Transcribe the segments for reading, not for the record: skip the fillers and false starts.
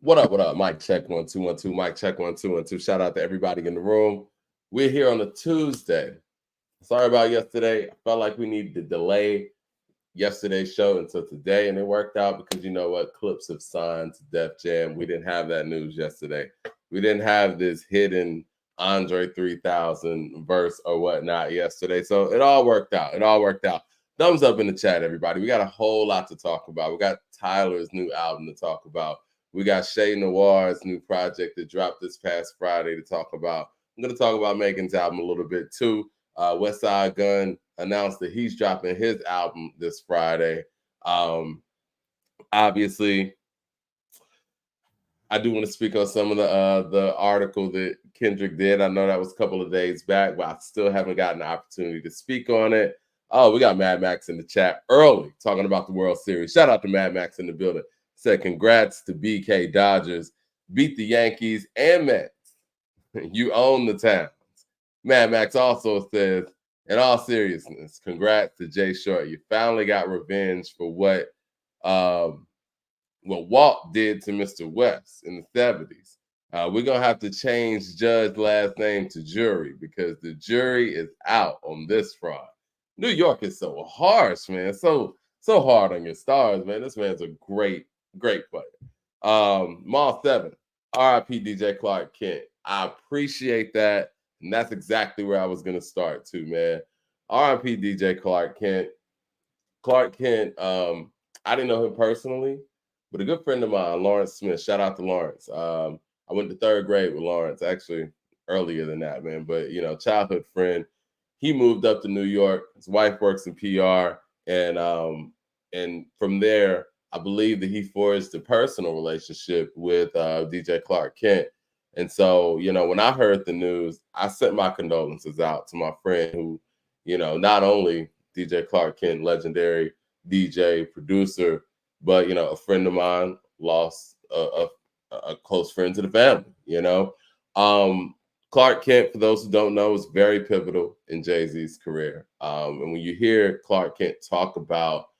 What up? What up? Mic check 1 2 1 2. Mic check 1 2 1 2. Shout out to everybody in the room. We're here on a Tuesday. Sorry about yesterday. I felt like we needed to delay yesterday's show until today, and it worked out because you know what? Clipse have signed to Def Jam. We didn't have that news yesterday. We didn't have this hidden Andre 3000 verse or whatnot yesterday. So it all worked out. It all worked out. Thumbs up in the chat, everybody. We got a whole lot to talk about. We got Tyler's new album to talk about. We got Shay Noir's new project that dropped this past Friday to talk about. I'm going to talk about Megan's album a little bit too. Westside Gunn announced that he's dropping his album this Friday. Obviously, I do want to speak on some of the article that Kendrick did. I know that was a couple of days back, but I still haven't gotten the opportunity to speak on it. Oh, we got Mad Max in the chat early talking about the World Series. Shout out to Mad Max in the building. Said congrats to BK Dodgers. Beat the Yankees and Mets. You own the towns. Mad Max also says, in all seriousness, congrats to Jay Short. You finally got revenge for what Walt did to Mr. West in the 70s. We're going to have to change Judge's last name to Jury because the jury is out on this fraud. New York is so harsh, man. So hard on your stars, man. This man's a great player. Mall 7, RIP DJ Clark Kent. I appreciate that. And that's exactly where I was going to start too, man. RIP DJ Clark Kent. Clark Kent, I didn't know him personally, but a good friend of mine, Lawrence Smith, shout out to Lawrence. I went to third grade with Lawrence, actually earlier than that, man. But, you know, childhood friend. He moved up to New York. His wife works in PR. And from there, I believe that he forged a personal relationship with DJ Clark Kent. And so, you know, when I heard the news, I sent my condolences out to my friend who, you know, not only DJ Clark Kent, legendary DJ, producer, but, you know, a friend of mine lost a close friend to the family, you know. Clark Kent, for those who don't know, is very pivotal in Jay-Z's career. And when you hear Clark Kent talk about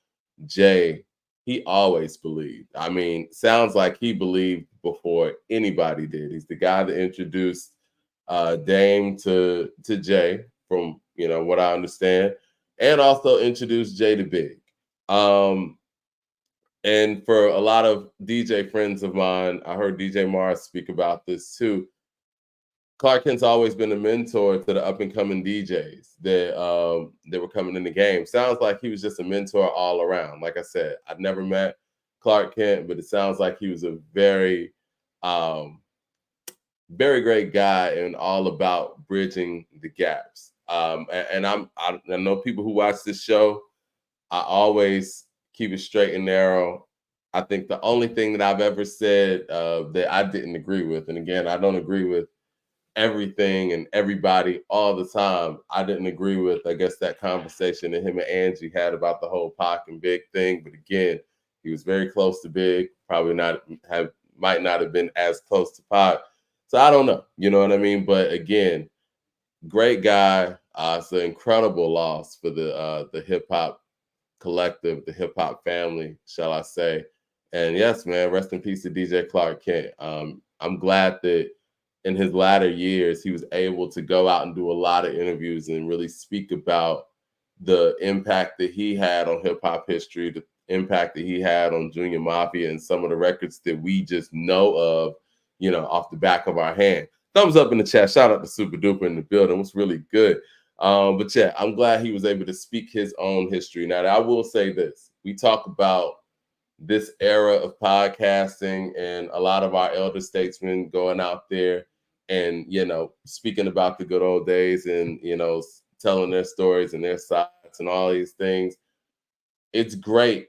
Jay, he always believed. I mean, sounds like he believed before anybody did. He's the guy that introduced Dame to Jay, from, you know, what I understand, and also introduced Jay to Big. And for a lot of DJ friends of mine, I heard DJ Mars speak about this too. Clark Kent's always been a mentor to the up-and-coming DJs that were coming in the game. Sounds like he was just a mentor all around. Like I said, I've never met Clark Kent, but it sounds like he was a very, very great guy and all about bridging the gaps. And I know people who watch this show, I always keep it straight and narrow. I think the only thing that I've ever said that I didn't agree with, and again, I don't agree with everything and everybody all the time. I didn't agree with, I guess, that conversation that him and Angie had about the whole Pac and Big thing. But again, he was very close to Big, might not have been as close to Pac. So I don't know, you know what I mean? But again, great guy. It's an incredible loss for the hip hop collective, the hip hop family, shall I say. And yes, man, rest in peace to DJ Clark Kent. I'm glad that in his latter years, he was able to go out and do a lot of interviews and really speak about the impact that he had on hip hop history, the impact that he had on Junior Mafia and some of the records that we just know of, you know, off the back of our hand. Thumbs up in the chat. Shout out to Super Duper in the building. It was really good. But yeah, I'm glad he was able to speak his own history. Now, I will say this. We talk about this era of podcasting and a lot of our elder statesmen going out there and, you know, speaking about the good old days and, you know, telling their stories and their sides and all these things. It's great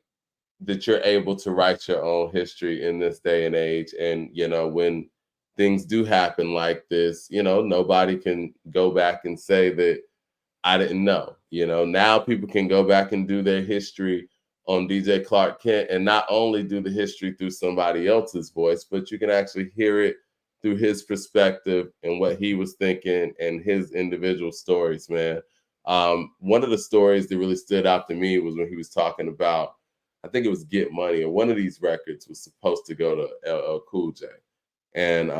that you're able to write your own history in this day and age. And, you know, when things do happen like this, you know, nobody can go back and say that I didn't know. You know, now people can go back and do their history on DJ Clark Kent and not only do the history through somebody else's voice, but you can actually hear it through his perspective and what he was thinking and his individual stories, man. One of the stories that really stood out to me was when he was talking about I think it was Get Money, and one of these records was supposed to go to LL Cool J. And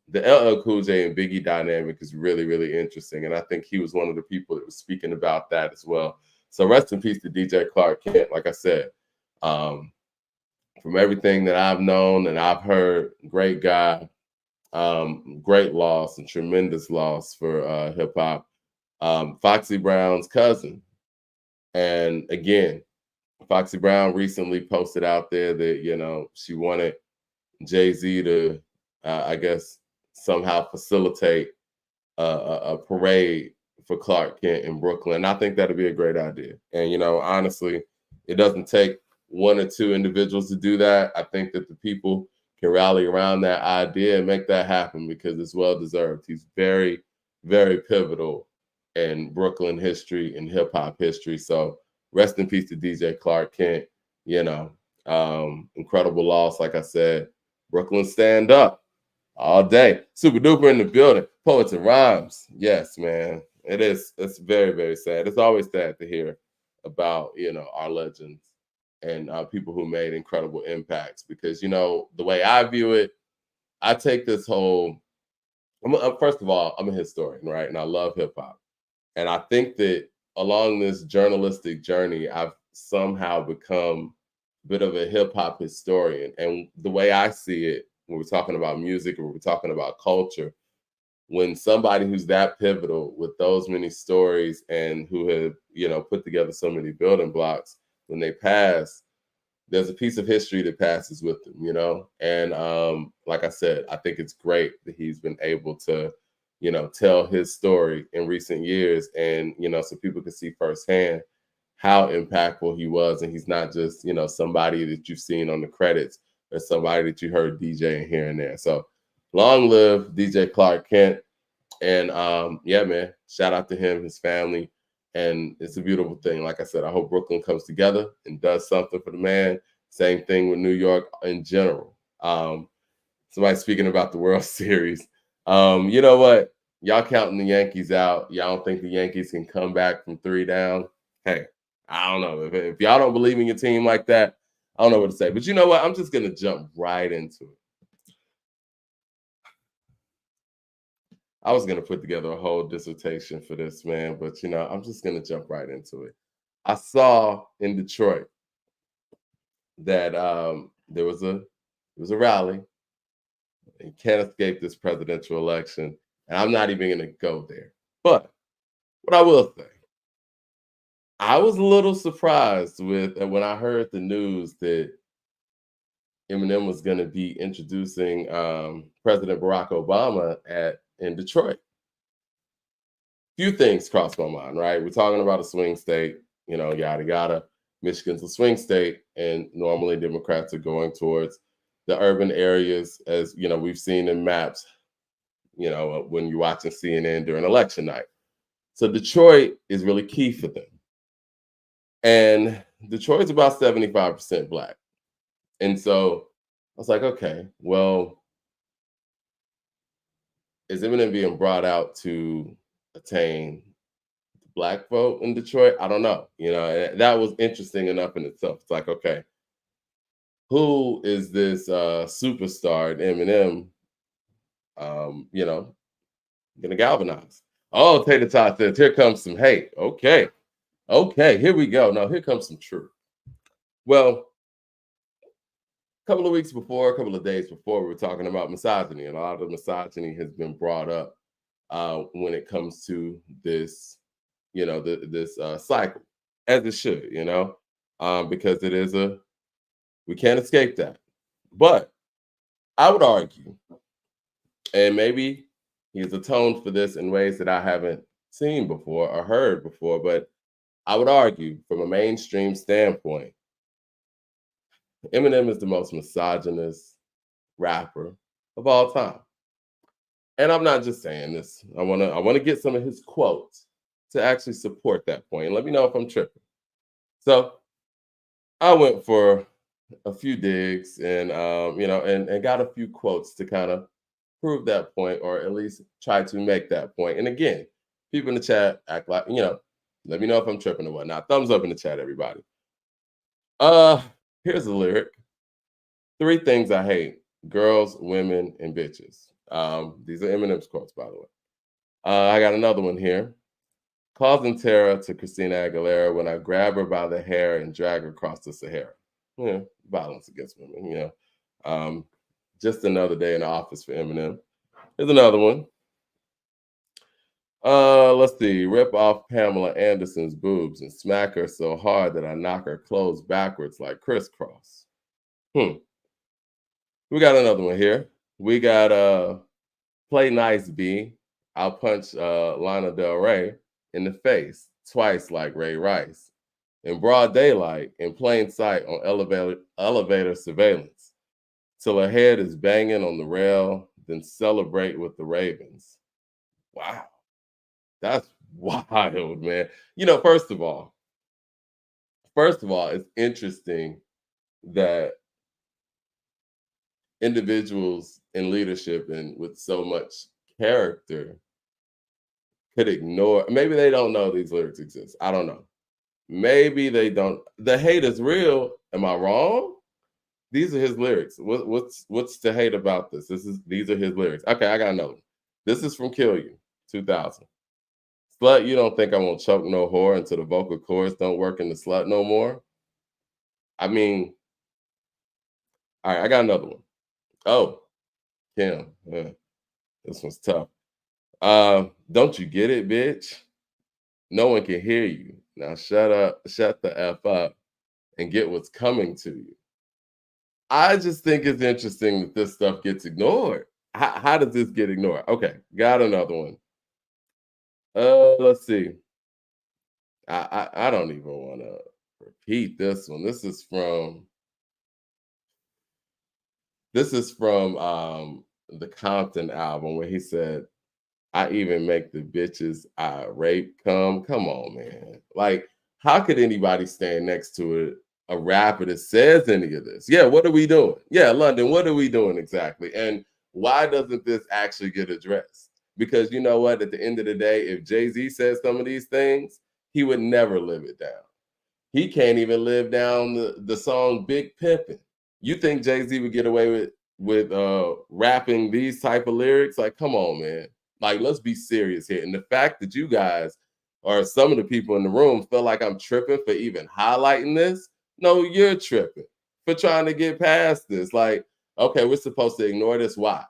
the LL Cool J and Biggie dynamic is really, really interesting. And I think he was one of the people that was speaking about that as well. So rest in peace to DJ Clark Kent. Like I said, from everything that I've known and I've heard, great guy, great loss and tremendous loss for hip hop. Foxy Brown's cousin. And again, Foxy Brown recently posted out there that, she wanted Jay-Z to, I guess, somehow facilitate a parade for Clark Kent in Brooklyn. I think that'd be a great idea. And, honestly, it doesn't take one or two individuals to do that. I think that the people can rally around that idea and make that happen because it's well deserved. He's very, very pivotal in Brooklyn history and hip hop history. So rest in peace to DJ Clark Kent. Incredible loss. Like I said, Brooklyn stand up all day. Super duper in the building. Poets and rhymes. Yes, man. It is. It's very, very sad. It's always sad to hear about, our legends and people who made incredible impacts because, the way I view it, I take this whole, first of all, I'm a historian, right? And I love hip hop. And I think that along this journalistic journey, I've somehow become a bit of a hip hop historian. And the way I see it, when we're talking about music or we're talking about culture, when somebody who's that pivotal with those many stories and who have, put together so many building blocks, when they pass, there's a piece of history that passes with them, And like I said, I think it's great that he's been able to, tell his story in recent years and, so people can see firsthand how impactful he was. And he's not just, somebody that you've seen on the credits or somebody that you heard DJing here and there. So long live DJ Clark Kent. And yeah, man, shout out to him, his family. And it's a beautiful thing. Like I said, I hope Brooklyn comes together and does something for the man. Same thing with New York in general. Somebody speaking about the World Series. You know what? Y'all counting the Yankees out. Y'all don't think the Yankees can come back from 3 down? Hey, I don't know. If y'all don't believe in your team like that, I don't know what to say. But you know what? I'm just going to jump right into it. I was going to put together a whole dissertation for this, man, but I'm just going to jump right into it. I saw in Detroit that there was a rally. You can't escape this presidential election, and I'm not even going to go there. But what I will say, I was a little surprised with when I heard the news that Eminem was going to be introducing President Barack Obama in Detroit. Few things crossed my mind, right? We're talking about a swing state, yada yada. Michigan's a swing state, and normally Democrats are going towards the urban areas, as we've seen in maps, when you're watching CNN during election night. So Detroit is really key for them. And Detroit's about 75% Black. And so I was like, okay, well, is Eminem being brought out to attain the Black vote in Detroit? I don't know. And that was interesting enough in itself. It's like, okay, who is this superstar Eminem, gonna galvanize? Oh, Tater Tot says, here comes some hate. Okay, here we go. Now here comes some truth. Well, a couple of days before, we were talking about misogyny, and a lot of misogyny has been brought up when it comes to this, this cycle, as it should, because it is we can't escape that. But I would argue, and maybe he's atoned for this in ways that I haven't seen before or heard before, but I would argue from a mainstream standpoint, Eminem is the most misogynist rapper of all time. And I'm not just saying this. I want to get some of his quotes to actually support that point. And let me know if I'm tripping. So I went for a few digs and and got a few quotes to kind of prove that point, or at least try to make that point. And again, people in the chat act like, let me know if I'm tripping or whatnot. Thumbs up in the chat, everybody. Uh, Here's a lyric. Three things I hate: girls, women, and bitches. These are Eminem's quotes, by the way. I got another one here. Causing terror to Christina Aguilera when I grab her by the hair and drag her across the Sahara. Yeah, violence against women, you know. Just another day in the office for Eminem. Here's another one. Let's see. Rip off Pamela Anderson's boobs and smack her so hard that I knock her clothes backwards like crisscross. Hmm. We got another one here. We got Play Nice B. I'll punch Lana Del Rey in the face twice like Ray Rice. In broad daylight, in plain sight on elevator surveillance, till her head is banging on the rail, then celebrate with the Ravens. Wow, that's wild, man. You know, first of all, it's interesting that individuals in leadership and with so much character could ignore. Maybe they don't know these lyrics exist. I don't know. Maybe they don't. The hate is real. Am I wrong? These are his lyrics. What's to hate about this? These are his lyrics. Okay, I got another one. This is from Kill You, 2000. Slut, you don't think I won't choke no whore until the vocal cords don't work in the slut no more? I mean, all right, I got another one. Oh, Kim. This one's tough. Don't you get it, bitch? No one can hear you. Now shut up, shut the F up and get what's coming to you. I just think it's interesting that this stuff gets ignored. How does this get ignored? Okay, got another one. Let's see. I don't even want to repeat this one. This is from the Compton album where he said, I even make the bitches I rape come. Come on, man. Like, how could anybody stand next to a rapper that says any of this? Yeah, what are we doing? Yeah, London, what are we doing exactly? And why doesn't this actually get addressed? Because you know what? At the end of the day, if Jay-Z says some of these things, he would never live it down. He can't even live down the song Big Pimpin'. You think Jay-Z would get away with rapping these type of lyrics? Like, come on, man. Like, let's be serious here. And the fact that you guys or some of the people in the room feel like I'm tripping for even highlighting this, no, you're tripping for trying to get past this. Like, okay, we're supposed to ignore this. Why?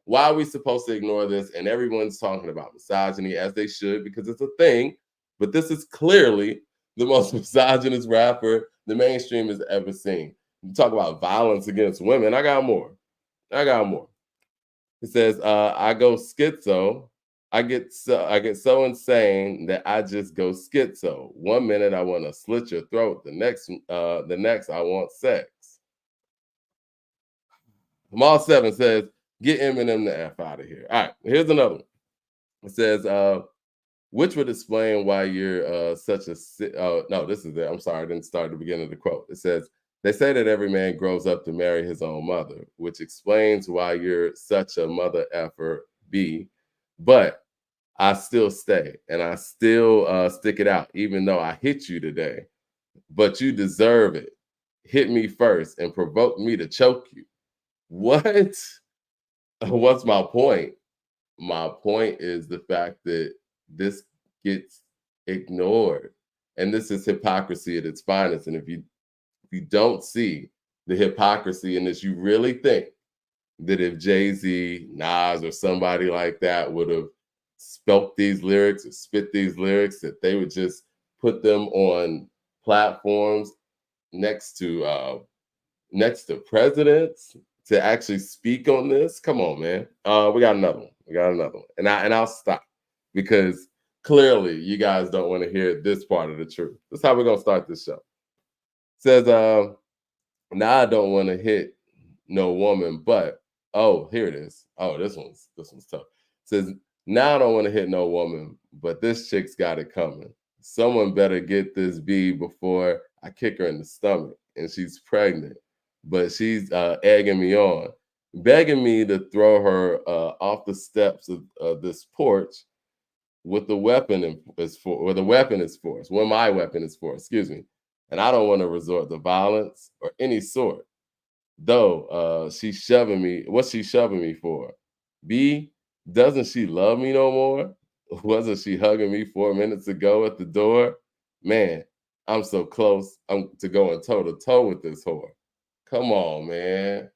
Why are we supposed to ignore this? And everyone's talking about misogyny as they should because it's a thing. But this is clearly the most misogynist rapper the mainstream has ever seen. You talk about violence against women. I got more. I got more. It says, I go schizo. I get so insane that I just go schizo. 1 minute I want to slit your throat. The next I want sex. Jamal 7 says, get Eminem the F out of here. All right, here's another one. It says, which would explain why you're such a no, this is it. I'm sorry, I didn't start at the beginning of the quote. It says, they say that every man grows up to marry his own mother, which explains why you're such a mother effer B. But I still stay and I still stick it out, even though I hit you today. But you deserve it. Hit me first and provoke me to choke you. What? What's my point? My point is the fact that this gets ignored. And this is hypocrisy at its finest. And if you don't see the hypocrisy in this, you really think that if Jay-Z, Nas, or somebody like that would have spelt these lyrics or spit these lyrics, that they would just put them on platforms next to presidents to actually speak on this. Come on, man. We got another one. And I'll stop because clearly you guys don't want to hear this part of the truth. That's how we're gonna start this show. It says, now I don't want to hit no woman, but oh, here it is. Oh, this one's tough. It says, now I don't want to hit no woman, but this chick's got it coming. Someone better get this B before I kick her in the stomach, and she's pregnant, but she's egging me on, begging me to throw her off the steps of this porch with the weapon is for, or the weapon is forced. When my weapon is forced, excuse me. and I don't want to resort to violence or any sort. Though she's shoving me. What's she shoving me for? B, doesn't she love me no more? Wasn't she hugging me 4 minutes ago at the door? Man, I'm so close. I'm to going toe to toe with this whore. Come on, man.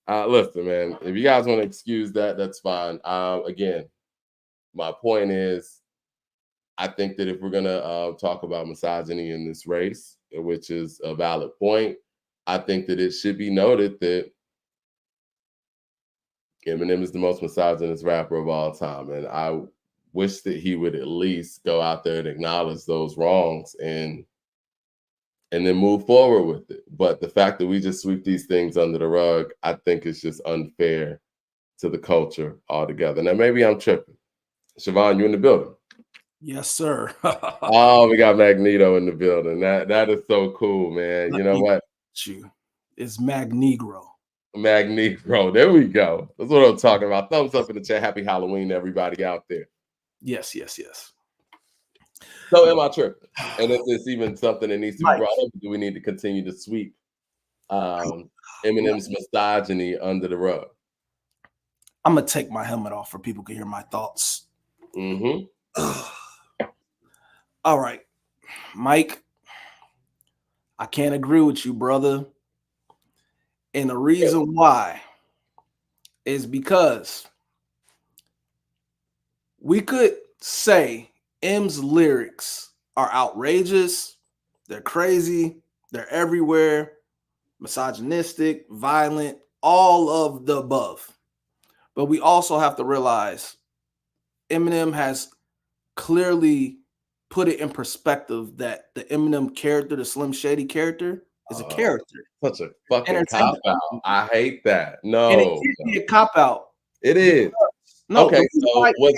Listen, man. If you guys want to excuse that, that's fine. Again, my point is, I think that if we're gonna talk about misogyny in this race, which is a valid point, I think that it should be noted that Eminem is the most misogynist rapper of all time, and I wish that he would at least go out there and acknowledge those wrongs and then move forward with it. But the fact that we just sweep these things under the rug, I think is just unfair to the culture altogether. Now, maybe I'm tripping. Siobhan, you in the building? Yes, sir. Oh, we got Magneto in the building. That is so cool, man. You know what? It's Magnegro. Magnegro. There we go. That's what I'm talking about. Thumbs up in the chat. Happy Halloween to everybody out there. Yes, yes, yes. So am I tripping? And is this even something that needs to be brought up? Do we need to continue to sweep Eminem's misogyny under the rug? I'm gonna take my helmet off for people can hear my thoughts. Mm-hmm. All right, Mike, I can't agree with you, brother. And the reason why is because we could say M's lyrics are outrageous, they're crazy, they're everywhere, misogynistic, violent, all of the above. But we also have to realize Eminem has clearly put it in perspective that the Eminem character, the Slim Shady character, is a character. Such a fucking cop out. I hate that. No. And it can't be a cop out. It is. No, okay, so was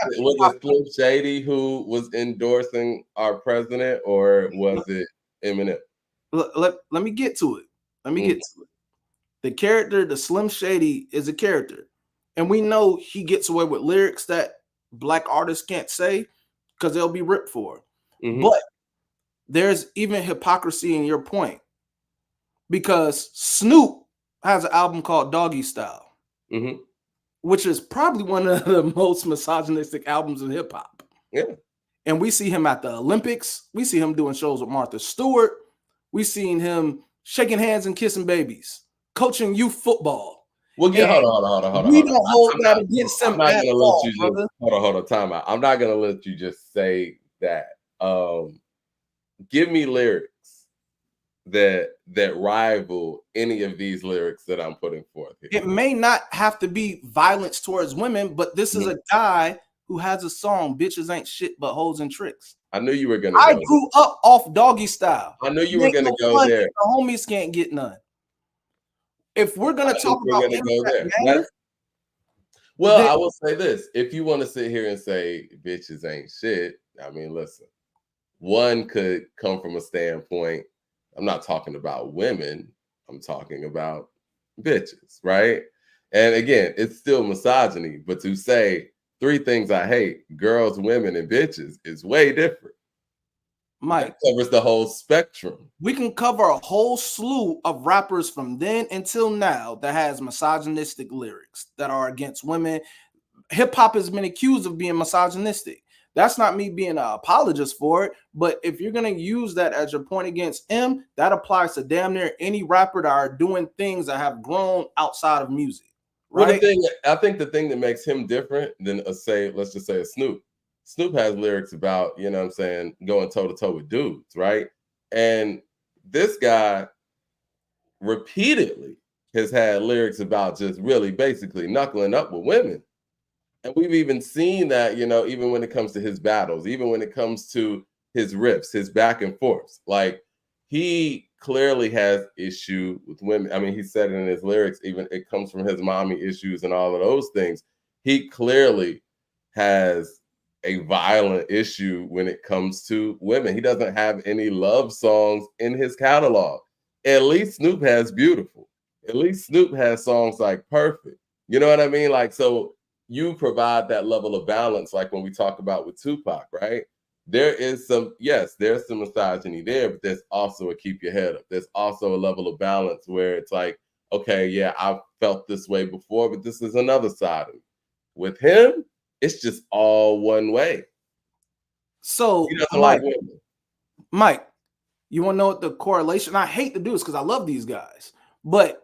it Slim Shady who was endorsing our president, or was it Eminem? Let me get to it. Let me get to it. The character, the Slim Shady, is a character. And we know he gets away with lyrics that black artists can't say because they'll be ripped for. But there's even hypocrisy in your point. Because Snoop has an album called Doggy Style, which is probably one of the most misogynistic albums in hip hop. Yeah. And we see him at the Olympics. We see him doing shows with Martha Stewart. We seen him shaking hands and kissing babies, coaching youth football. Well, yeah, hold on. We don't hold that against him. I'm not gonna let you just hold on, time out. I'm not gonna let you just say that. Give me lyrics that rival any of these lyrics that I'm putting forth here. It may not have to be violence towards women, but this is a guy who has a song, "Bitches Ain't Shit But Hoes and Tricks." I knew you were gonna. I grew up off Doggy Style. I knew you were gonna go there. The homies can't get none. If we're gonna talk about there. Well, I will say this: if you want to sit here and say bitches ain't shit, I mean, listen. One could come from a standpoint. I'm not talking about women. I'm talking about bitches, right? And again, it's still misogyny. But to say 3 things I hate: girls, women, and bitches, is way different. Mike, that covers the whole spectrum. We can cover a whole slew of rappers from then until now that has misogynistic lyrics that are against women. Hip hop has been accused of being misogynistic. That's not me being an apologist for it, but if you're going to use that as your point against M, that applies to damn near any rapper that are doing things that have grown outside of music. Right? Well, I think the thing that makes him different than let's just say a Snoop. Snoop has lyrics about, you know what I'm saying, going toe to toe with dudes, right? And this guy repeatedly has had lyrics about just really basically knuckling up with women. And we've even seen that, you know, even when it comes to his battles, even when it comes to his riffs, his back and forths, like he clearly has issue with women. I mean, he said it in his lyrics, even it comes from his mommy issues and all of those things. He clearly has a violent issue when it comes to women. He doesn't have any love songs in his catalog. At least Snoop has Beautiful. At least Snoop has songs like Perfect. You know what I mean? Like, so you provide that level of balance, like when we talk about with Tupac, right? there is some, yes, there's some misogyny there, but there's also a keep your head up. There's also a level of balance where it's like, okay, yeah, I've felt this way before, but this is another side of it. With him, it's just all one way. So He doesn't like women. Mike, you want to know what the correlation? I hate to do this because I love these guys, but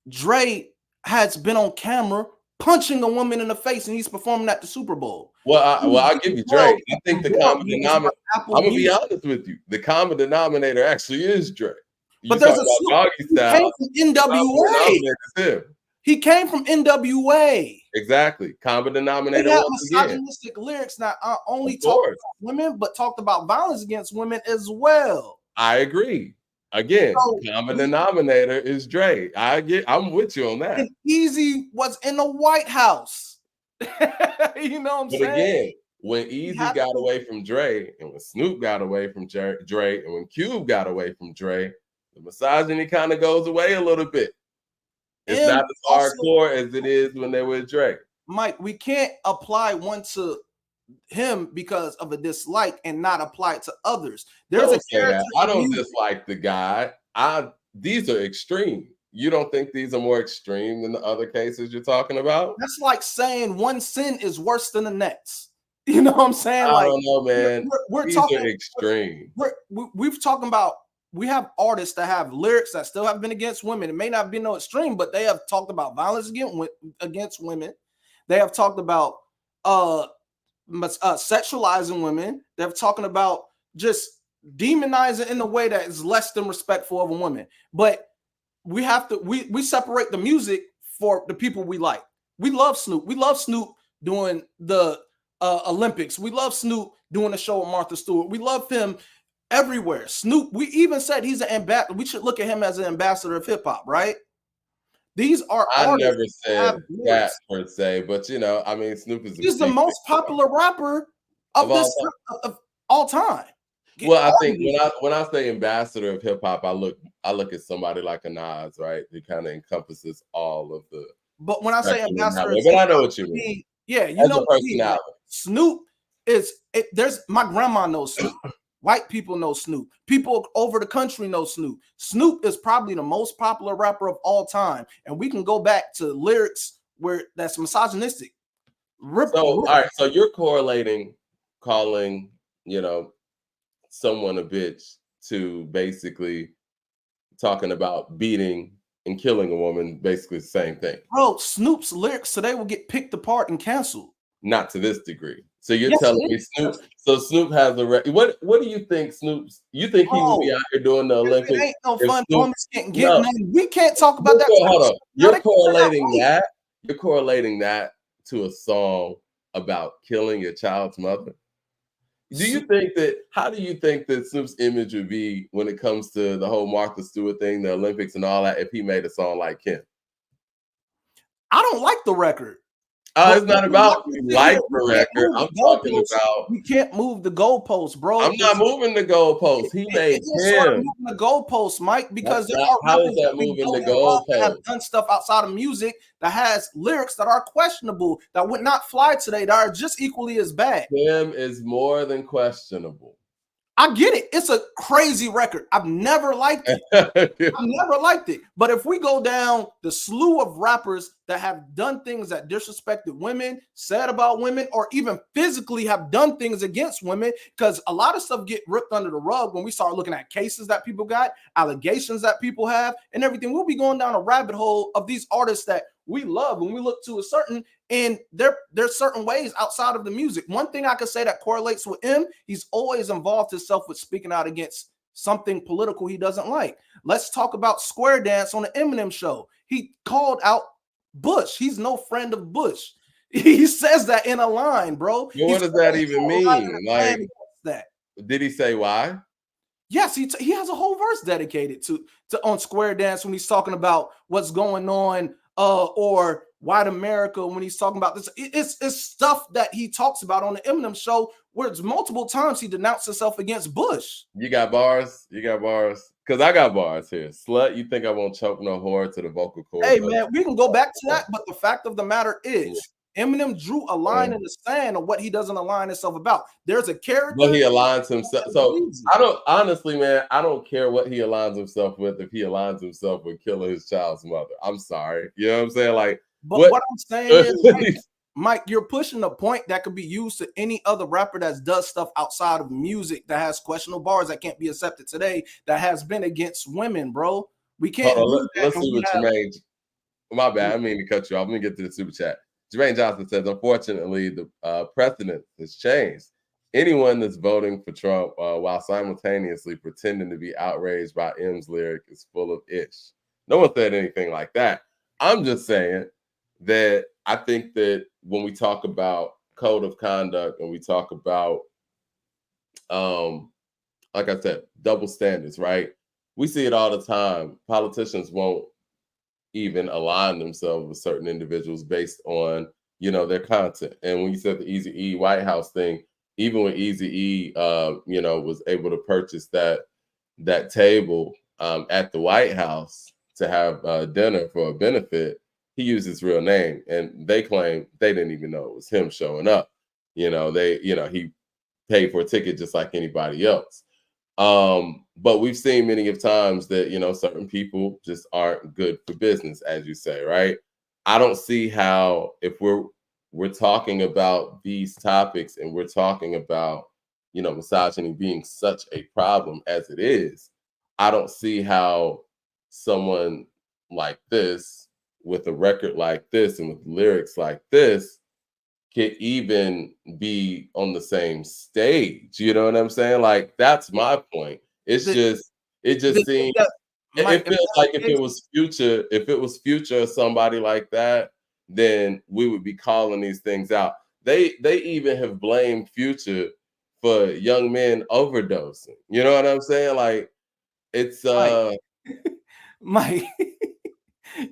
Dre has been on camera punching a woman in the face, and he's performing at the Super Bowl. Well, I'll give you Dre. I think the common denominator. I'm gonna be honest with you. The common denominator actually is Dre. But there's a Doggy style. He came from NWA. He came from NWA. Exactly. Common denominator. They had misogynistic lyrics, not only talked about women, but talked about violence against women as well. I agree. Again, common denominator is Dre. I'm with you on that. And Easy was in the White House. You know what I'm saying? But again, when Easy got away from Dre, and when Snoop got away from Dre, and when Cube got away from Dre, the misogyny kind of goes away a little bit. It's not as hardcore as it is when they were Dre. Mike, we can't apply one to him because of a dislike and not apply it to others. There's a character. I don't dislike the guy. These are extreme. You don't think these are more extreme than the other cases you're talking about? That's like saying one sin is worse than the next. You know what I'm saying? I don't know, man. We're these talking are extreme. We've talking about. We have artists that have lyrics that still have been against women. It may not be no extreme, but they have talked about violence against women. They have talked about sexualizing women. They're talking about just demonizing in a way that is less than respectful of a woman. But we have to we separate the music for the people we like. We love Snoop. We love Snoop doing the Olympics. We love Snoop doing a show with Martha Stewart. We love him everywhere. Snoop, we even said he's an ambassador. We should look at him as an ambassador of hip hop, right? These are I never said that per se, but you know, I mean, Snoop is he's the most popular rapper of all time. Well, I think when I say ambassador of hip hop, I look at somebody like a Nas, right? It kind of encompasses all of the. But when I say ambassador, but I know what you mean. Yeah, you know, personality. Snoop is. There's my grandma knows Snoop. White people know Snoop. People over the country know Snoop. Snoop is probably the most popular rapper of all time. And we can go back to lyrics where that's misogynistic. All right. So you're calling, you know, someone a bitch to basically talking about beating and killing a woman, basically the same thing. Bro, Snoop's lyrics today will get picked apart and canceled. Not to this degree. So you're telling me Snoop? So Snoop has the what do you think Snoop's? You think he would be out here doing the Olympics? It ain't no fun. We can't talk about that. Hold on. You're correlating that to a song about killing your child's mother. How do you think that Snoop's image would be when it comes to the whole Martha Stewart thing, the Olympics and all that, if he made a song like Kim? I don't like the record. It's not about like the record. I'm talking about we can't move the goalposts, bro. I'm not moving the goalposts. He made Kim. Moving the goalposts, Mike, because how is that moving the goalposts? Have done stuff outside of music that has lyrics that are questionable, that would not fly today, that are just equally as bad. Kim is more than questionable. I get it. It's a crazy record. I've never liked it. But if we go down the slew of rappers that have done things that disrespected women, said about women, or even physically have done things against women, because a lot of stuff get ripped under the rug when we start looking at cases that people got, allegations that people have, and everything. We'll be going down a rabbit hole of these artists that we love when we look to a certain, and there's certain ways outside of the music. One thing I could say that correlates with him, he's always involved himself with speaking out against something political he doesn't like. Let's talk about Square Dance on the Eminem show. He called out Bush. He's no friend of Bush. He says that in a line, bro. Well, what does that even mean? Like, that. Did he say why? Yes, he has a whole verse dedicated to on Square Dance when he's talking about what's going on, or white America when he's talking about this. It's stuff that he talks about on the Eminem show where it's multiple times he denounced himself against Bush. You got bars? Because I got bars here. Slut, you think I won't choke no whore to the vocal cord? Hey, man, we can go back to that, but the fact of the matter is Eminem drew a line in the sand of what he doesn't align himself about. There's a character, but he aligns himself. So I don't honestly, man, I don't care what he aligns himself with if he aligns himself with killing his child's mother. I'm sorry. You know what I'm saying? Like, but what I'm saying is, Mike, you're pushing a point that could be used to any other rapper that does stuff outside of music that has questionable bars that can't be accepted today, that has been against women, bro. We can't. Let's see what Jermaine. My bad. I mean to cut you off. Let me get to the super chat. Jermaine Johnson says, unfortunately, the precedent has changed. Anyone that's voting for Trump while simultaneously pretending to be outraged by M's lyric is full of ish. No one said anything like that. I'm just saying that I think that when we talk about code of conduct and we talk about, like I said, double standards, right? We see it all the time. Politicians won't even align themselves with certain individuals based on, you know, their content. And when you said the Eazy-E White House thing, even when Eazy-E, you know, was able to purchase that table at the White House to have dinner for a benefit, he used his real name, and they claim they didn't even know it was him showing up. You know, he paid for a ticket just like anybody else. But we've seen many of times that, you know, certain people just aren't good for business, as you say, right? I don't see how, if we're talking about these topics and we're talking about, you know, misogyny being such a problem as it is, I don't see how someone like this, with a record like this and with lyrics like this, could even be on the same stage. You know what I'm saying? Like, that's my point. It just seems, it feels like if it was Future or somebody like that, then we would be calling these things out. They even have blamed Future for young men overdosing. You know what I'm saying? Like, it's Mike,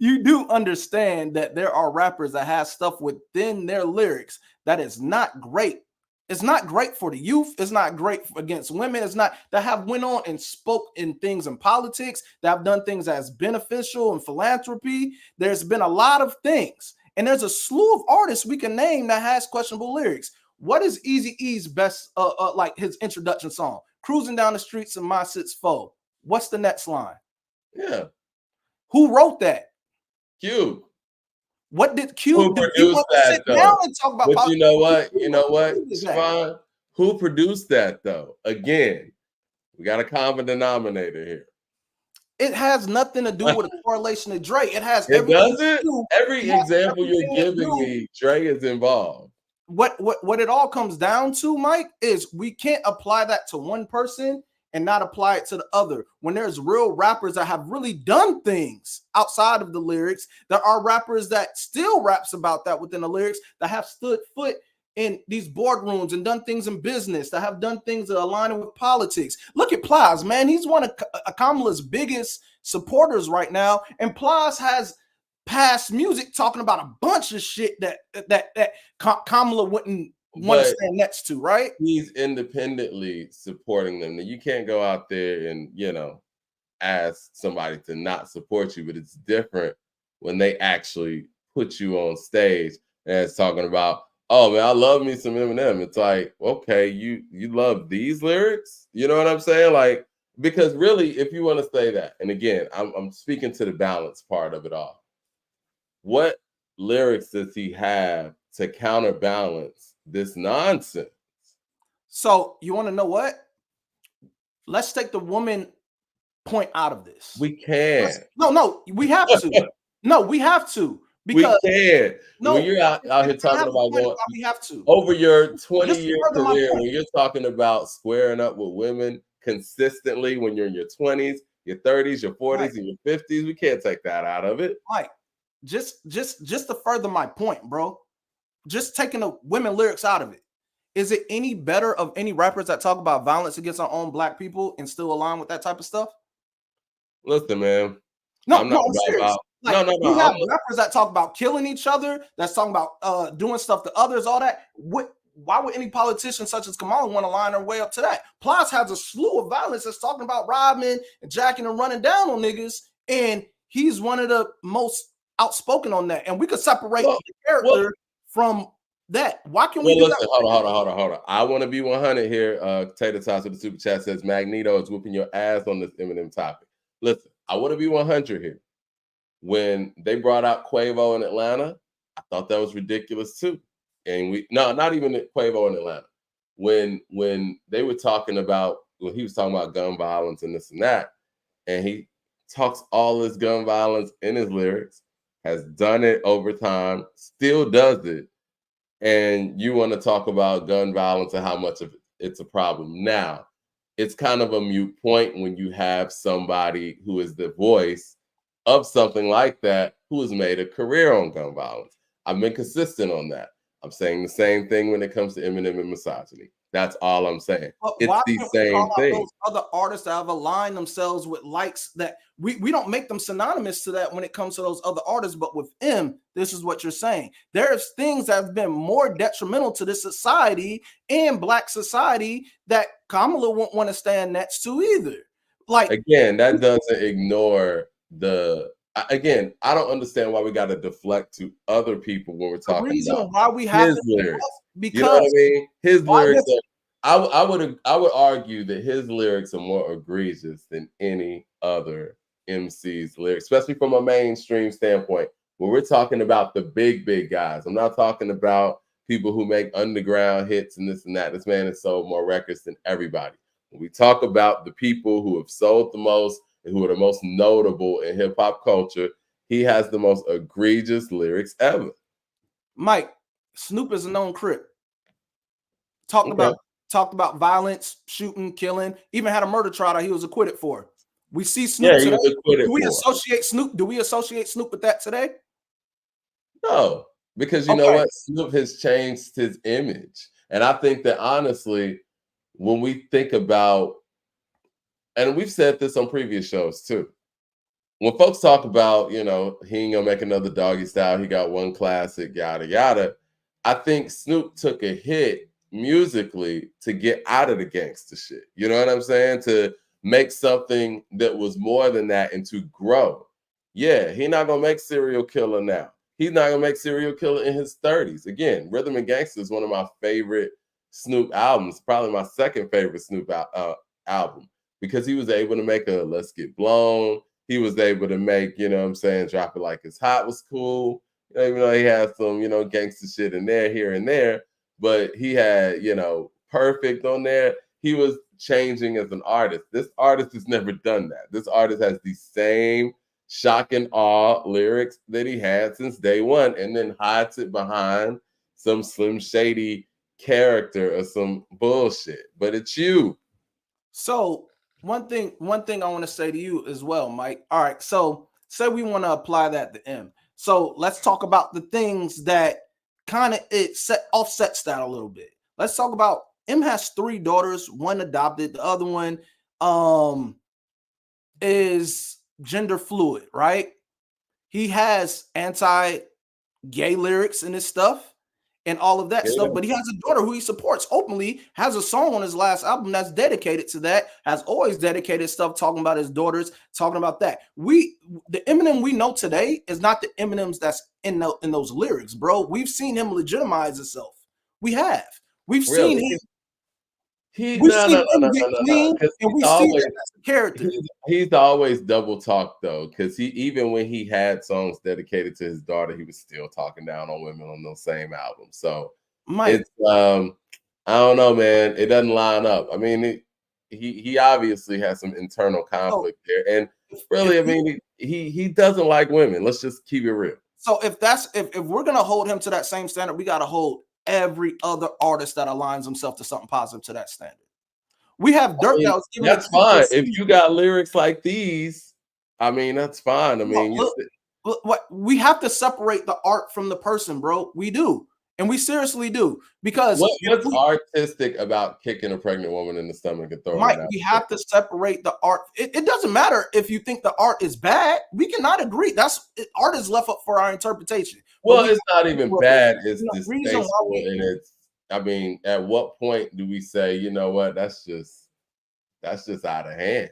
you do understand that there are rappers that have stuff within their lyrics that is not great. It's not great for the youth. It's not great against women. It's not, that have went on and spoke in things in politics, that have done things as beneficial and philanthropy. There's been a lot of things. And there's a slew of artists we can name that has questionable lyrics. What is Eazy-E's best, like his introduction song? Cruising down the streets of my six foe. What's the next line? Yeah. Who wrote that? Cube. What did Cube Who produced that, though? And talk about but you know what? It's fine. Who produced that, though? Again, we got a common denominator here. It has nothing to do with a correlation to Dre. It has everything to do. Every example you're giving me, Dre is involved. What it all comes down to, Mike, is we can't apply that to one person and not apply it to the other. When there's real rappers that have really done things outside of the lyrics, there are rappers that still raps about that within the lyrics, that have stood foot in these boardrooms and done things in business, that have done things that align with politics. Look at Plies, man. He's one of Kamala's biggest supporters right now. And Plies has past music talking about a bunch of shit that Kamala wouldn't want to stand next to, right? He's independently supporting them. You can't go out there and, you know, ask somebody to not support you, but it's different when they actually put you on stage and it's talking about, oh man, I love me some Eminem. It's like, okay, you love these lyrics? You know what I'm saying? Like, because really, if you want to say that, and again, I'm speaking to the balance part of it all. What lyrics does he have to counterbalance this nonsense? So you want to know what? Let's take the woman point out of this. We can. No, we have to. No, we have to. Because we can. No, when you're out here talking about going, we have to. Over your 20-year career, when you're talking about squaring up with women consistently, when you're in your 20s, your 30s, your 40s, and your 50s, we can't take that out of it. Right. Just to further my point, bro. Just taking the women lyrics out of it. Is it any better of any rappers that talk about violence against our own black people and still align with that type of stuff? Listen, man. I'm serious. No. You have rappers that talk about killing each other, that's talking about doing stuff to others, all that. Why would any politician such as Kamala want to line their way up to that? Plus has a slew of violence that's talking about robbing and jacking and running down on niggas, and he's one of the most outspoken on that. And we could separate the character from that. Why can Well, we do listen, that? hold on. I want to be 100 here. Tater Tots with the super chat says Magneto is whooping your ass on this Eminem topic. Listen, I want to be 100 here. When they brought out Quavo in Atlanta, I thought that was ridiculous too. And not even Quavo in Atlanta. When they were talking about, when he was talking about gun violence and this and that, and he talks all this gun violence in his lyrics, has done it over time, still does it. And you want to talk about gun violence and how much of it's a problem. Now, it's kind of a moot point when you have somebody who is the voice of something like that who has made a career on gun violence. I've been consistent on that. I'm saying the same thing when it comes to Eminem and misogyny. That's all I'm saying. But It's why the can't we same call out thing. those other artists that have aligned themselves with likes that we don't make them synonymous to that when it comes to those other artists? But with M, this is what you're saying. There's things that have been more detrimental to this society and Black society that Kamala won't want to stand next to either. Like, again, that doesn't ignore again, I don't understand why we got to deflect to other people when we're talking about why we have his to, lyrics. because You know what I mean? His lyrics this, I would argue that his lyrics are more egregious than any other MC's lyrics, especially from a mainstream standpoint. When we're talking about the big guys, I'm not talking about people who make underground hits and this and that. This man has sold more records than everybody. When we talk about the people who have sold the most and who are the most notable in hip hop culture, he has the most egregious lyrics ever. Mike, Snoop is a known Crip. Talked about violence, shooting, killing, even had a murder trial that he was acquitted for. We see Snoop today. Do we associate Snoop with that today? No, because you know what? Snoop has changed his image. And I think that honestly, when we think about, and we've said this on previous shows too, when folks talk about, he ain't gonna make another Doggy Style, he got one classic, yada yada, I think Snoop took a hit musically to get out of the gangster shit. You know what I'm saying? To make something that was more than that and to grow. Yeah, he's not gonna make Serial Killer now. He's not gonna make Serial Killer in his 30s. Again, Rhythm and Gangsta is one of my favorite Snoop albums, probably my second favorite Snoop album, because he was able to make a Let's Get Blown. He was able to make, Drop It Like It's Hot was cool. Even though he had some, gangster shit in there, here and there, but he had, Perfect on there. He was changing as an artist. This artist has never done that. This artist has the same shock and awe lyrics that he had since day one, and then hides it behind some Slim Shady character or some bullshit. But it's you. So one thing I want to say to you as well, Mike. All right, so say we want to apply that to M. So let's talk about the things that kind of offsets that a little bit. Let's talk about M has 3 daughters, one adopted, the other one is gender fluid, right? He has anti-gay lyrics in his stuff and all of that stuff, but he has a daughter who he supports openly, has a song on his last album that's dedicated to that, has always dedicated stuff talking about his daughters, talking about that. The Eminem we know today is not the Eminems that's in those lyrics, bro. We've seen him legitimize himself. We've seen him. He's always double talk though, because even when he had songs dedicated to his daughter, he was still talking down on women on those same albums. So it's I don't know, man. It doesn't line up. I mean, he obviously has some internal conflict there, and really, I mean, he doesn't like women. Let's just keep it real. So if we're gonna hold him to that same standard, we gotta hold every other artist that aligns himself to something positive to that standard. We have Durk that was giving that's fine. If you got lyrics like these, I mean, that's fine. I mean, we have to separate the art from the person, bro. We do. And we seriously do. Because what's artistic about kicking a pregnant woman in the stomach and throwing it out? We have to separate the art. It doesn't matter if you think the art is bad. We cannot agree. Art is left up for our interpretation. Well, it's not even bad. It's distasteful, and it's. I mean, at what point do we say, you know what, that's just out of hand?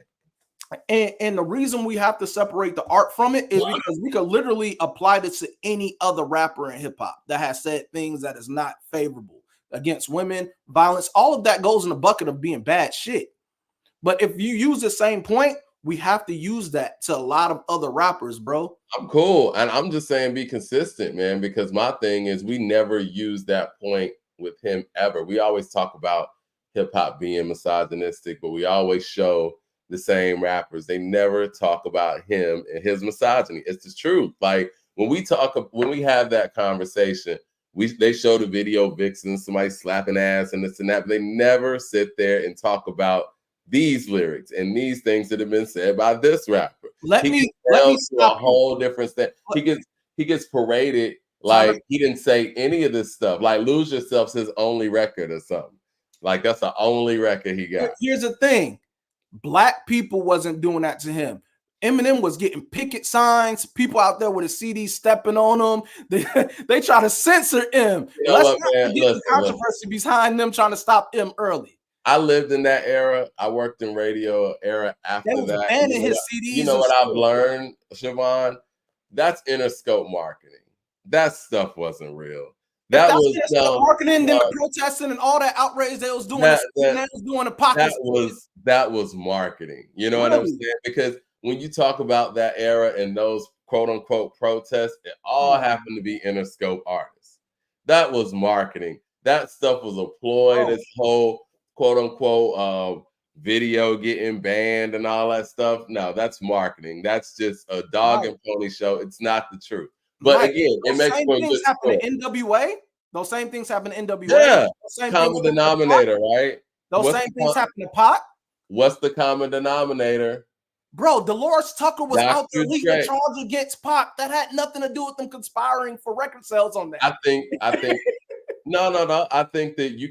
And the reason we have to separate the art from it is because we could literally apply this to any other rapper in hip hop that has said things that is not favorable against women, violence. All of that goes in the bucket of being bad shit. But if you use the same point, we have to use that to a lot of other rappers, bro. I'm cool. And I'm just saying be consistent, man, because my thing is we never use that point with him ever. We always talk about hip hop being misogynistic, but we always show the same rappers. They never talk about him and his misogyny. It's the truth. Like when we have that conversation, they show the video vixens, somebody slapping ass and this and that, but they never sit there and talk about these lyrics and these things that have been said by this rapper. Let me stop a whole different thing. He gets paraded like he didn't say any of this stuff. Like Lose Yourself's his only record or something. Like that's the only record he got. Here's the thing. Black people wasn't doing that to him. Eminem was getting picket signs, people out there with a CD stepping on them. They try to censor him. Let's not forget the controversy behind them trying to stop him early. I lived in that era. I worked in radio era after that. Banning his CDs. You know what I've learned, Siobhan? That's Interscope marketing. That stuff wasn't real. That was marketing, then the protesting and all that outrage they was doing. That was doing the pockets. That was marketing. You know what I'm saying? Because when you talk about that era and those quote unquote protests, it all happened to be Interscope artists. That was marketing. That stuff was a ploy. This whole quote unquote video getting banned and all that stuff. No, that's marketing. That's just a dog and pony show. It's not the truth. But again, it makes for a good story. NWA. Those same things happen to NWA. Yeah, common denominator, right? Those same things happen to Pac. What's the common denominator? Bro, Dolores Tucker was out there leading a charge against Pac. That had nothing to do with them conspiring for record sales on that. I think no. I think that you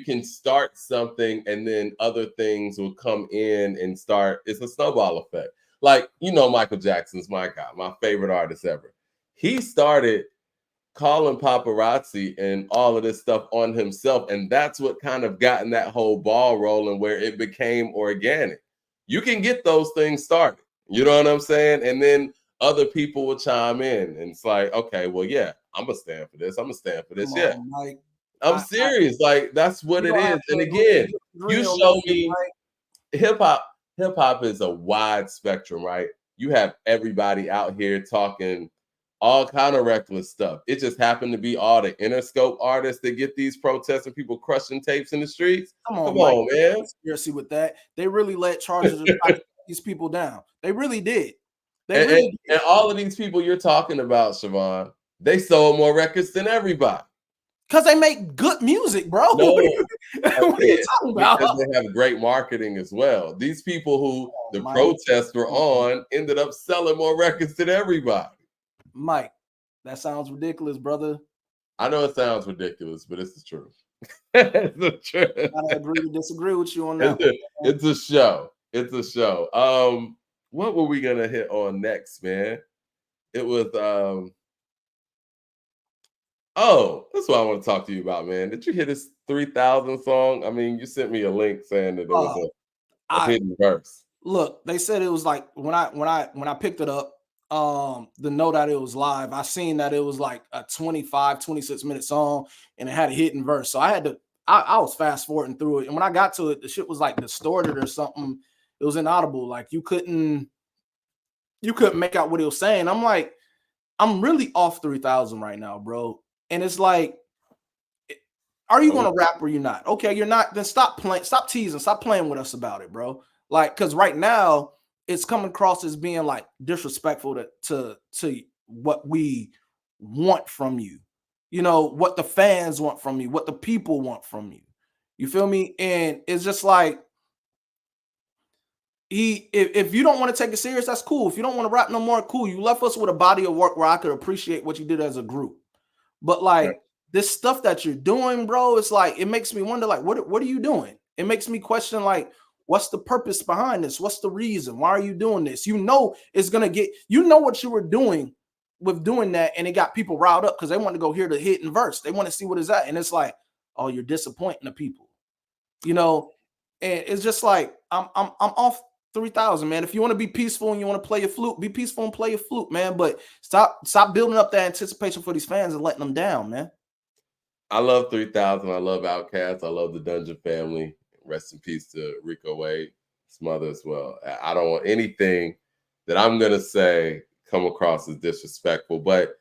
can start something and then other things will come in and start. It's a snowball effect. Like, Michael Jackson's my guy, my favorite artist ever. He started calling paparazzi and all of this stuff on himself. And that's what kind of gotten that whole ball rolling where it became organic. You can get those things started. You know what I'm saying? And then other people will chime in. And it's like, okay, well, yeah, I'm going to stand for this. I'm going to stand for this. Yeah. Mike, I'm serious. Like, that's what it is. And again, you show me hip hop is a wide spectrum, right? You have everybody out here talking all kind of reckless stuff. It just happened to be all the Interscope artists that get these protests and people crushing tapes in the streets. Come on, man. Conspiracy with that. They really let charges of these people down. They really did. And all of these people you're talking about, Siobhan, they sold more records than everybody. Because they make good music, bro. No, what are you talking about? Because they have great marketing as well. These people who the protests were on ended up selling more records than everybody. Mike, that sounds ridiculous, brother. I know it sounds ridiculous, but it's the truth. It's the truth. I agree to disagree with you on that. It's a show. It's a show. What were we gonna hit on next, man? It was that's what I want to talk to you about, man. Did you hear this 3000 song? I mean, you sent me a link saying that it was a hidden verse. Look, they said it was like when I picked it up. The note that it was live, I seen that it was like a 26 minute song and it had a hidden verse. So I was fast forwarding through it. And when I got to it, the shit was like distorted or something. It was inaudible. Like you couldn't make out what he was saying. I'm like, I'm really off 3000 right now, bro. And it's like, are you going to rap or you're not? Okay, you're not. Then stop teasing, stop playing with us about it, bro. Like, cause right now, it's coming across as being like disrespectful to what we want from you, what the fans want from you, what the people want from you. You feel me? And it's just like, if you don't want to take it serious, that's cool. If you don't want to rap no more, cool. You left us with a body of work where I could appreciate what you did as a group. But like this stuff that you're doing, bro, it's like, it makes me wonder, like, what are you doing? It makes me question, like, what's the purpose behind this? What's the reason? Why are you doing this? It's going to get, what you were doing with doing that. And it got people riled up because they want to go hear the hidden verse. They want to see what is that. And it's like, oh, you're disappointing the people, and it's just like, I'm off 3000, man. If you want to be peaceful and you want to play your flute, be peaceful and play your flute, man. But stop building up that anticipation for these fans and letting them down, man. I love 3000. I love Outkast. I love the Dungeon family. Rest in peace to Rico Wade, his mother as well. I don't want anything that I'm gonna say come across as disrespectful, but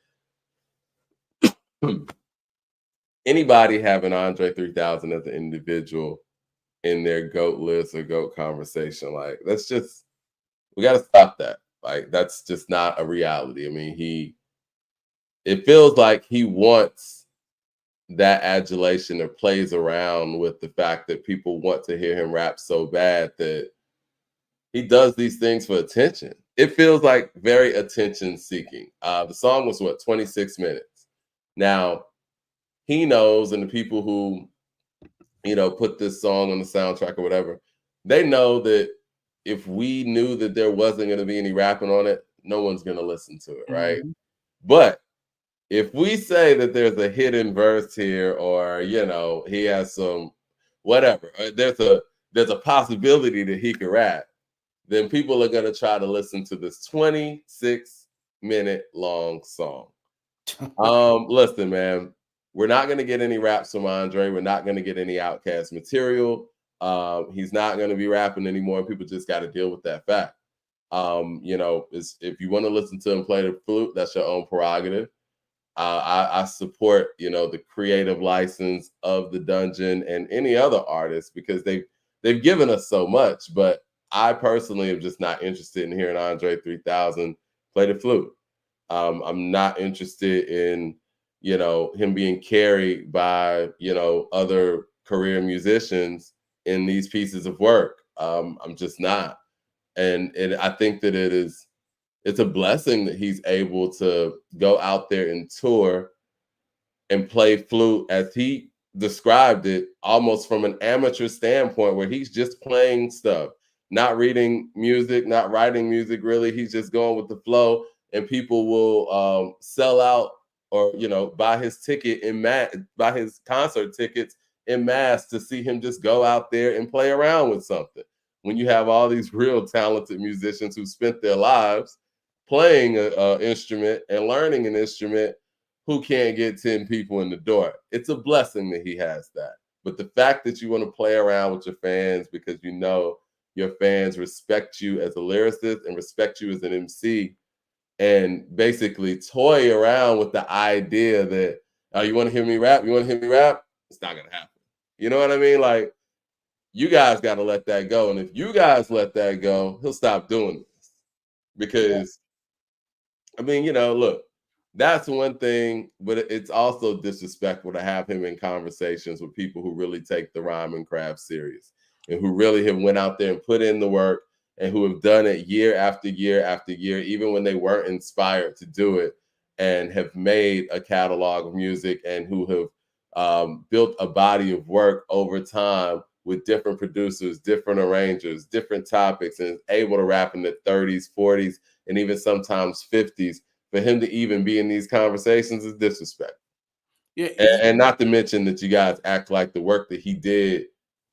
anybody having Andre 3000 as an individual in their GOAT list or GOAT conversation, like we got to stop that. Like that's just not a reality. I mean, it feels like he wants that adulation or plays around with the fact that people want to hear him rap so bad that he does these things for attention. It feels like very attention seeking. The song was 26 minutes. Now, he knows, and the people who, put this song on the soundtrack or whatever, they know that if we knew that there wasn't going to be any rapping on it, no one's going to listen to it, right? Mm-hmm. But if we say that there's a hidden verse here, or he has some whatever, there's a possibility that he could rap, then people are going to try to listen to this 26-minute long song. Listen, man, we're not going to get any raps from Andre. We're not going to get any Outkast material. He's not going to be rapping anymore. People just got to deal with that fact. If you want to listen to him play the flute, that's your own prerogative. I support, the creative license of the Dungeon and any other artist because they've given us so much. But I personally am just not interested in hearing Andre 3000 play the flute. I'm not interested in, him being carried by, other career musicians in these pieces of work. I'm just not. And I think that it's a blessing that he's able to go out there and tour and play flute as he described it, almost from an amateur standpoint, where he's just playing stuff, not reading music, not writing music, really. He's just going with the flow, and people will sell out or, buy his buy his concert tickets en masse to see him just go out there and play around with something. When you have all these real talented musicians who spent their lives playing an instrument and learning an instrument who can't get 10 people in the door. It's a blessing that he has that. But the fact that you want to play around with your fans because your fans respect you as a lyricist and respect you as an MC, and basically toy around with the idea that, you want to hear me rap? You want to hear me rap? It's not going to happen. You know what I mean? Like, you guys got to let that go. And if you guys let that go, he'll stop doing this. Because, look, that's one thing, but it's also disrespectful to have him in conversations with people who really take the rhyme and craft serious and who really have went out there and put in the work and who have done it year after year after year, even when they weren't inspired to do it, and have made a catalog of music and who have built a body of work over time with different producers, different arrangers, different topics, and is able to rap in the 30s, 40s, and even sometimes 50s. For him to even be in these conversations is disrespect. Yeah, and not to mention that you guys act like the work that he did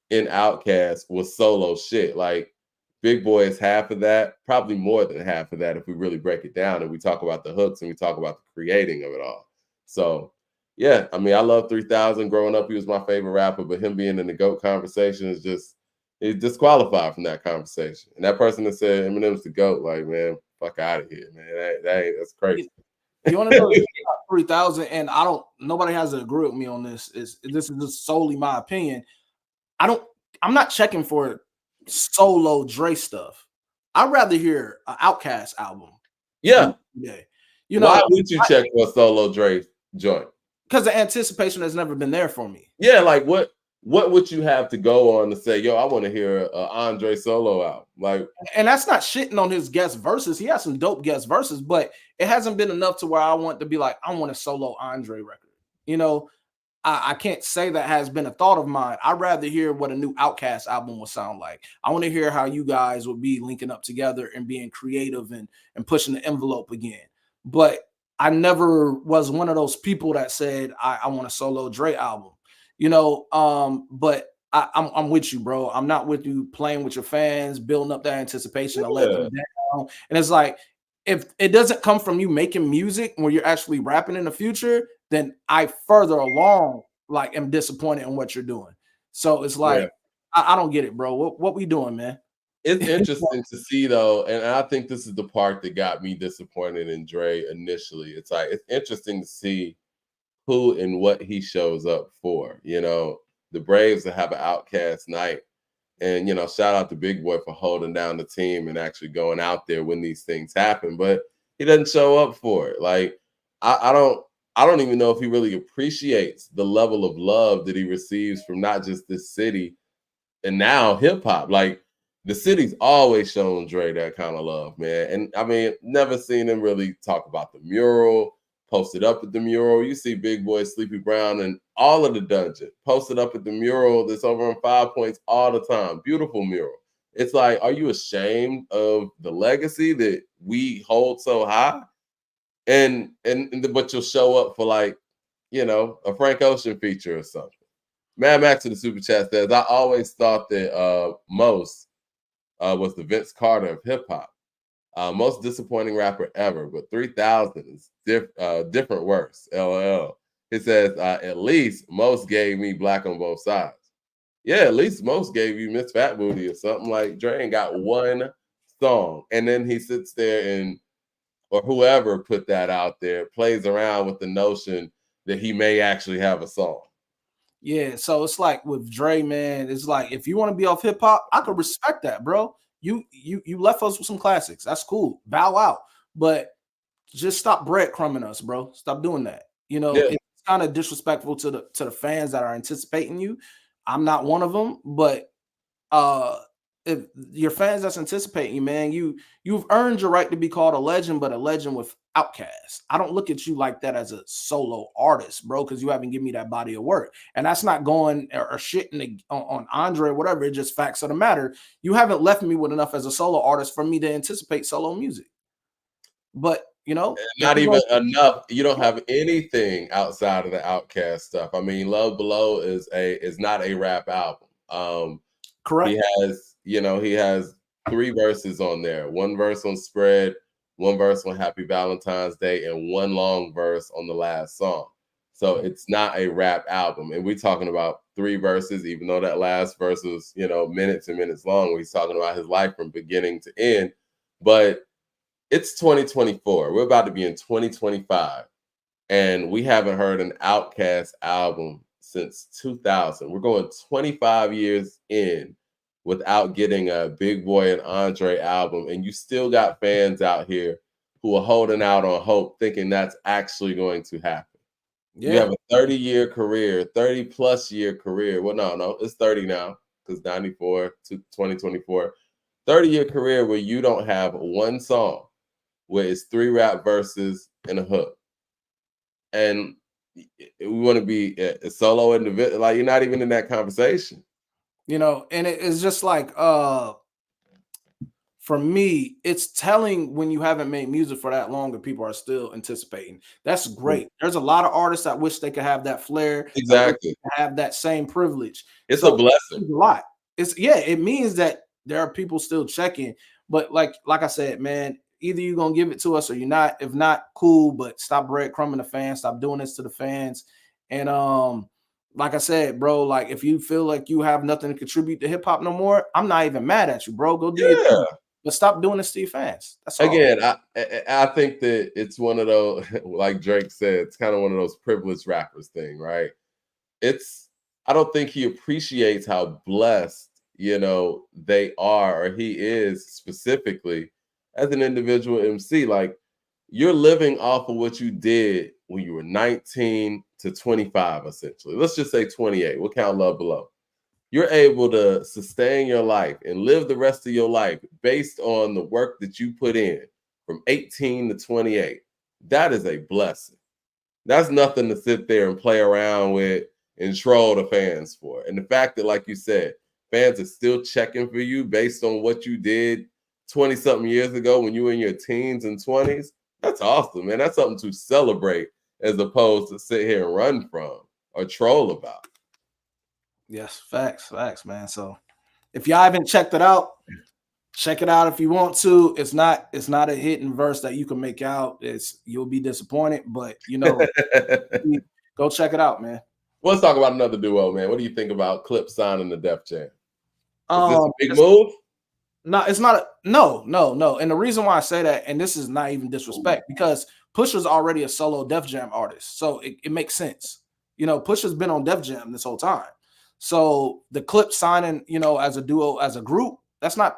in Outkast was solo shit. Like, Big Boy is half of that, probably more than half of that if we really break it down and we talk about the hooks and we talk about the creating of it all. So, yeah, I love 3000. Growing up, he was my favorite rapper, but him being in the GOAT conversation is it's disqualified from that conversation. And that person that said Eminem's the GOAT, like, man, fuck out of here, man. That's crazy. You want to know 3000, and nobody has to agree with me on this. This is just solely my opinion. I'm not checking for solo Dre stuff. I'd rather hear an Outkast album. Yeah. Why would you check for a solo Dre joint? Because the anticipation has never been there for me. Yeah, like what would you have to go on to say, yo, I want to hear an Andre solo album? Like, and that's not shitting on his guest verses. He has some dope guest verses, but it hasn't been enough to where I want to be like, I want a solo Andre record. I can't say that has been a thought of mine. I'd rather hear what a new Outkast album would sound like. I want to hear how you guys would be linking up together and being creative and pushing the envelope again. But I never was one of those people that said, I want a solo Dre album. But I'm with you, bro. I'm not with you playing with your fans, building up that anticipation to let them down. And it's like, if it doesn't come from you making music where you're actually rapping in the future, then I further along like am disappointed in what you're doing. So it's like, I don't get it, bro. What we doing, man? It's interesting to see though, and I think this is the part that got me disappointed in Dre initially. It's like it's interesting to see who and what he shows up for. You know, the Braves will have an outcast night. And you know, shout out to Big Boy for holding down the team and actually going out there when these things happen. But he doesn't show up for it. Like I don't even know if he really appreciates the level of love that he receives from not just this city and now hip hop. Like the city's always shown Dre that kind of love, man. And I mean, never seen him really talk about the mural, posted up at the mural. You see Big Boy, Sleepy Brown, and all of the dungeon posted up at the mural that's over on 5 Points all the time. Beautiful mural. It's like, are you ashamed of the legacy that we hold so high? But you'll show up for like, you know, a Frank Ocean feature or something. Mad Max in the super chat says, I always thought that Most was the Vince Carter of hip hop. Most disappointing rapper ever, but 3000 is different worse. LOL. It says, at least Most gave me Black on Both Sides. Yeah, at least Most gave you Miss Fat Booty or something. Like Dre ain't got one song. And then he sits there and, or whoever put that out there, plays around with the notion that he may actually have a song. Yeah, so it's like with Dre, man, it's like if you want to be off hip hop, I could respect that, bro. You left us with some classics. That's cool. Bow out. But just stop breadcrumbing us, bro. Stop doing that. You know, it's kind of disrespectful to the fans that are anticipating you. I'm not one of them, but if your fans that's anticipating you, man, you've earned your right to be called a legend, but a legend with Outkast. I don't look at you like that as a solo artist, bro, because you haven't given me that body of work. And that's not going or shitting on Andre or whatever. It's just facts of the matter. You haven't left me with enough as a solo artist for me to anticipate solo music. But you know, not even enough. You don't have anything outside of the Outkast stuff. I mean, Love Below is not a rap album. Correct. He has 3 verses on there. 1 verse on Spread, 1 verse on Happy Valentine's Day, and 1 long verse on the last song. So it's not a rap album. And we're talking about 3 verses, even though that last verse was, minutes and minutes long. He's talking about his life from beginning to end. But it's 2024. We're about to be in 2025. And we haven't heard an Outkast album since 2000. We're going 25 years in without getting a Big Boy and Andre album. And you still got fans out here who are holding out on hope, thinking that's actually going to happen. Yeah. You have a 30-year career, 30-plus year career. Well, no, it's 30 now because 94 to 2024. 30-year career where you don't have one song where it's 3 rap verses and a hook. And we want to be a solo individual. Like, you're not even in that conversation. And it's just like, for me, it's telling when you haven't made music for that long and people are still anticipating. That's great. There's a lot of artists that wish they could have that flair. Exactly. Have that same privilege. It's a blessing. It's a lot. It means that there are people still checking. But like I said, man, either you're going to give it to us or you're not. If not, cool, but stop breadcrumbing the fans. Stop doing this to the fans. And like I said, bro, like if you feel like you have nothing to contribute to hip hop no more, I'm not even mad at you, bro. Go do your thing. But stop doing this to your fans. That's all. Again, I think that it's one of those, like Drake said, it's kind of one of those privileged rappers thing, right? I don't think he appreciates how blessed, they are, or he is specifically as an individual MC. Like, you're living off of what you did when you were 19 to 25, essentially. Let's just say 28. We'll count Love Below. You're able to sustain your life and live the rest of your life based on the work that you put in from 18 to 28. That is a blessing. That's nothing to sit there and play around with and troll the fans for. And the fact that, like you said, fans are still checking for you based on what you did 20-something years ago when you were in your teens and 20s, that's awesome, man. That's something to celebrate as opposed to sit here and run from or troll about. Yes, facts, man. So if y'all haven't checked it out, check it out if you want to. It's not a hidden verse that you can make out. You'll be disappointed, but go check it out, man. Let's talk about another duo, man. What do you think about Clipse signing the Def Jam? Is this a big move? No, it's not. No. And the reason why I say that, and this is not even disrespect, because Pusha's already a solo Def Jam artist, so it makes sense. Pusha's been on Def Jam this whole time, so the Clipse signing, as a duo, as a group, it's not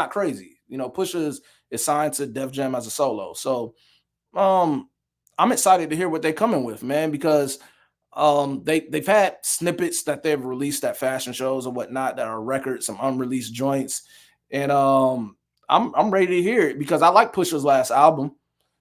crazy. Pusha is signed to Def Jam as a solo, so I'm excited to hear what they're coming with, man, because they've had snippets that they've released at fashion shows and whatnot that are records, some unreleased joints, and I'm ready to hear it because I like Pusha's last album,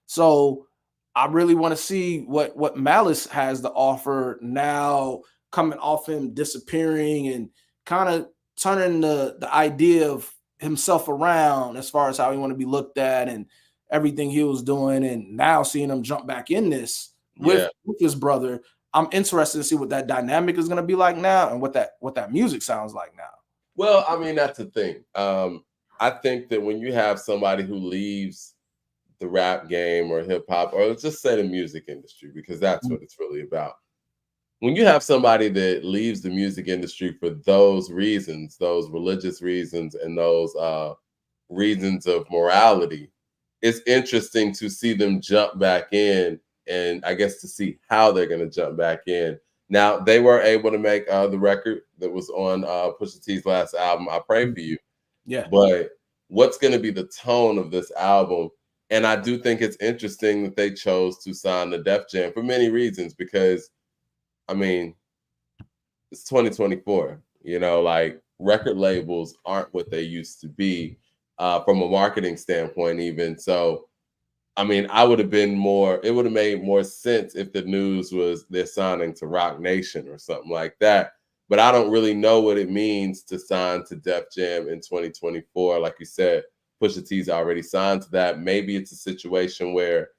so I really want to see what Malice has to offer now, coming off him disappearing and kind of turning the idea of himself around as far as how he want to be looked at and everything he was doing, and now seeing him jump back in this with his brother. I'm interested to see what that dynamic is going to be like now and what that music sounds like now. Well, I mean, that's the thing. I think that when you have somebody who leaves the rap game or hip hop, or let's just say the music industry, because that's what it's really about. When you have somebody that leaves the music industry for those reasons, those religious reasons and those reasons of morality, it's interesting to see them jump back in, and I guess to see how they're going to jump back in. Now, they were able to make the record that was on Pusha T's last album, I Pray For You. Yeah. But what's going to be the tone of this album? And I do think it's interesting that they chose to sign the Def Jam for many reasons, because, I mean, it's 2024, like record labels aren't what they used to be from a marketing standpoint even. So, I mean, it would have made more sense if the news was they're signing to Rock Nation or something like that. But I don't really know what it means to sign to Def Jam in 2024. Like you said, Pusha T's already signed to that. Maybe it's a situation where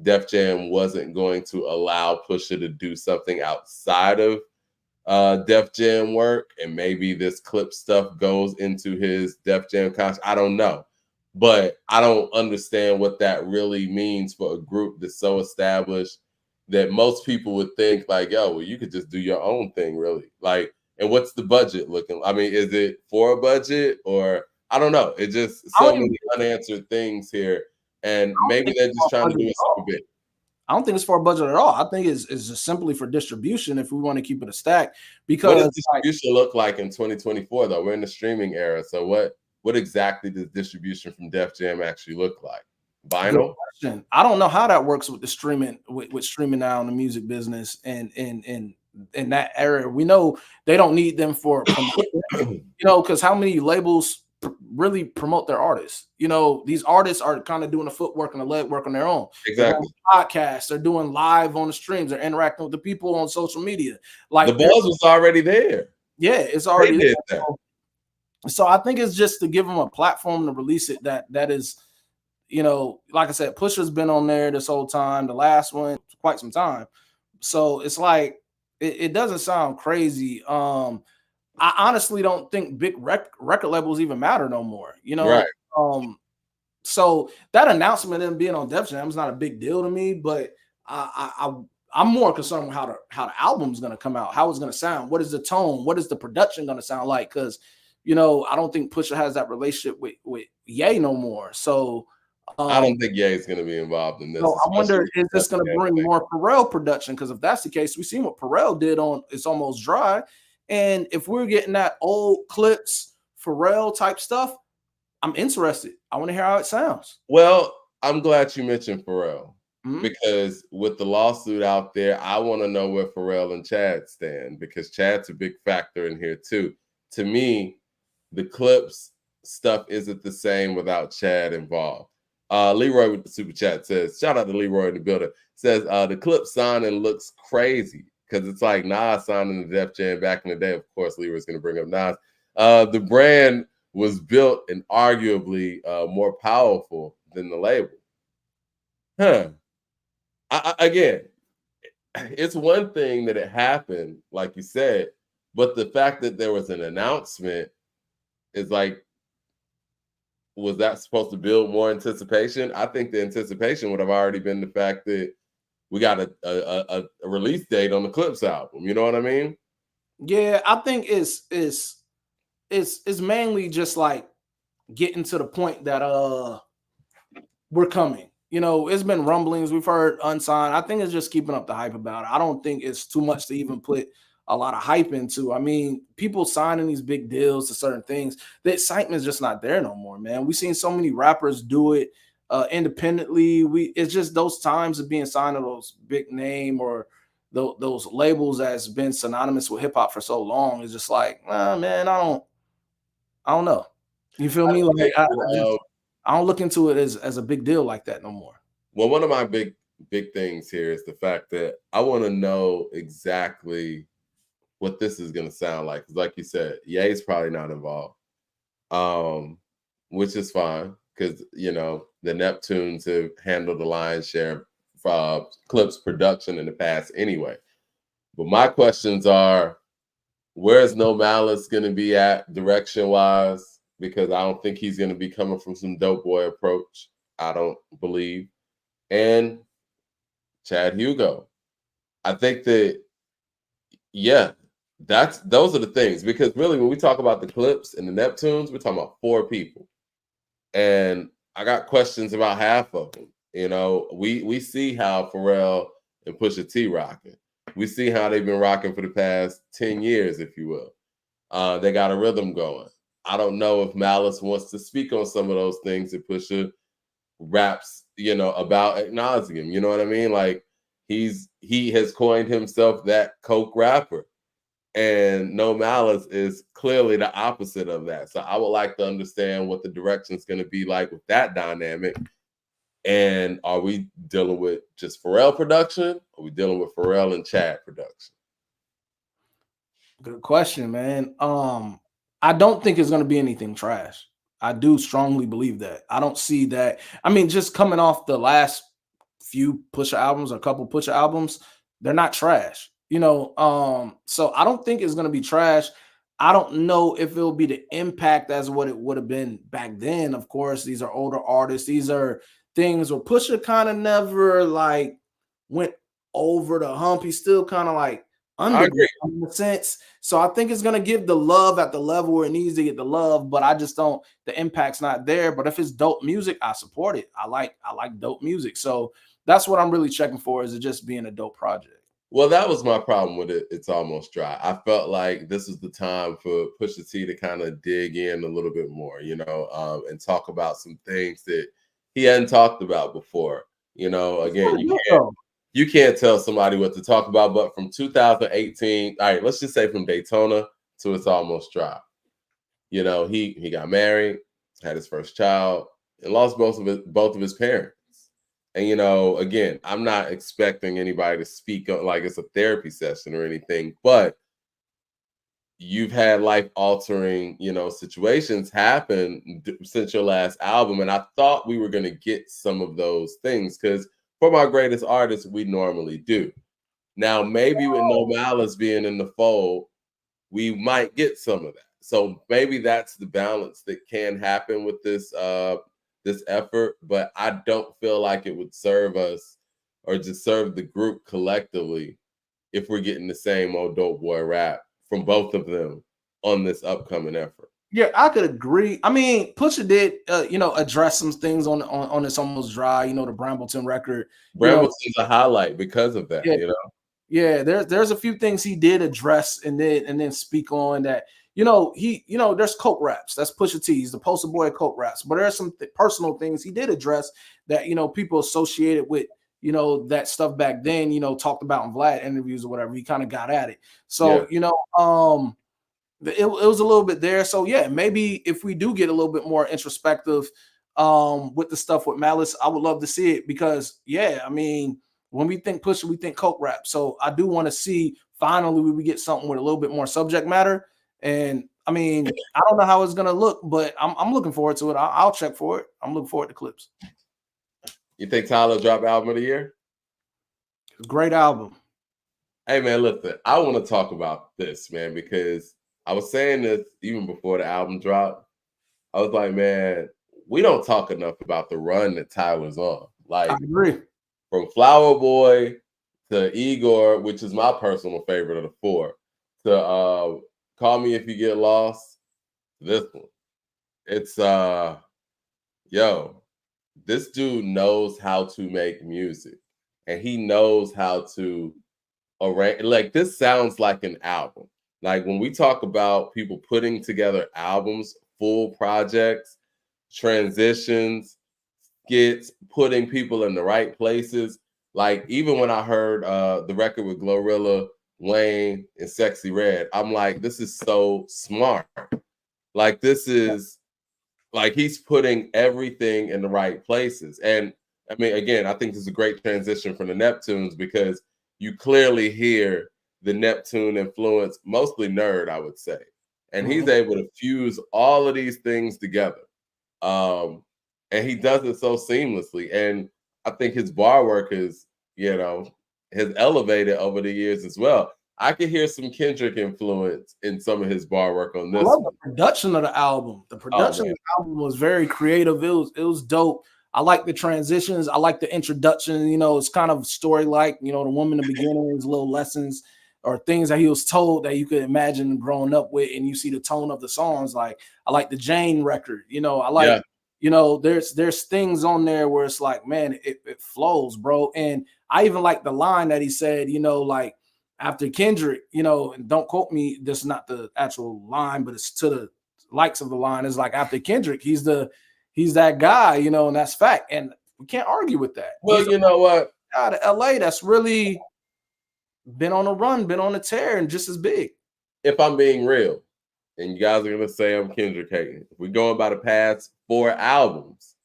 Def Jam wasn't going to allow Pusha to do something outside of Def Jam work, and maybe this Clipse stuff goes into his Def Jam concert. I don't know. But I don't understand what that really means for a group that's so established that most people would think like, yo, well, you could just do your own thing, really. Like, and what's the budget looking? I mean, is it for a budget, or I don't know. It just so many unanswered things here, and maybe they're just trying to do it super big. I don't think it's for a budget at all. I think it's just simply for distribution if we want to keep it a stack. Because what does distribution look like in 2024 though? We're in the streaming era, so what exactly does distribution from Def Jam actually look like? Vinyl? I don't know how that works with the streaming, with streaming now in the music business and in that area. We know they don't need them for because how many labels really promote their artists? These artists are kind of doing the footwork and the leg work on their own. Exactly. Podcasts, they're doing live on the streams, they're interacting with the people on social media. Like the buzz was already there. Yeah, it's already there. So I think it's just to give them a platform to release it. That is, like I said, Pusha's been on there this whole time. The last one, quite some time. So it's like it doesn't sound crazy. I honestly don't think big record labels even matter no more. Right. So that announcement of them being on Def Jam is not a big deal to me, but I'm more concerned with how the album's going to come out, how it's going to sound, what is the tone, what is the production going to sound like, because I don't think Pusha has that relationship with Ye no more. So I don't think Ye is going to be involved in this. So I wonder, is this going to bring more Pharrell production? Because if that's the case, we've seen what Pharrell did on It's Almost Dry. And if we're getting that old Clipse, Pharrell type stuff, I'm interested. I want to hear how it sounds. Well, I'm glad you mentioned Pharrell. Because with the lawsuit out there, I want to know where Pharrell and Chad stand, because Chad's a big factor in here too. To me, the Clipse stuff isn't the same without Chad involved. Leroy with the super chat says, shout out to Leroy in the building, says the Clipse signing looks crazy because it's like Nas signing the Def Jam back in the day. Of course, Leroy's going to bring up Nas. The brand was built and arguably more powerful than the label. Again, it's one thing that it happened, like you said, But the fact that there was an announcement is like, was that supposed to build more anticipation? I think the anticipation would have already been the fact that we got a release date on the Clipse album. You know what I mean? Yeah, I think it's mainly just like getting to the point that we're coming. You know, it's been rumblings. We've heard unsigned. I think it's just keeping up the hype about it. I don't think it's too much to even put a lot of hype into. I mean, people signing these big deals to certain things. The excitement is just not there no more, man. We've seen so many rappers do it independently. It's just those times of being signed to those big name or those labels that's been synonymous with hip hop for so long. It's just like, man, I don't know. You feel me? Like I don't look into it as a big deal like that no more. Well, one of my big things here is the fact that I want to know exactly what this is going to sound like. Because like you said, Ye's probably not involved, which is fine because, you know, the Neptunes have handled the lion's share of Clipse production in the past anyway. But my questions are, where's No Malice going to be at direction-wise? Because I don't think he's going to be coming from some dope boy approach. I don't believe. And Chad Hugo. I think that, yeah, those are the things. Because really, when we talk about the Clipse and the Neptunes, we're talking about 4 people. And I got questions about half of them. You know, we see how Pharrell and Pusha T rocking. We see how they've been rocking for the past 10 years, if you will. They got a rhythm going. I don't know if Malice wants to speak on some of those things that Pusha raps, you know, about acknowledging him. You know what I mean? Like he has coined himself that coke rapper. And No Malice is clearly the opposite of that. So I would like to understand what the direction is going to be like with that dynamic. And are we dealing with just Pharrell production? Or are we dealing with Pharrell and Chad production? Good question, man. I don't think it's going to be anything trash. I do strongly believe that. I don't see that. I mean, just coming off the last few Pusha albums, a couple Pusha albums, they're not trash. You know, so I don't think it's going to be trash. I don't know if it'll be the impact as what it would have been back then. Of course, these are older artists. These are things where Pusha kind of never like went over the hump. He's still kind of like underground in a sense. So I think it's going to give the love at the level where it needs to get the love, but I just don't, the impact's not there. But if it's dope music, I support it. I like dope music. So that's what I'm really checking for, is it just being a dope project. Well, that was my problem with it. It's Almost Dry. I felt like this is the time for Pusha T to kind of dig in a little bit more, you know, and talk about some things that he hadn't talked about before. You know, again, you can't tell somebody what to talk about, but from 2018, all right, let's just say from Daytona to It's Almost Dry. You know, he got married, had his first child, and lost both of his parents. And, you know, again, I'm not expecting anybody to speak like it's a therapy session or anything, but you've had life-altering, you know, situations happen since your last album. And I thought we were going to get some of those things because from our greatest artists, we normally do. Now, maybe with No Malice being in the fold, we might get some of that. So maybe that's the balance that can happen with this this effort, but I don't feel like it would serve us or just serve the group collectively if we're getting the same old dope boy rap from both of them on this upcoming effort. Yeah, I could agree. I mean, Pusha did, you know, address some things on It's Almost Dry. You know, the Brambleton record. Brambleton's a highlight because of that. Yeah, you know. Yeah, there's a few things he did address and then speak on that. You know, there's coke raps. That's Pusha T. He's the poster boy of coke raps. But there are some personal things he did address that, you know, people associated with, you know, that stuff back then, you know, talked about in Vlad interviews or whatever. He kind of got at it. So, you know, it was a little bit there. So, yeah, maybe if we do get a little bit more introspective with the stuff with Malice, I would love to see it because, yeah, I mean, when we think Pusha, we think coke rap. So I do want to see finally we get something with a little bit more subject matter. And I mean, I don't know how it's gonna look, but I'm looking forward to it. I'll check for it. I'm looking forward to Clipse. You think Tyler drop album of the year? Great album. Hey man, listen, I want to talk about this, man, because I was saying this even before the album dropped. I was like, man, we don't talk enough about the run that Tyler's on. I Like agree. from Flower Boy to Igor, which is my personal favorite of the four, to Call Me If You Get Lost. This one, it's yo, this dude knows how to make music, and he knows how to arrange. Like this sounds like an album. Like when we talk about people putting together albums, full projects, transitions, skits, putting people in the right places. Like even when I heard the record with Glorilla, Wayne, and Sexy Red, I'm like, this is so smart. Like this is like he's putting everything in the right places. And I mean, again, I think this is a great transition from the Neptunes because you clearly hear the Neptune influence, mostly nerd, I would say. And he's able to fuse all of these things together. Um, and he does it so seamlessly. And I think his bar work is, has elevated over the years as well. I could hear some Kendrick influence in some of his bar work on I this love one. the production of the album. The Oh production man. of the album was very creative. It was dope. I like the transitions. I like the introduction. It's kind of story like, the woman in the beginning is little lessons or things that he was told that you could imagine growing up with, and you see the tone of the songs. Like I like the Jane record. I like, Yeah. there's things on there where it's like, man, it flows, bro. And I even like the line that he said, like after Kendrick, and don't quote me, this is not the actual line, but it's to the likes of the line. Is like after Kendrick, he's that guy, and that's fact. And we can't argue with that. Well, He's you know what? a guy to LA that's really been on a run, been on a tear, and just as big. If I'm being real, and you guys are gonna say I'm Kendrick hating, if we're going by the past 4 albums,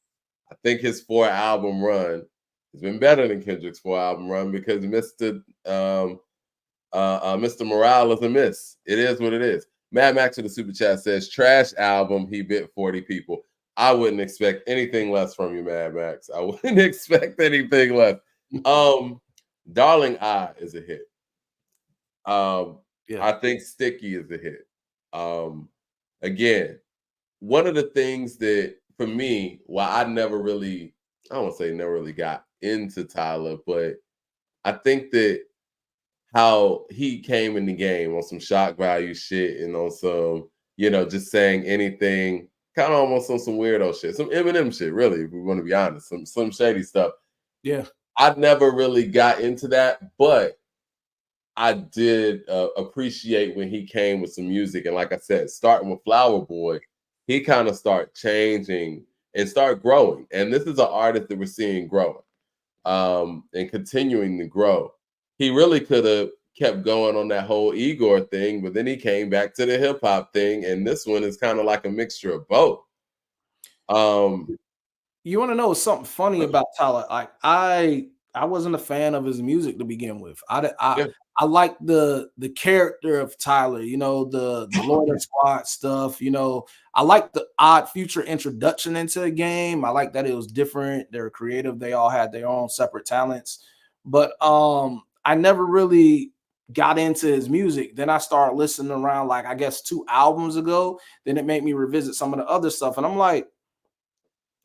I think his 4 album run has been better than Kendrick's 4 album run because Mr. Morale is a miss. It is what it is. Mad Max in the super chat says trash album. He bit 40 people. I wouldn't expect anything less from you, Mad Max. I wouldn't expect anything less. Darling I is a hit. Yeah. I think Sticky is a hit. Again, one of the things that for me, while I don't want to say never really got into Tyler, but I think that how he came in the game on some shock value shit and on some, just saying anything, kind of almost on some weirdo shit, some Eminem shit, really, if we want to be honest, some shady stuff. Yeah. I never really got into that, but I did appreciate when he came with some music. And like I said, starting with Flower Boy, he kind of start changing and start growing. And this is an artist that we're seeing growing and continuing to grow. He really could have kept going on that whole Igor thing, but then he came back to the hip hop thing. And this one is kind of like a mixture of both. You want to know something funny about Tyler? Like I wasn't a fan of his music to begin with. Yeah. I like the character of Tyler, the Loiter Squad stuff, I like the Odd Future introduction into the game. I like that it was different. They were creative. They all had their own separate talents. But I never really got into his music. Then I started listening around like I guess 2 albums ago. Then it made me revisit some of the other stuff. And I'm like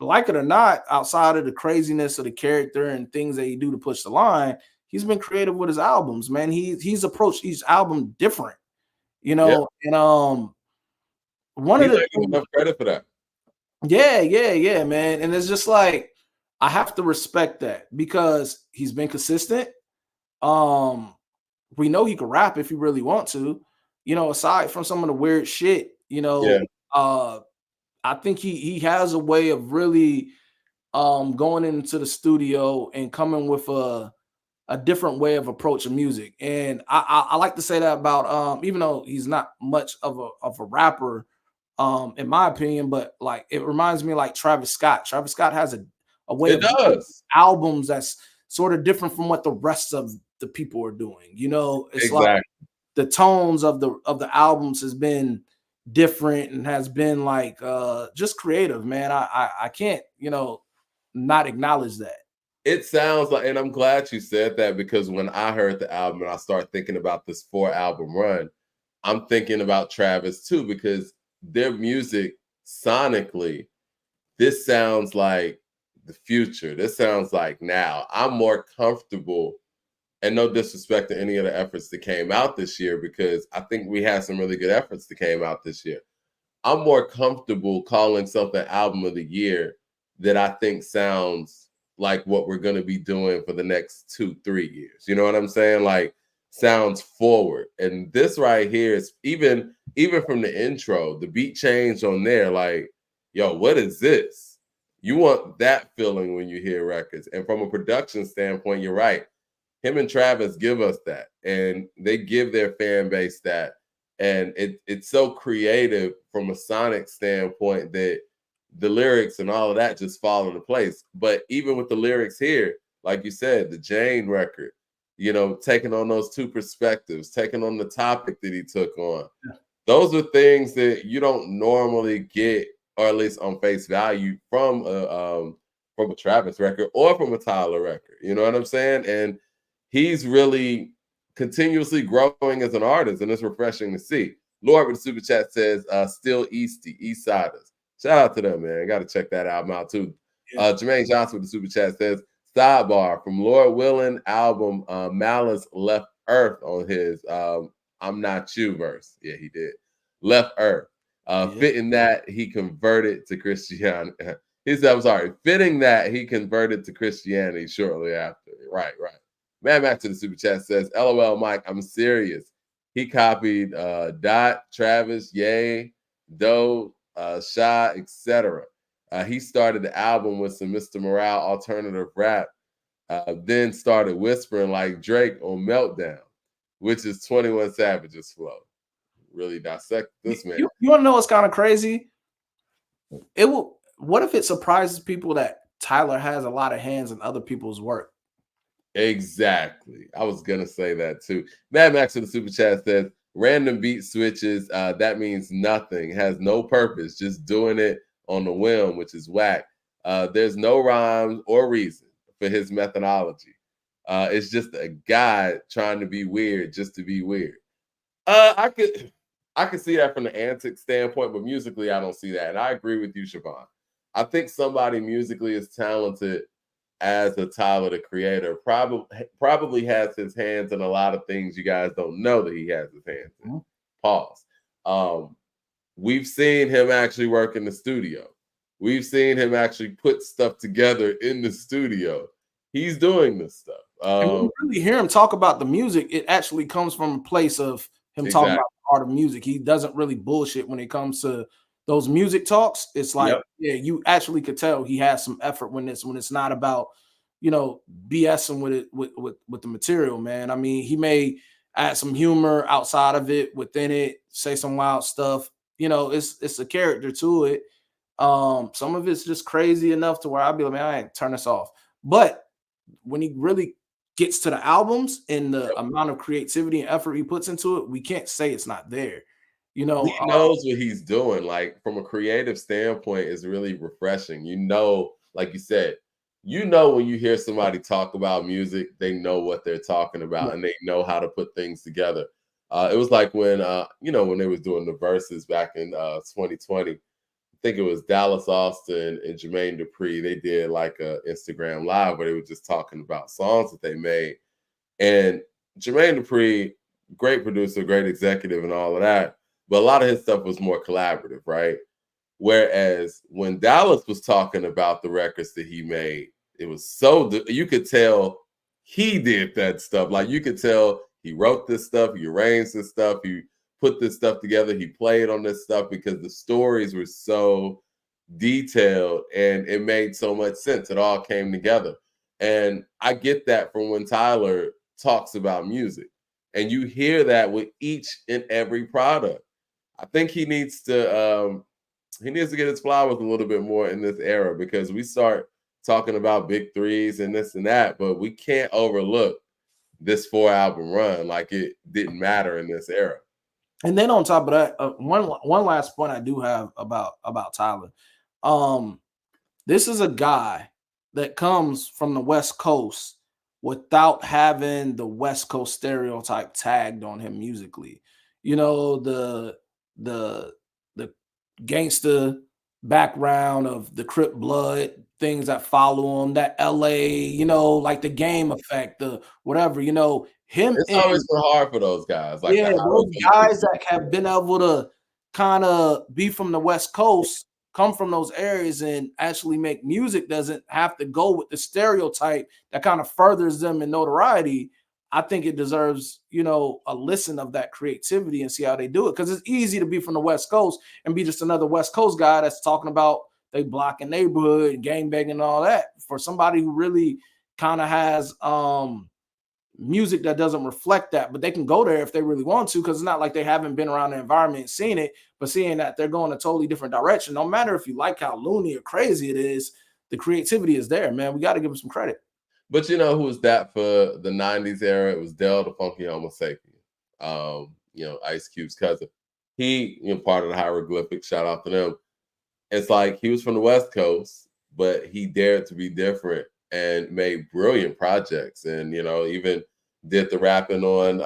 it or not, outside of the craziness of the character and things that he do to push the line, he's been creative with his albums, man. He's approached each album different, Yeah. and one He's of the not giving enough credit for that. yeah, man. And it's just like I have to respect that because he's been consistent. We know he can rap if he really want to, aside from some of the weird shit, Yeah. I think he has a way of really going into the studio and coming with a different way of approaching music. And I like to say that about even though he's not much of a rapper, in my opinion, but like it reminds me like Travis Scott. Travis Scott has a way It of does. albums that's sort of different from what the rest of the people are doing. It's Exactly. like the tones of the albums has been different and has been like just creative, man. I can't, not acknowledge that. It sounds like, and I'm glad you said that, because when I heard the album and I start thinking about this 4-album run, I'm thinking about Travis too, because their music sonically, this sounds like the future. This sounds like now. I'm more comfortable, and no disrespect to any of the efforts that came out this year, because I think we had some really good efforts that came out this year. I'm more comfortable calling something album of the year that I think sounds like what we're going to be doing for the next 2-3 years. You know what I'm saying? Like, sounds forward. And this right here is even from the intro, the beat change on there, like, yo, what is this? You want that feeling when you hear records. And from a production standpoint, you're right. Him and Travis give us that, and they give their fan base that. And it's so creative from a sonic standpoint that the lyrics and all of that just fall into place. But even with the lyrics here, like you said, the Jane record, taking on those two perspectives, taking on the topic that he took on, those are things that you don't normally get, or at least on face value, from a Travis record or from a Tyler record. You know what I'm saying? And he's really continuously growing as an artist, and it's refreshing to see. Lord with the super chat says, still Easty, East Siders. Shout out to them, man. Got to check that album out too. Yeah. Jermaine Johnson with the super chat says, sidebar from Lord Willin album, Malice left Earth on his I'm Not You verse. Yeah, he did. Left Earth. Fitting that he converted to Christianity. Fitting that he converted to Christianity shortly after. Right. Mad Max to the super chat says, LOL Mike, I'm serious. He copied Dot, Travis, Ye, Doe, Shy, etc. He started the album with some Mr. Morale alternative rap, then started whispering like Drake on Meltdown, which is 21 Savage's flow. Really dissect this man. You want to know what's kind of crazy? What if it surprises people that Tyler has a lot of hands in other people's work? Exactly. I was gonna say that too. Mad Max in the super chat says, random beat switches, that means nothing, has no purpose, just doing it on the whim, which is whack. There's no rhyme or reason for his methodology. It's just a guy trying to be weird just to be weird. I could see that from the antic standpoint, but musically I don't see that. And I agree with you, Siobhan. I think somebody musically as talented as a Tyler the Creator probably has his hands in a lot of things you guys don't know that he has his hands in. Pause. We've seen him actually work in the studio. We've seen him actually put stuff together in the studio. He's doing this stuff. And when you really hear him talk about the music, it actually comes from a place of him talking about the art of music. He doesn't really bullshit when it comes to those music talks. It's like, yeah, you actually could tell he has some effort when it's not about, BSing with it with the material, man. I mean, he may add some humor outside of it, within it, say some wild stuff. It's a character to it. Some of it's just crazy enough to where I'll be like, man, I ain't turn this off. But when he really gets to the albums and the amount of creativity and effort he puts into it, we can't say it's not there. He knows what he's doing. Like, from a creative standpoint, is really refreshing. Like you said, when you hear somebody talk about music, they know what they're talking about, and they know how to put things together. It was like when when they was doing the verses back in 2020. I think it was Dallas Austin and Jermaine Dupri. They did like a Instagram live where they were just talking about songs that they made. And Jermaine Dupri, great producer, great executive, and all of that. But a lot of his stuff was more collaborative, right? Whereas when Dallas was talking about the records that he made, it was you could tell he did that stuff. Like, you could tell he wrote this stuff, he arranged this stuff, he put this stuff together, he played on this stuff, because the stories were so detailed and it made so much sense. It all came together. And I get that from when Tyler talks about music. And you hear that with each and every product. I think he needs to get his flowers a little bit more in this era, because we start talking about big threes and this and that, but we can't overlook this 4-album run like it didn't matter in this era. And then on top of that, one last point I do have about Tyler. This is a guy that comes from the West Coast without having the West Coast stereotype tagged on him musically. You know, the gangster background of the Crip blood, things that follow him, that LA, you know, like the game effect, the whatever, you know, him It's in always been hard for those guys, like yeah, the those Howard guys that have been able to kind of be from the West Coast, come from those areas, and actually make music doesn't have to go with the stereotype that kind of furthers them in notoriety. I think it deserves, you know, a listen of that creativity and see how they do it. Because it's easy to be from the West Coast and be just another West Coast guy that's talking about they blocking neighborhood, gang banging, and all that. For somebody who really kind of has music that doesn't reflect that, but they can go there if they really want to, because it's not like they haven't been around the environment and seen it, but seeing that they're going a totally different direction, no matter if you like how loony or crazy it is, the creativity is there, man. We got to give them some credit. But you know who was that for the 90s era? It was Del the Funky Homo Sapien. You know, Ice Cube's cousin. He, you know, part of the hieroglyphic, shout out to them. It's like he was from the West Coast, but he dared to be different and made brilliant projects. And, you know, even did the rapping on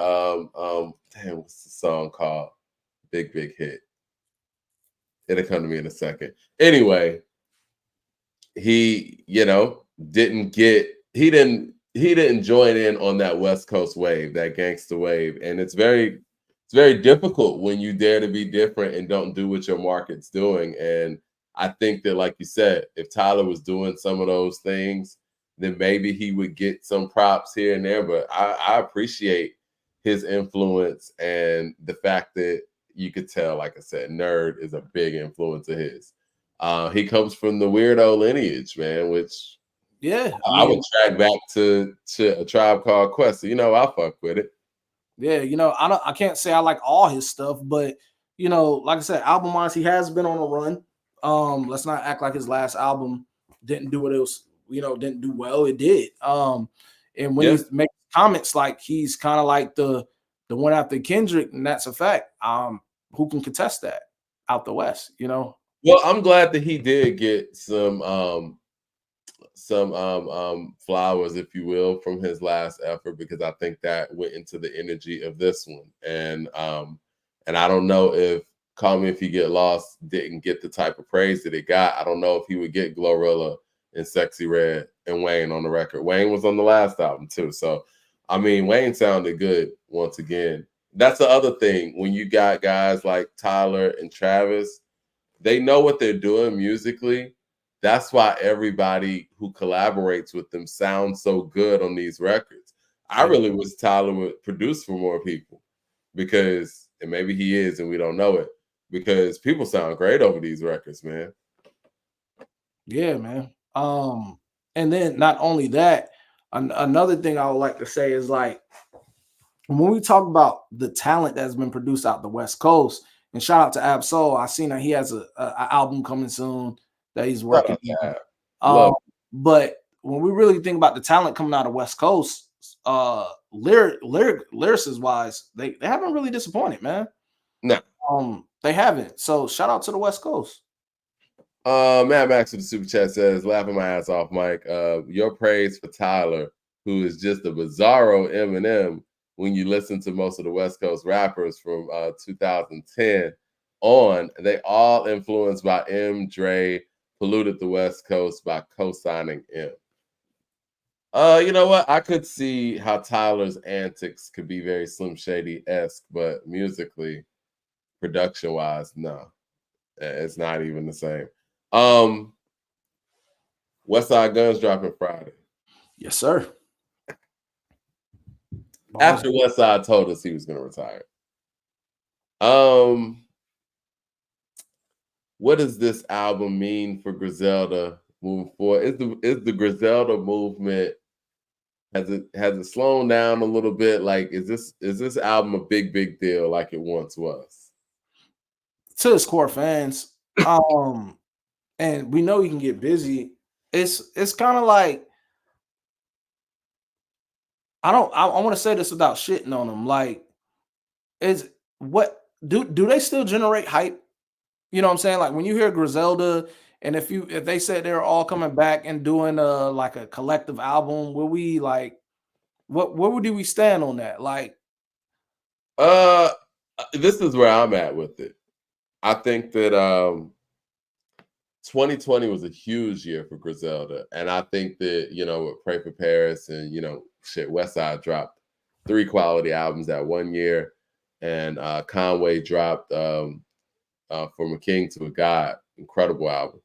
damn, what's the song called? Big Hit. It'll come to me in a second. Anyway, he, you know, he didn't join in on that West Coast wave, that gangster wave. And it's very difficult when you dare to be different and don't do what your market's doing. And I think that, like you said, if Tyler was doing some of those things, then maybe he would get some props here and there. But I appreciate his influence and the fact that you could tell, like I said, Nerd is a big influence of his. He comes from the weirdo lineage, man, which Yeah, I would track back to A Tribe Called Quest. So, you know, I fuck with it. yeah, you know, I can't say I like all his stuff, but you know, like I said, album wise, he has been on a run. Let's not act like his last album didn't do what it was, you know, didn't do well. It did. And when Yeah. he makes comments like he's kind of like the one after Kendrick, and that's a fact. Who can contest that out the West, you know? Well, I'm glad that he did get some flowers, if you will, from his last effort, because I think that went into the energy of this one. And I don't know if Call Me If You Get Lost didn't get the type of praise that it got. I don't know if he would get Glorilla and Sexy Red and Wayne on the record. Wayne was on the last album too. So I mean, Wayne sounded good once again. That's the other thing. When you got guys like Tyler and Travis, they know what they're doing musically. That's why everybody who collaborates with them sounds so good on these records. I really wish Tyler would produce for more people, because, and maybe he is and we don't know it, because people sound great over these records, man. Yeah, man. And then not only that, another thing I would like to say is like when we talk about the talent that's been produced out the West Coast, and shout out to Ab-Soul, I seen that he has a album coming soon that he's working on. But when we really think about the talent coming out of West Coast, lyricist wise, they haven't really disappointed, man. No. They haven't. So shout out to the West Coast. Matt Max with the super chat says, laughing my ass off, Mike. Your praise for Tyler, who is just a bizarro Eminem, when you listen to most of the West Coast rappers from 2010 on, they all influenced by M. Dre, polluted the West Coast by co-signing M. You know what? I could see how Tyler's antics could be very Slim Shady-esque, but musically, production-wise, no. It's not even the same. Westside Gunn's dropping Friday. Yes, sir. After Westside told us he was going to retire. What does this album mean for Griselda moving forward? Is the Griselda movement, has it slowed down a little bit? Like, is this album a big deal like it once was? To his core fans, and we know he can get busy. It's kind of like, I want to say this without shitting on him. Like, is what do they still generate hype? You know what I'm saying? Like when you hear Griselda And if they said they're all coming back and doing like a collective album, will we like what would we stand on that? Like, this is where I'm at with it. I think that 2020 was a huge year for Griselda, and I think that with Pray for Paris and Westside dropped 3 quality albums that one year, and Conway dropped From a King to a God, incredible album.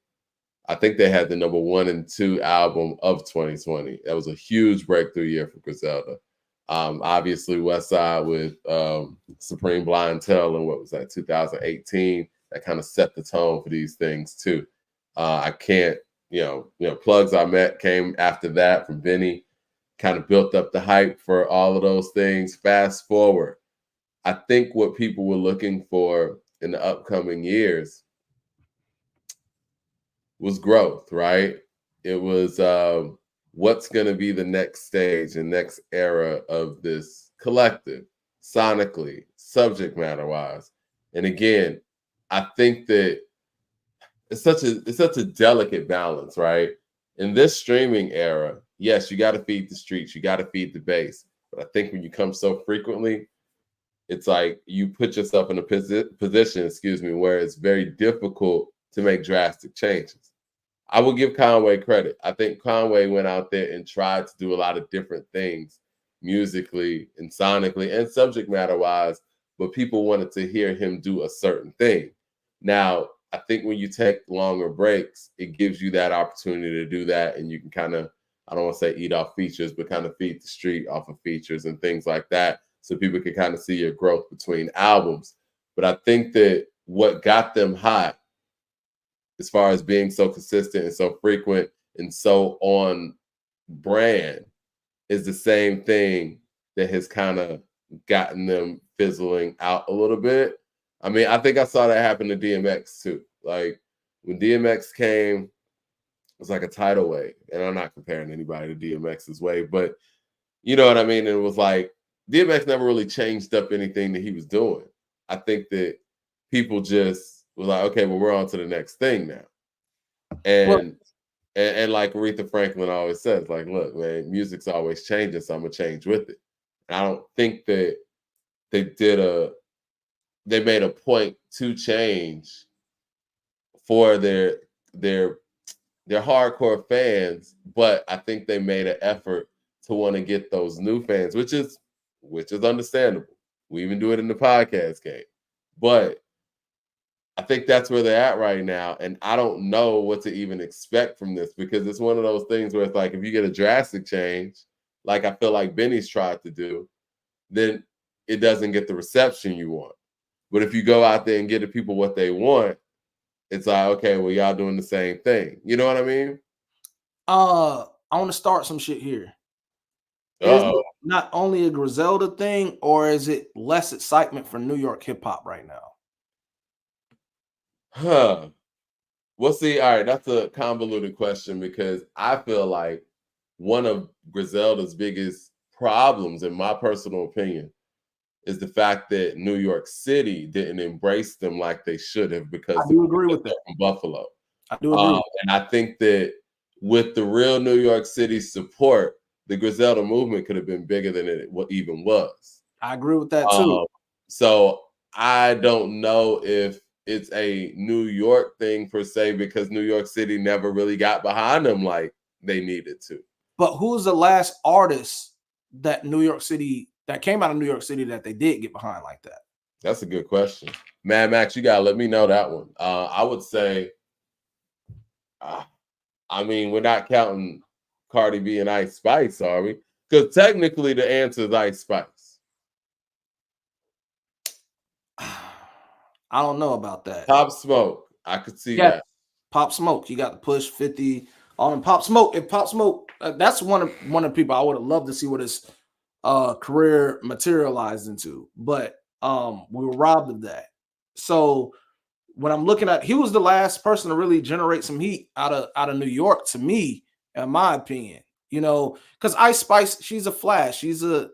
I think they had the number 1 and 2 album of 2020. That was a huge breakthrough year for Griselda. Obviously, Westside with Supreme Blientele in what was that, 2018, that kind of set the tone for these things too. I can't, Plugs I Met came after that from Benny, kind of built up the hype for all of those things. Fast forward, I think what people were looking for in the upcoming years was growth, right? It was what's going to be the next stage and next era of this collective, sonically, subject matter wise. And again, I think that it's such a delicate balance, right? In this streaming era, yes, you got to feed the streets, you got to feed the base. But I think when you come so frequently, it's like you put yourself in a position, where it's very difficult to make drastic changes. I will give Conway credit. I think Conway went out there and tried to do a lot of different things musically and sonically and subject matter wise, but people wanted to hear him do a certain thing. Now, I think when you take longer breaks, it gives you that opportunity to do that, and you can kind of, I don't want to say eat off features, but kind of feed the street off of features and things like that, so people can kind of see your growth between albums. But I think that what got them hot, as far as being so consistent and so frequent and so on brand, is the same thing that has kind of gotten them fizzling out a little bit. I mean, I think I saw that happen to DMX too. Like when DMX came, it was like a tidal wave. And I'm not comparing anybody to DMX's wave, but you know what I mean? And it was like DMX never really changed up anything that he was doing. I think that people just were like, okay, well, we're on to the next thing now. And like Aretha Franklin always says, like, look, man, music's always changing, so I'm gonna change with it. And I don't think that they made a point to change for their hardcore fans, but I think they made an effort to want to get those new fans, which is understandable. We even do it in the podcast game. But I think that's where they're at right now. And I don't know what to even expect from this, because it's one of those things where it's like, if you get a drastic change, like I feel like Benny's tried to do, then it doesn't get the reception you want. But if you go out there and get the people what they want, it's like, okay, well, y'all doing the same thing. You know what I mean? I want to start some shit here. Is it not only a Griselda thing, or is it less excitement for New York hip hop right now? We'll see. All right, that's a convoluted question, because I feel like one of Griselda's biggest problems, in my personal opinion, is the fact that New York City didn't embrace them like they should have, because I do agree with that. From Buffalo. I do agree. And I think that with the real New York City support, the Griselda movement could have been bigger than it even was. I agree with that too. So I don't know if it's a New York thing per se, because New York City never really got behind them like they needed to. But who's the last artist that came out of New York City that they did get behind like that? That's a good question. Mad Max, you gotta let me know that one. I would say, I mean, we're not counting Cardi B and Ice Spice, are we? Because technically the answer is Ice Spice. I don't know about that. Pop Smoke, I could see that. Pop Smoke, you got to push 50 on Pop Smoke. If Pop Smoke, that's one of the people I would have loved to see what his career materialized into, but we were robbed of that. So when I'm looking at, he was the last person to really generate some heat out of New York, to me, in my opinion. You know, because Ice Spice, she's a flash. She's a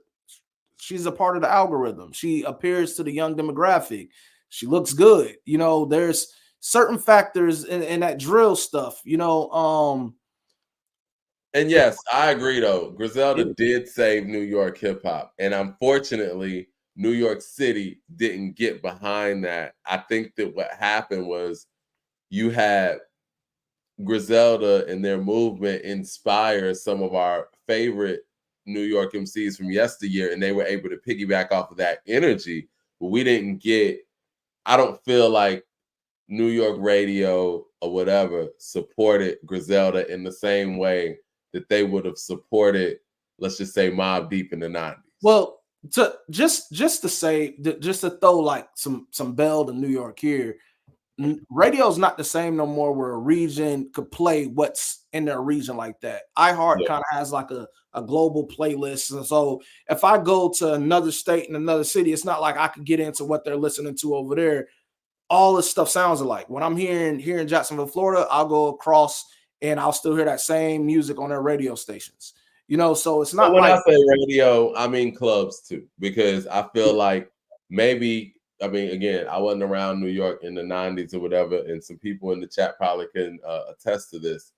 part of the algorithm. She appears to the young demographic. She looks good. You know, there's certain factors in that drill stuff, you know. And yes, I agree though. Griselda did save New York hip hop. And unfortunately, New York City didn't get behind that. I think that what happened was you had Griselda and their movement inspire some of our favorite New York MCs from yesteryear, and they were able to piggyback off of that energy. But we didn't get, I don't feel like New York radio or whatever supported Griselda in the same way that they would have supported, let's just say, Mobb Deep in the 90s. Well, to just to say, just to throw like some bell to New York here, radio's not the same no more where a region could play what's in their region like that. iHeart kind of has like a global playlist. And so if I go to another state in another city, it's not like I could get into what they're listening to over there. All this stuff sounds alike. When I'm here in Jacksonville, Florida, I'll go across and I'll still hear that same music on their radio stations. You know, so it's not when like, I say radio, I mean clubs too, because I feel like maybe, I mean, again, I wasn't around New York in the 90s or whatever, and some people in the chat probably can attest to this.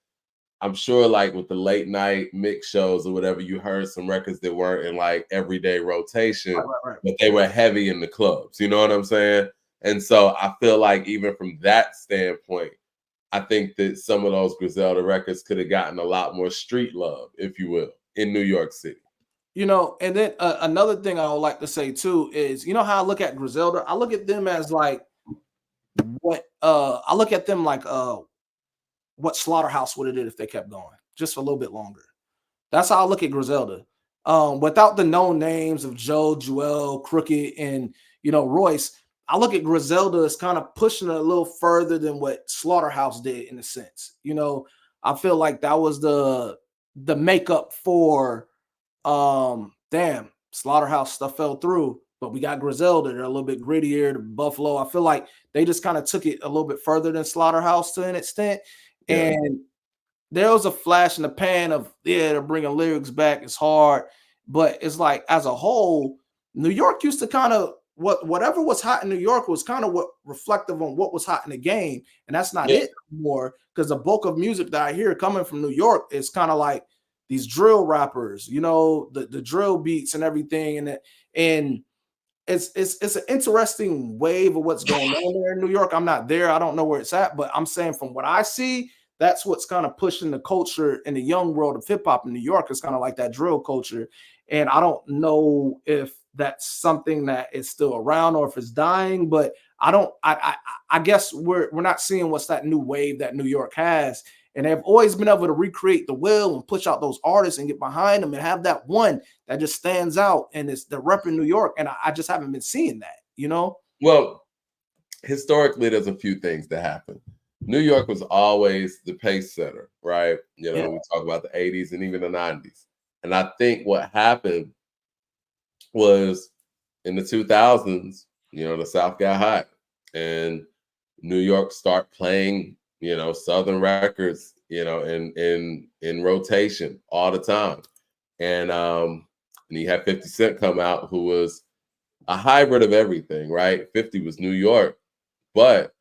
I'm sure like with the late night mix shows or whatever, you heard some records that weren't in like everyday rotation, but they were heavy in the clubs. You know what I'm saying? And so I feel like even from that standpoint, I think that some of those Griselda records could have gotten a lot more street love, if you will, in New York City. You know, and then another thing I would like to say too is, you know how I look at Griselda? I look at them as like what I look at them like what Slaughterhouse would have did if they kept going just for a little bit longer. That's how I look at Griselda. Without the known names of Joe, Joel, Crooked, and Royce, I look at Griselda as kind of pushing it a little further than what Slaughterhouse did in a sense. I feel like that was the makeup for Slaughterhouse stuff fell through, but we got Griselda. They're a little bit grittier. The Buffalo, I feel like they just kind of took it a little bit further than Slaughterhouse to an extent. Yeah. And there was a flash in the pan of, they're bringing lyrics back. It's hard, but it's like as a whole, New York used to kind of whatever was hot in New York was kind of what reflective on what was hot in the game, and that's not it anymore. Because the bulk of music that I hear coming from New York is kind of like these drill rappers, the drill beats and everything, and it's an interesting wave of what's going on there in New York. I'm not there, I don't know where it's at, but I'm saying from what I see, that's what's kind of pushing the culture in the young world of hip hop in New York. It's kind of like that drill culture, and I don't know if that's something that is still around or if it's dying, but I guess we're not seeing what's that new wave that New York has. And they've always been able to recreate the wheel and push out those artists and get behind them and have that one that just stands out, and it's the rep in New York. And I just haven't been seeing that, Well, historically, there's a few things that happen. New York was always the pace setter, right? We talk about the 80s and even the 90s. And I think what happened was in the 2000s, the South got hot and New York start playing Southern records, in rotation all the time. And you had 50 Cent come out, who was a hybrid of everything, right? 50 was New York, but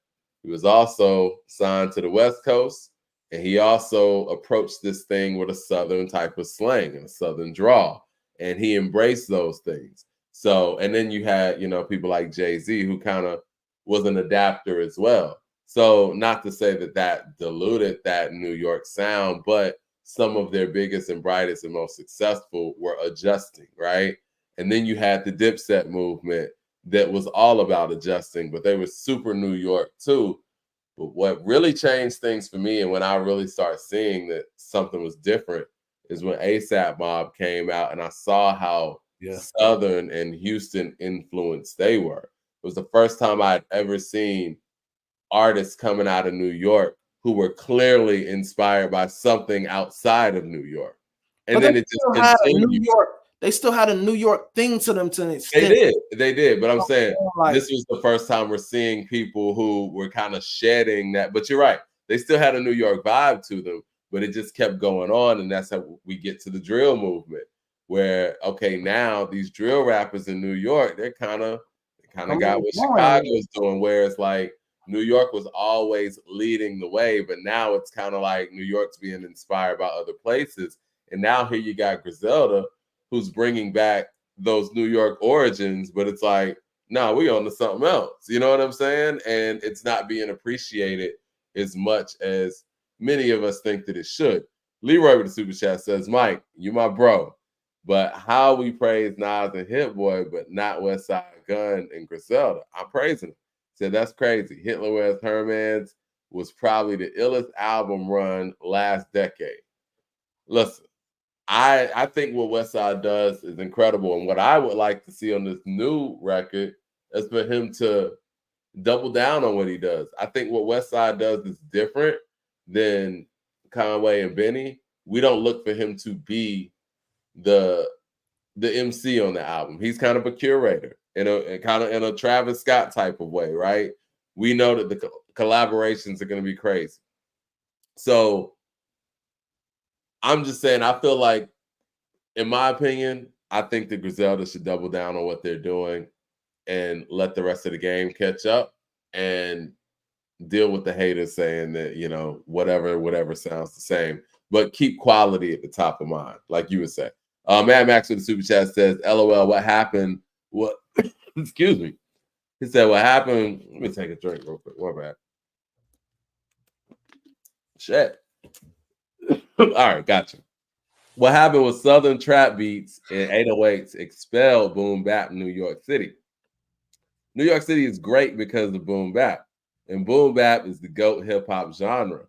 he was also signed to the West Coast. And he also approached this thing with a Southern type of slang and a Southern drawl. And he embraced those things. So, and then you had, people like Jay-Z, who kind of was an adapter as well. So not to say that diluted that New York sound, but some of their biggest and brightest and most successful were adjusting, right? And then you had the Dipset movement that was all about adjusting, but they were super New York too. But what really changed things for me, and when I really started seeing that something was different, is when ASAP Mob came out, and I saw how Southern and Houston influenced they were. It was the first time I'd ever seen artists coming out of New York who were clearly inspired by something outside of New York. And but then it just continued. New York, they still had a New York thing to them to an extent. They did. But I'm saying this was the first time we're seeing people who were kind of shedding that. But you're right. They still had a New York vibe to them, but it just kept going on. And that's how we get to the drill movement, where, okay, now these drill rappers in New York, they kind of got what Chicago's doing, where it's like, New York was always leading the way, but now it's kind of like New York's being inspired by other places. And now here you got Griselda, who's bringing back those New York origins, but it's like, no, we on to something else. You know what I'm saying? And it's not being appreciated as much as many of us think that it should. Leroy with the super chat says, Mike, you my bro, but how we praise Nas and Hit Boy, but not Westside Gunn and Griselda? I'm praising him. Said that's crazy. Hitler Wears Hermans was probably the illest album run last decade. Listen, I think what Westside does is incredible, and what I would like to see on this new record is for him to double down on what he does. I think what Westside does is different than Conway and Benny. We don't look for him to be the MC on the album. He's kind of a curator in a Travis Scott type of way, right? We know that the collaborations are going to be crazy. So I'm just saying, I feel like, in my opinion, I think that Griselda should double down on what they're doing and let the rest of the game catch up and deal with the haters saying that, you know, whatever sounds the same, but keep quality at the top of mind, like you would say. Mad Max with the super chat says, LOL, what happened? What? Excuse me. He said, what happened? Let me take a drink real quick. What bad? Shit. All right, gotcha. What happened with Southern trap beats and 808s expelled boom bap New York City. New York City is great because of boom bap, and boom bap is the GOAT hip hop genre,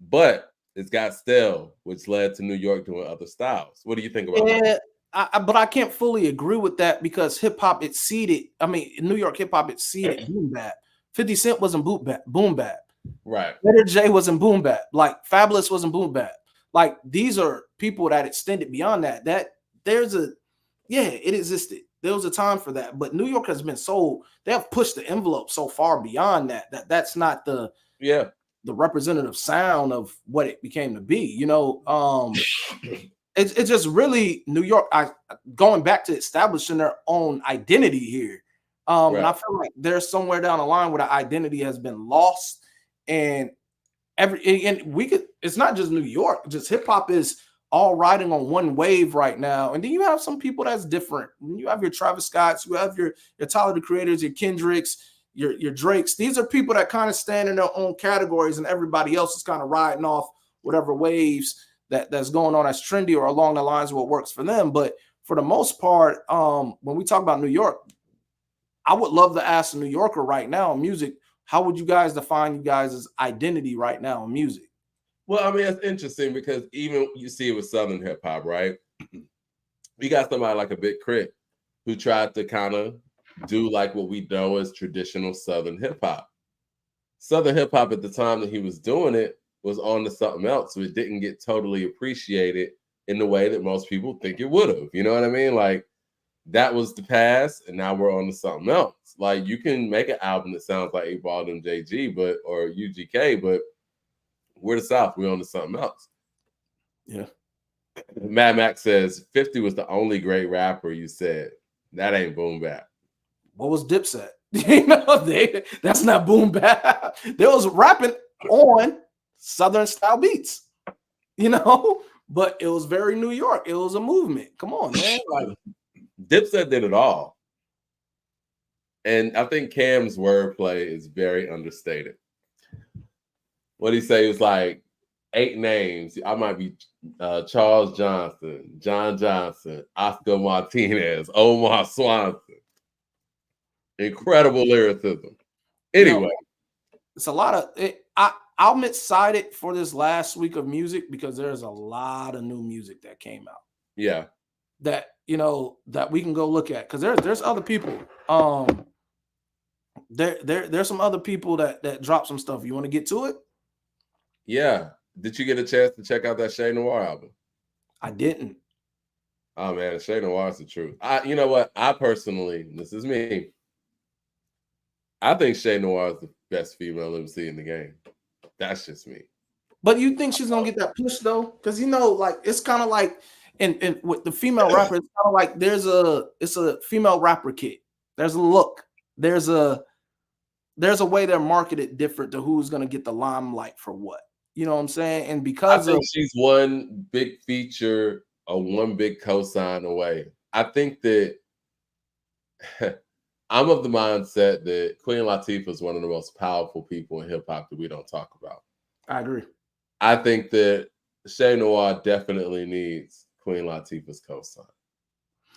but it's got stale, which led to New York doing other styles. What do you think about that? But I can't fully agree with that because hip hop exceeded. I mean, New York hip hop exceeded boom bap. 50 Cent wasn't boom bap. Right. Better J wasn't boom bap. Like Fabulous wasn't boom bap. Like these are people that extended beyond that. It existed. There was a time for that, but New York has been they have pushed the envelope so far beyond that's not the representative sound of what it became to be. You know, it's just really New York going back to establishing their own identity here. And I feel like there's somewhere down the line where the identity has been lost, and it's not just New York, just hip hop is all riding on one wave right now. And then you have some people that's different. You have your Travis Scotts, you have your Tyler the Creators, your Kendricks, your Drakes. These are people that kind of stand in their own categories, and everybody else is kind of riding off whatever waves that's going on as trendy or along the lines of what works for them. But for the most part, when we talk about New York, I would love to ask a New Yorker right now in music, how would you guys define you guys' identity right now in music? Well, I mean, it's interesting because even you see it with Southern hip hop, right? You got somebody like a Big Crit who tried to kind of do like what we know as traditional Southern hip hop. Southern hip hop at the time that he was doing it was on to something else, so it didn't get totally appreciated in the way that most people think it would have. You know what I mean? Like that was the past, and now we're on to something else. Like you can make an album that sounds like 8 Ball and JG, or UGK, but we're the South. We're on to something else. Yeah. Mad Max says 50 was the only great rapper you said. That ain't boom bap. What was Dipset? You know, that's not boom bap. They was rapping on Southern style beats, you know, but it was very New York. It was a movement. Come on, man. Like Dipset did it all. And I think Cam's wordplay is very understated. What he say was like 8 names. I might be Charles Johnson, John Johnson, Oscar Martinez, Omar Swanson. Incredible lyricism. Anyway, you know, it's a lot of I'm excited for this last week of music because there's a lot of new music that came out. Yeah. That that we can go look at because there's other people. There's some other people that drop some stuff. You want to get to it? Yeah. Did you get a chance to check out that Shay Noir album? I didn't. Oh man, Shay Noir is the truth. You know what? I personally, this is me. I think Shay Noir is the best female MC in the game. That's just me. But you think she's gonna get that push though? Because like it's kind of like, and with the female rapper, it's kind of like it's a female rapper kit. There's a look. There's a there's a way they're marketed different to who's going to get the limelight for what. You know what I'm saying? And I because think of she's one big feature or one big cosign away. I think that I'm of the mindset that Queen Latifah is one of the most powerful people in hip hop that we don't talk about. I agree. I think that Shay Noir definitely needs Queen Latifah's cosign.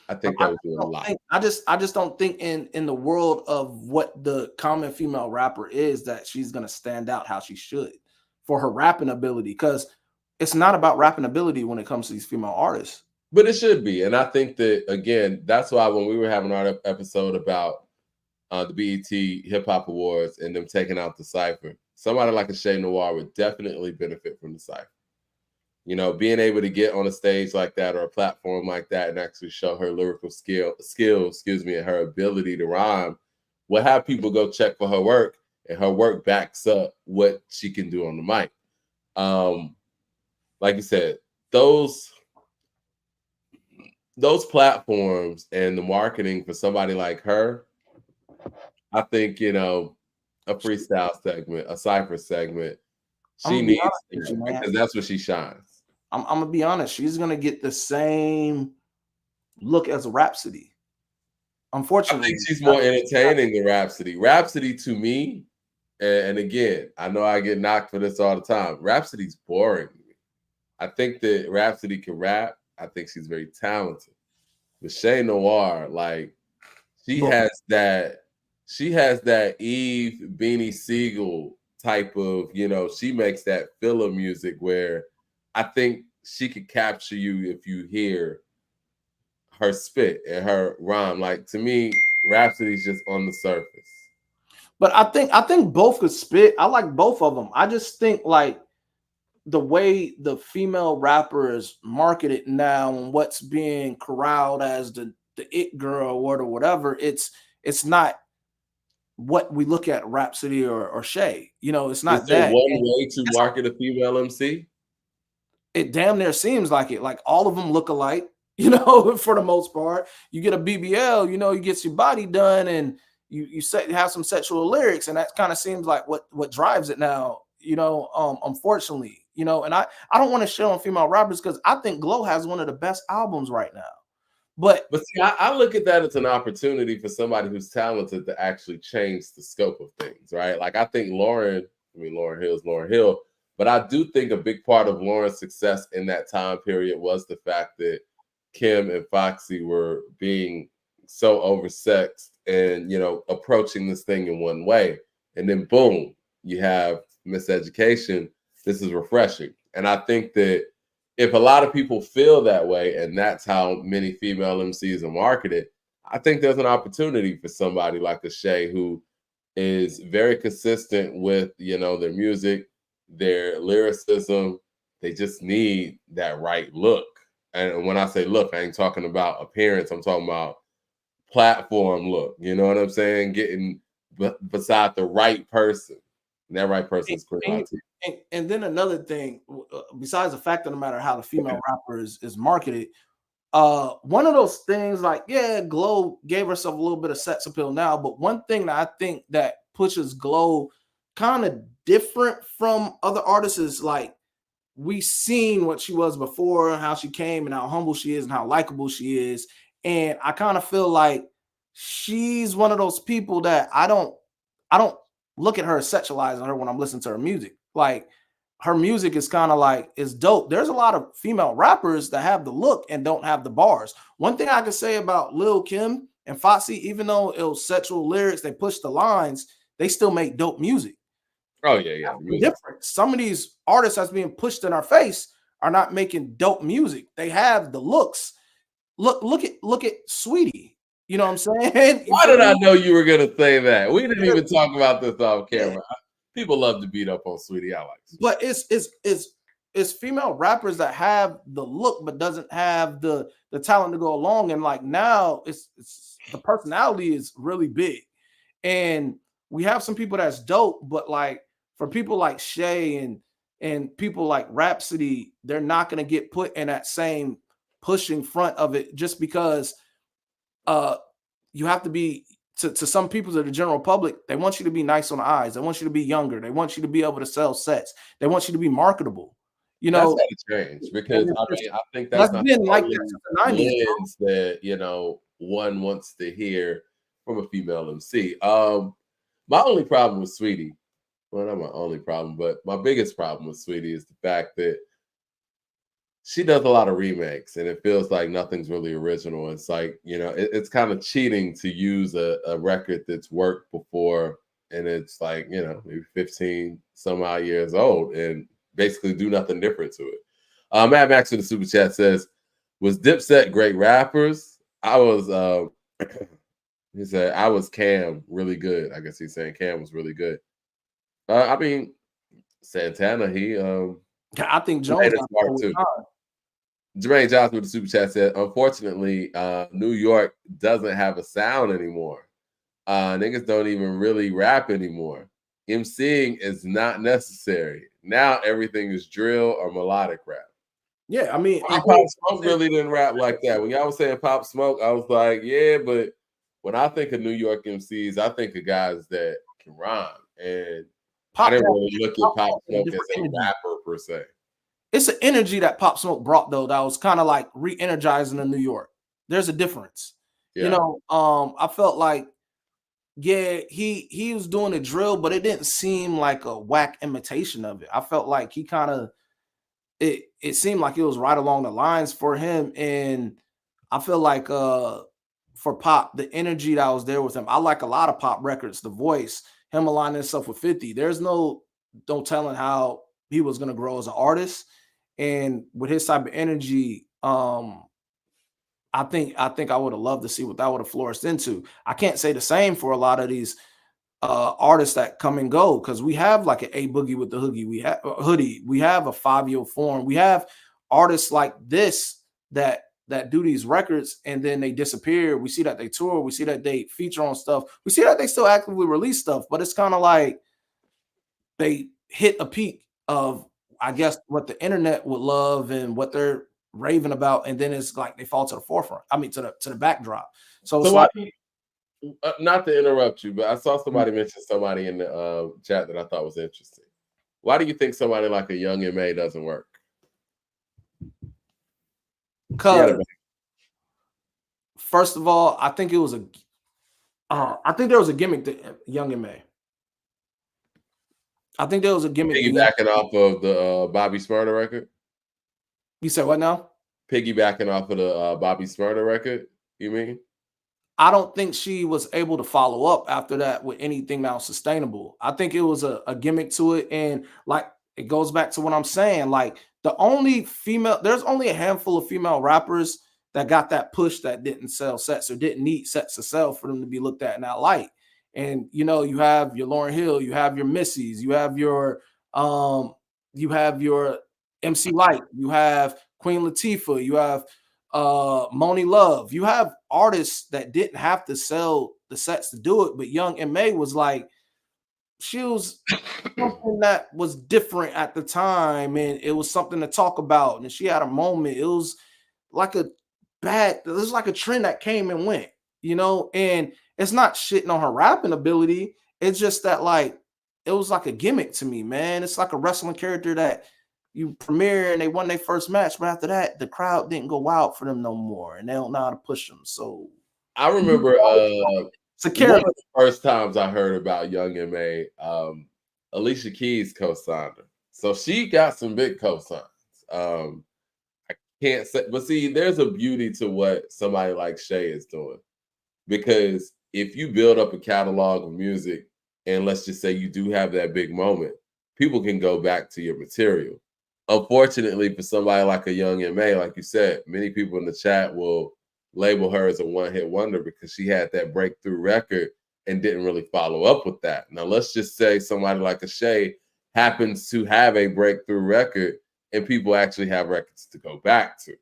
I think that would do a lot. I just don't think in the world of what the common female rapper is that she's gonna stand out how she should for her rapping ability, because it's not about rapping ability when it comes to these female artists. But it should be. And I think that, again, that's why when we were having our episode about the BET Hip Hop Awards and them taking out the cipher, somebody like a Shay Noir would definitely benefit from the cipher. You know, being able to get on a stage like that or a platform like that and actually show her lyrical skills, and her ability to rhyme will have people go check for her work, and her work backs up what she can do on the mic. Like you said, those platforms and the marketing for somebody like her, I think, you know, a freestyle segment, a cipher segment, she needs to, because that's where she shines. I'm gonna be honest, she's gonna get the same look as a Rhapsody. Unfortunately, I think she's more entertaining than Rhapsody. Rhapsody to me, and again, I know I get knocked for this all the time. Rhapsody's boring to me. I think that Rhapsody can rap. I think she's very talented. But Shay Noir, like, she has that Eve Beanie Siegel type of, you know, she makes that filler music where I think she could capture you if you hear her spit and her rhyme. Like, to me, Rhapsody's just on the surface. But I think both could spit. I like both of them. I just think like the way the female rapper is marketed now and what's being corralled as the it girl or whatever, it's not what we look at Rhapsody or Shay. You know, it's not Is there that. one way to market a female MC? It damn near seems like it. Like all of them look alike, you know, for the most part. You get a BBL, you know, you get your body done and you have some sexual lyrics, and that kind of seems like what drives it now, you know, unfortunately, you know. And I don't want to shit on female rappers because I think Glow has one of the best albums right now. But see, I look at that as an opportunity for somebody who's talented to actually change the scope of things, right? Like, I think Lauryn Hill's Lauryn Hill, but I do think a big part of Lauryn's success in that time period was the fact that Kim and Foxy were being so oversexed and, you know, approaching this thing in one way. And then boom, you have Miseducation. This is refreshing. And I think that if a lot of people feel that way, and that's how many female MCs are marketed, I think there's an opportunity for somebody like a Shay who is very consistent with, you know, their music, their lyricism. They just need that right look. And when I say look, I ain't talking about appearance. I'm talking about platform look. You know what I'm saying? Getting beside the right person. And that right person is Queen Latifah. And then another thing, besides the fact that no matter how the female rapper is marketed, one of those things, like, yeah, Glow gave herself a little bit of sex appeal now, but one thing that I think that pushes Glow kind of different from other artists is, like, we seen what she was before, how she came and how humble she is and how likable she is. And I kind of feel like she's one of those people that I don't look at her as sexualizing her when I'm listening to her music. Like, her music is kind of like, it's dope. There's a lot of female rappers that have the look and don't have the bars. One thing I can say about Lil Kim and Foxy, even though it was sexual lyrics, they pushed the lines, they still make dope music. Oh, yeah. Different. Some of these artists that's being pushed in our face are not making dope music. They have the looks. Look at Sweetie. You know what I'm saying? Why did I know you were gonna say that? We didn't even talk about this off camera. People love to beat up on Sweetie. I like Sweetie. But it's female rappers that have the look but doesn't have the talent to go along. And like now it's the personality is really big. And we have some people that's dope, but like for people like Shay and people like Rhapsody, they're not gonna get put in that same pushing front of it just because you have to be to some people, to the general public, they want you to be nice on the eyes. They want you to be younger. They want you to be able to sell sets. They want you to be marketable. You That's know, got to change because I mean I think that's that's not been the like only that since the 90s. lens that one wants to hear from a female MC. My only problem with Sweetie, well, not my only problem, but my biggest problem with Sweetie is the fact that she does a lot of remakes and it feels like nothing's really original. It's like, it's kind of cheating to use a record that's worked before and it's like, maybe 15 some odd years old and basically do nothing different to it. Mad Max in the super chat says, was Dipset great rappers? I was, he said, I was Cam really good. I guess he's saying Cam was really good. I mean, Santana, I think he Jones made it got smart too. Jermaine Johnson with the super chat said, unfortunately, New York doesn't have a sound anymore. Niggas don't even really rap anymore. MCing is not necessary. Now everything is drill or melodic rap. Yeah, I mean Pop Smoke really didn't rap like that. When y'all was saying Pop Smoke, I was like, yeah, but when I think of New York MCs, I think of guys that can rhyme. And I didn't really look at Pop Smoke as a rapper per se. It's an energy that Pop Smoke brought though that was kind of like re-energizing in New York. There's a difference. Yeah. I felt like, yeah, he was doing the drill, but it didn't seem like a whack imitation of it. I felt like he kind of it seemed like it was right along the lines for him. And I feel like for Pop, the energy that was there with him. I like a lot of Pop records, the voice, him aligning himself with 50. There's no telling how he was gonna grow as an artist. And with his type of energy, I think I would have loved to see what that would have flourished into. I can't say the same for a lot of these artists that come and go because we have like an A Boogie with the hoodie. We have a hoodie. We have a 5-year form. We have artists like this that do these records and then they disappear. We see that they tour. We see that they feature on stuff. We see that they still actively release stuff, but it's kind of like they hit a peak of, I guess, what the internet would love and what they're raving about, and then it's like they fall to the forefront. I mean, to the backdrop. So it's like, not to interrupt you, but I saw somebody mention somebody in the chat that I thought was interesting. Why do you think somebody like a Young M.A. doesn't work? Because first of all, I think it was I think there was a gimmick to Young M.A. I think there was a gimmick. Piggybacking off of the Bobby Smurda record? You said what now? Piggybacking off of the Bobby Smurda record, you mean? I don't think she was able to follow up after that with anything that was sustainable. I think it was a gimmick to it. And like, it goes back to what I'm saying. Like, there's only a handful of female rappers that got that push that didn't sell sets or didn't need sets to sell for them to be looked at in that light. And, you have your Lauryn Hill, you have your Missies, you have your MC Lyte, you have Queen Latifah, you have Moni Love. You have artists that didn't have to sell the sets to do it, but Young M.A. was like, she was something that was different at the time, and it was something to talk about. And she had a moment. It was like a trend that came and went, and it's not shitting on her rapping ability. It's just that, like, it was like a gimmick to me, man. It's like a wrestling character that you premiere and they won their first match, but after that, the crowd didn't go out for them no more, and they don't know how to push them. So I remember one of the first times I heard about Young M.A., Alicia Keys co-signed her. So she got some big co-signs. I can't say, but see, there's a beauty to what somebody like Shay is doing. Because if you build up a catalog of music, and let's just say you do have that big moment, people can go back to your material. Unfortunately, for somebody like a Young M.A., like you said, many people in the chat will label her as a one-hit wonder because she had that breakthrough record and didn't really follow up with that. Now, let's just say somebody like a Shay happens to have a breakthrough record and people actually have records to go back to.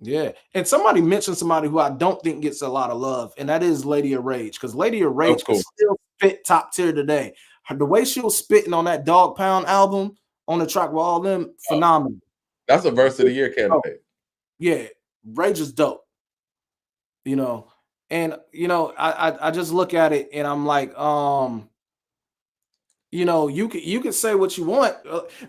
Yeah. And somebody mentioned somebody who I don't think gets a lot of love, and that is Lady of Rage, because Lady of Rage can still spit top tier today. The way she was spitting on that Dog Pound album, on the track with all them, phenomenal. That's a verse of the year candidate. Yeah, Rage is dope. And you know, I just look at it and I'm like, you know, you can say what you want.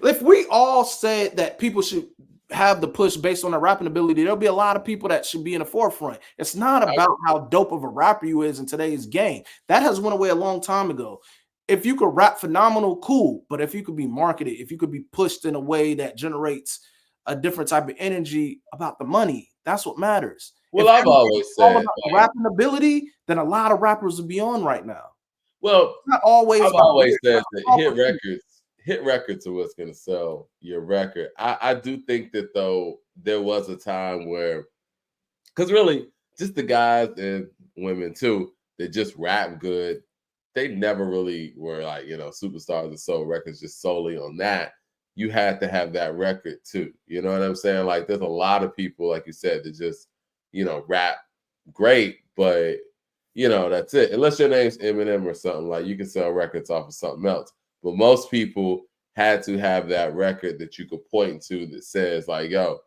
If we all said that people should have the push based on their rapping ability, there'll be a lot of people that should be in the forefront. It's not about how dope of a rapper you is in today's game. That has went away a long time ago. If you could rap phenomenal, cool. But if you could be marketed, if you could be pushed in a way that generates a different type of energy about the money, that's what matters. Well, If I've always all said, about the rapping ability, then a lot of rappers would be on right now. well, It's not always I've about always said lyrics. that hit records are what's going to sell your record. I do think that though there was a time where, because really just the guys and women too that just rap good, they never really were like, you know, superstars and sold records just solely on that. You had to have that record too. You know what I'm saying? Like there's a lot of people, like you said, that just, you know, rap great, but you know, that's it. Unless your name's Eminem or something, like you can sell records off of something else. But most people had to have that record that you could point to that says, like, yo,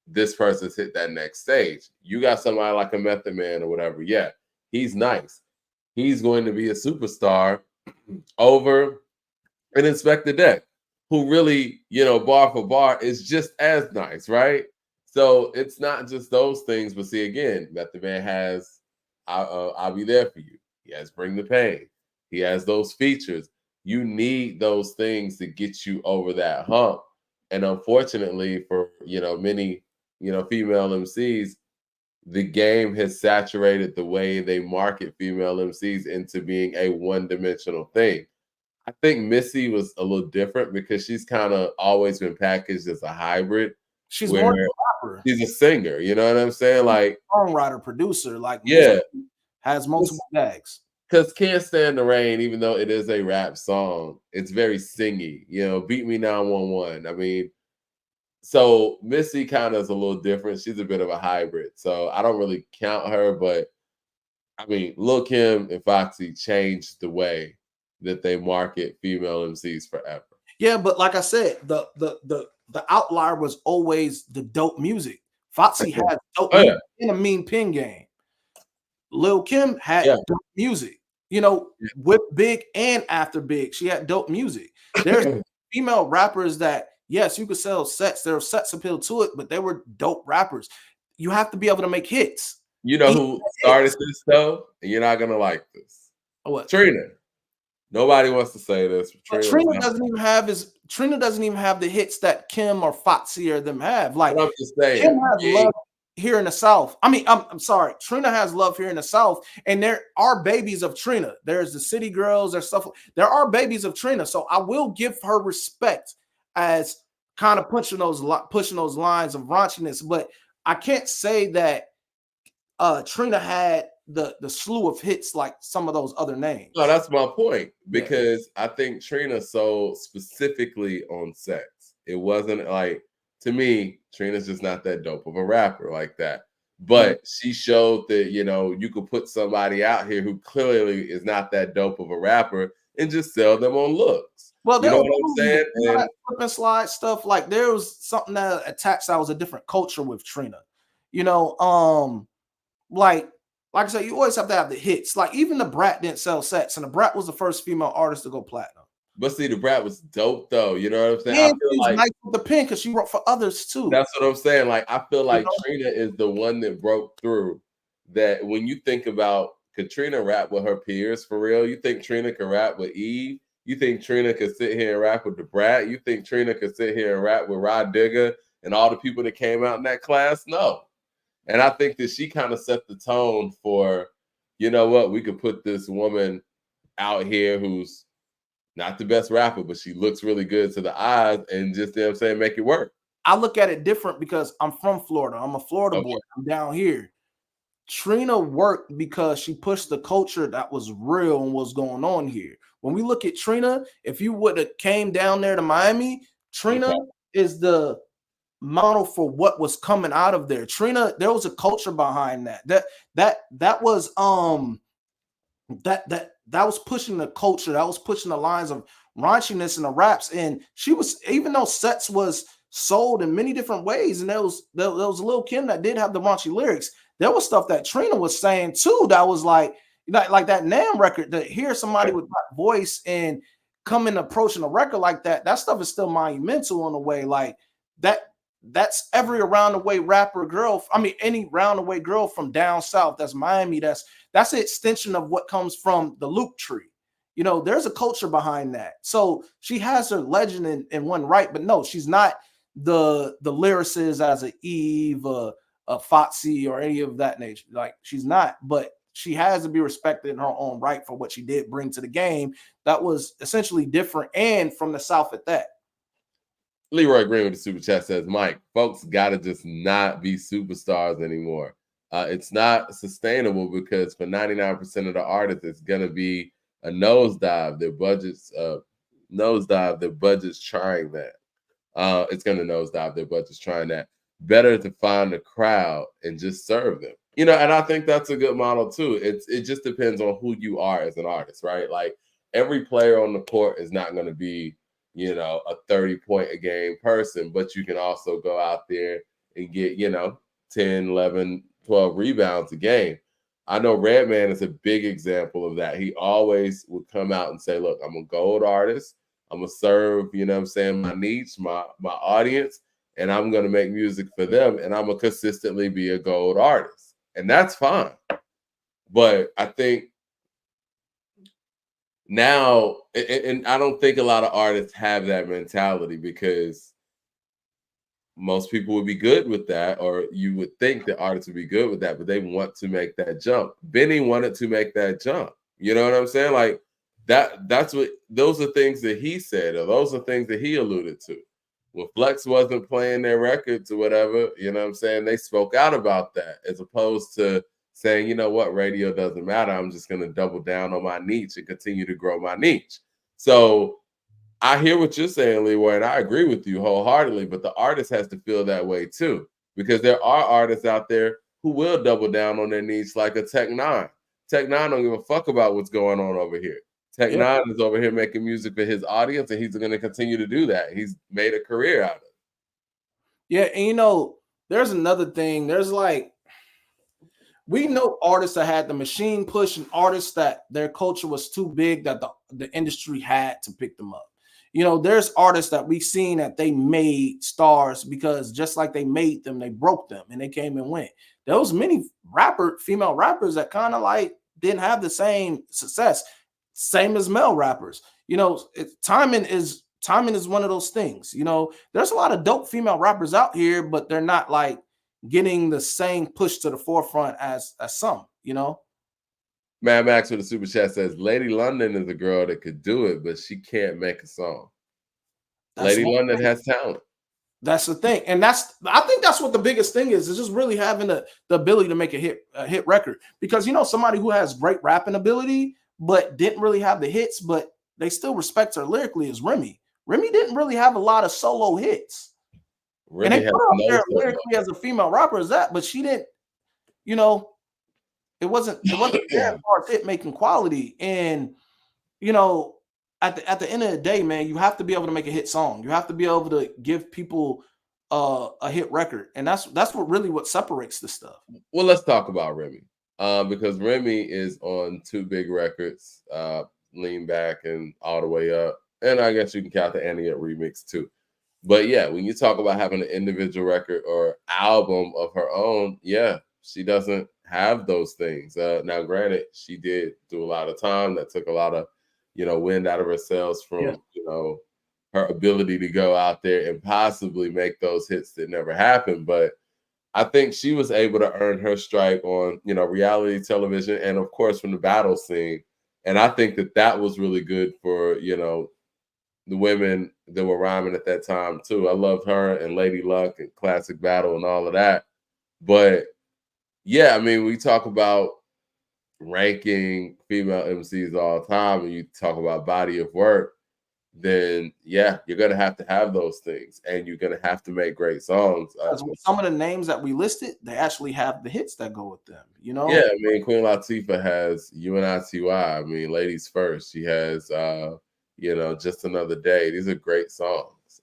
this person's hit that next stage. You got somebody like a Method Man or whatever. Yeah, he's nice. He's going to be a superstar over an Inspector Deck, who really, you know, bar for bar is just as nice, right? So it's not just those things, but see, again, Method Man has I'll Be There For You. He has Bring the Pain. He has those features. You need those things to get you over that hump. And unfortunately, for you know many female MCs, the game has saturated the way they market female MCs into being a one-dimensional thing. I think Missy was a little different because she's kind of always been packaged as a hybrid. She's more than a rapper. She's a singer, you know what I'm saying? Like songwriter, producer, like yeah, has multiple bags. Because Can't Stand the Rain, even though it is a rap song, it's very singy. You know, Beat Me 911. I mean, so Missy kind of is a little different. She's a bit of a hybrid. So I don't really count her, but I mean, Lil Kim and Foxy changed the way that they market female MCs forever. Yeah, but like I said, the outlier was always the dope music. Foxy had dope music in a mean pin game. Lil Kim had dope music. You know, with Big and after Big, she had dope music. There's female rappers that, yes, you could sell sets. There were sets appeal to it, but they were dope rappers. You have to be able to make hits. You know who started this though? And you're not gonna like this. What? Trina. Nobody wants to say this. Trina doesn't even have the hits that Kim or Foxy or them have. Like I'm just saying, Kim has love here in the South. I mean, I'm sorry, Trina has love here in the South, and there are babies of Trina. There's the City Girls, there's stuff. There are babies of Trina, so I will give her respect as kind of pushing those lines of raunchiness. But I can't say that Trina had the slew of hits like some of those other names. No, that's my point, because I think Trina sold specifically on sex. It wasn't like, to me, Trina's just not that dope of a rapper like that. But she showed that, you know, you could put somebody out here who clearly is not that dope of a rapper and just sell them on looks. Well, you know what I'm saying? And flip and slide stuff, like there was something that attached that was a different culture with Trina. You know, like I said, you always have to have the hits. Like even the Brat didn't sell sets, and the Brat was the first female artist to go platinum. But see, the Brat was dope though. You know what I'm saying? Yeah, I feel like nice with the pen because she wrote for others too. That's what I'm saying. Like I feel like Trina is the one that broke through. That when you think about, could Trina rap with her peers for real? You think Trina could rap with Eve? You think Trina could sit here and rap with the Brat? You think Trina could sit here and rap with Rod Digger and all the people that came out in that class? No. And I think that she kind of set the tone for, you know what, we could put this woman out here who's not the best rapper, but she looks really good to the eyes and just, you know what I'm saying, make it work. I look at it different because I'm from Florida. I'm a Florida boy. I'm down here. Trina worked because she pushed the culture that was real and was going on here. When we look at Trina, if you would have came down there to Miami, Trina is the model for what was coming out of there. Trina, there was a culture behind that. That was that was pushing the culture. That was pushing the lines of raunchiness in the raps. And she was, even though sets was sold in many different ways. And there was Lil Kim that did have the raunchy lyrics. There was stuff that Trina was saying too that was like that Nam record. To hear somebody with that voice and coming approaching a record like that stuff is still monumental in a way. Like that's every around the way rapper girl. I mean, any round the way girl from down south. That's Miami. That's an extension of what comes from the Luke tree. You know, there's a culture behind that. So she has her legend in one right, but no, she's not the lyricist as a Eve, a Foxy, or any of that nature. Like, she's not, but she has to be respected in her own right for what she did bring to the game. That was essentially different and from the South at that. Leroy Green with the super chat says, Mike, folks gotta just not be superstars anymore. It's not sustainable because for 99% of the artists, it's gonna be a nosedive. Their budgets nosedive. Their budgets trying that. It's gonna nosedive. Their budgets trying that. Better to find a crowd and just serve them. You know, and I think that's a good model too. It just depends on who you are as an artist, right? Like, every player on the court is not gonna be, you know, a 30-point a game person, but you can also go out there and get, you know, 10, 11, 12 rebounds a game. I know Redman is a big example of that. He always would come out and say, look, I'm a gold artist. I'm going to serve, you know what I'm saying, my niche, my audience, and I'm going to make music for them, and I'm going to consistently be a gold artist. And that's fine. But I think now, and I don't think a lot of artists have that mentality, because most people would be good with that, or you would think that artists would be good with that, but they want to make that jump. Benny wanted to make that jump. You know what I'm saying? Like, those are things that he said, or those are things that he alluded to. When Flex wasn't playing their records or whatever, you know what I'm saying, they spoke out about that, as opposed to saying, you know what, radio doesn't matter. I'm just going to double down on my niche and continue to grow my niche. So I hear what you're saying, Leroy, and I agree with you wholeheartedly, but the artist has to feel that way too, because there are artists out there who will double down on their niche, like a Tech Nine. Tech Nine don't give a fuck about what's going on over here. Tech Nine is over here making music for his audience, and he's going to continue to do that. He's made a career out of it. Yeah, and you know, there's another thing. There's like, we know artists that had the machine push, and artists that their culture was too big that the industry had to pick them up. You know, there's artists that we've seen that they made stars because just like they made them, they broke them and they came and went. There was many female rappers that kind of like didn't have the same success, same as male rappers. You know, timing is one of those things. You know, there's a lot of dope female rappers out here, but they're not like getting the same push to the forefront as some, you know. Mad Max with the super chat says, Lady London is a girl that could do it, but she can't make a song. Lady London has talent. That's the thing. And I think that's what the biggest thing is just really having the ability to make a hit record. Because, you know, somebody who has great rapping ability, but didn't really have the hits, but they still respect her lyrically, is Remy. Remy didn't really have a lot of solo hits. Remy, and they put her there lyrically as a female rapper as that, but she didn't, you know, it wasn't there as far as hit making quality. And, you know, at the end of the day, man, you have to be able to make a hit song. You have to be able to give people a hit record. And that's what separates this stuff. Well, let's talk about Remy. Because Remy is on two big records, Lean Back and All the Way Up. And I guess you can count the Annie Up remix too. But yeah, when you talk about having an individual record or album of her own, yeah, she doesn't have those things. Now, granted, she did do a lot of time. That took a lot of, you know, wind out of her sails from, you know, her ability to go out there and possibly make those hits that never happened. But I think she was able to earn her stripe on, you know, reality television and, of course, from the battle scene. And I think that was really good for, you know, the women that were rhyming at that time too. I loved her and Lady Luck and Classic Battle and all of that. But yeah, I mean, we talk about ranking female MCs all the time, and you talk about body of work, then yeah, you're gonna have to have those things, and you're gonna have to make great songs. Some of the names that we listed, they actually have the hits that go with them. You know, yeah. I mean, Queen Latifah has UNITY. I mean, Ladies First. She has, you know, Just Another Day. These are great songs.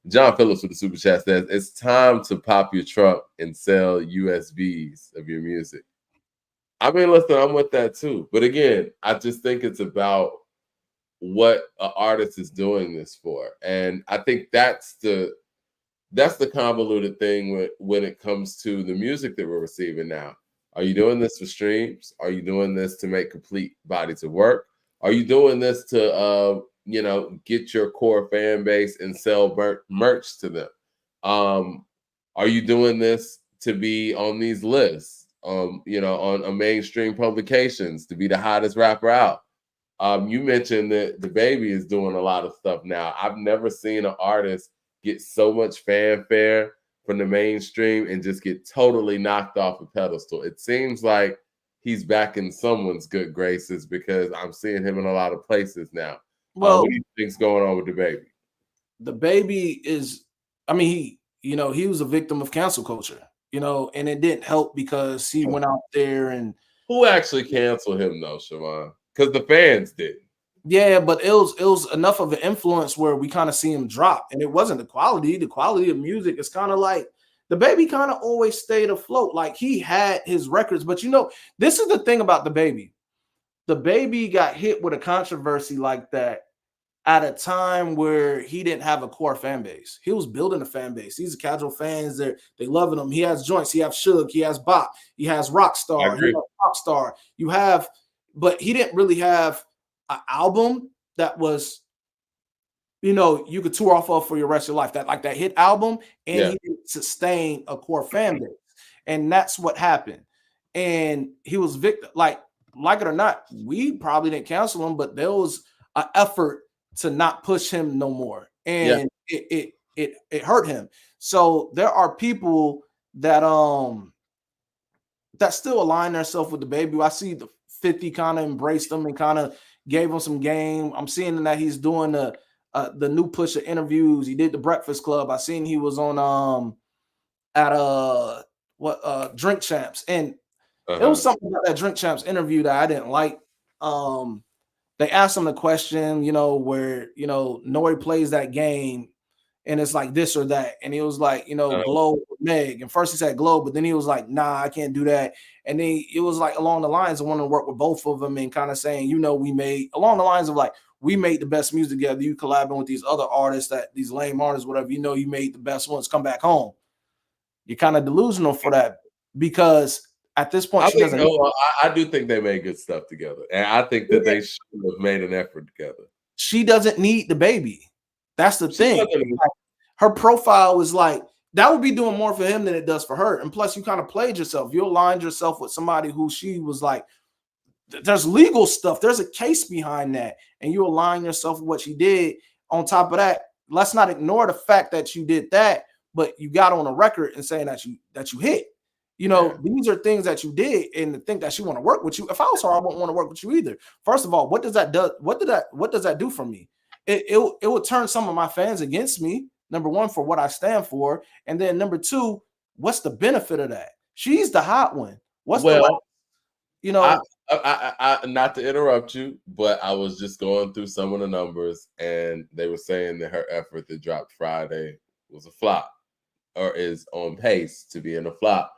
John Phillips with the super chat says, it's time to pop your trunk and sell USBs of your music. I mean, listen, I'm with that too. But again, I just think it's about what an artist is doing this for. And I think that's the convoluted thing when it comes to the music that we're receiving now. Are you doing this for streams? Are you doing this to make complete bodies of work? Are you doing this to get your core fan base and sell merch to them? Are you doing this to be on these lists? On mainstream publications to be the hottest rapper out? You mentioned that DaBaby is doing a lot of stuff now. I've never seen an artist get so much fanfare from the mainstream and just get totally knocked off a pedestal. It seems like he's back in someone's good graces because I'm seeing him in a lot of places now. Well, what do you think's going on with DaBaby? DaBaby is, I mean, he was a victim of cancel culture, and it didn't help because he went out there and. Who actually canceled him though, Siobhan? Because the fans did. Yeah, but it was enough of an influence where we kind of see him drop, and it wasn't the quality. The quality of music is kind of like DaBaby kind of always stayed afloat. Like he had his records, but this is the thing about DaBaby. DaBaby got hit with a controversy like that at a time where he didn't have a core fan base. He was building a fan base. These are casual fans. They loving him. He has joints. He has Suge. He has Bop. He has Rockstar. He has Popstar. But he didn't really have an album that was, you could tour off of for your rest of your life. That hit album, and he didn't sustain a core fan base. And that's what happened. And he was victim. Like it or not, we probably didn't cancel him, but there was an effort to not push him no more. And it hurt him. So there are people that still align themselves with DaBaby. I see the 50 kind of embraced him and kind of gave him some game. I'm seeing that he's doing the new push of interviews. He did the Breakfast Club. I seen he was on at Drink Champs, and there was something about that Drink Champs interview that I didn't like. They asked him the question, where Nori plays that game, and it's like this or that, and he was like, Glow or Meg, and first he said Glow, but then he was like, nah, I can't do that, and then it was like along the lines of wanting to work with both of them and kind of saying, we made along the lines of like, we made the best music together. You collabing with these other artists, these lame artists, whatever, you made the best ones. Come back home. You're kind of delusional for that because at this point, I do think they made good stuff together, and I think that they should have made an effort together. She doesn't need DaBaby. That's the thing. Like, her profile is like that would be doing more for him than it does for her. And plus, you kind of played yourself. You aligned yourself with somebody who she was like, there's legal stuff. There's a case behind that, and you align yourself with what she did. On top of that, let's not ignore the fact that you did that, but you got on a record and saying that you hit. These are things that you did, and to think that she want to work with you. If I was her, I wouldn't want to work with you either. First of all, what does that do? What does that do for me? It would turn some of my fans against me. Number one, for what I stand for, and then number two, what's the benefit of that? She's the hot one. I not to interrupt you, but I was just going through some of the numbers, and they were saying that her effort that dropped Friday was a flop, or is on pace to be in a flop.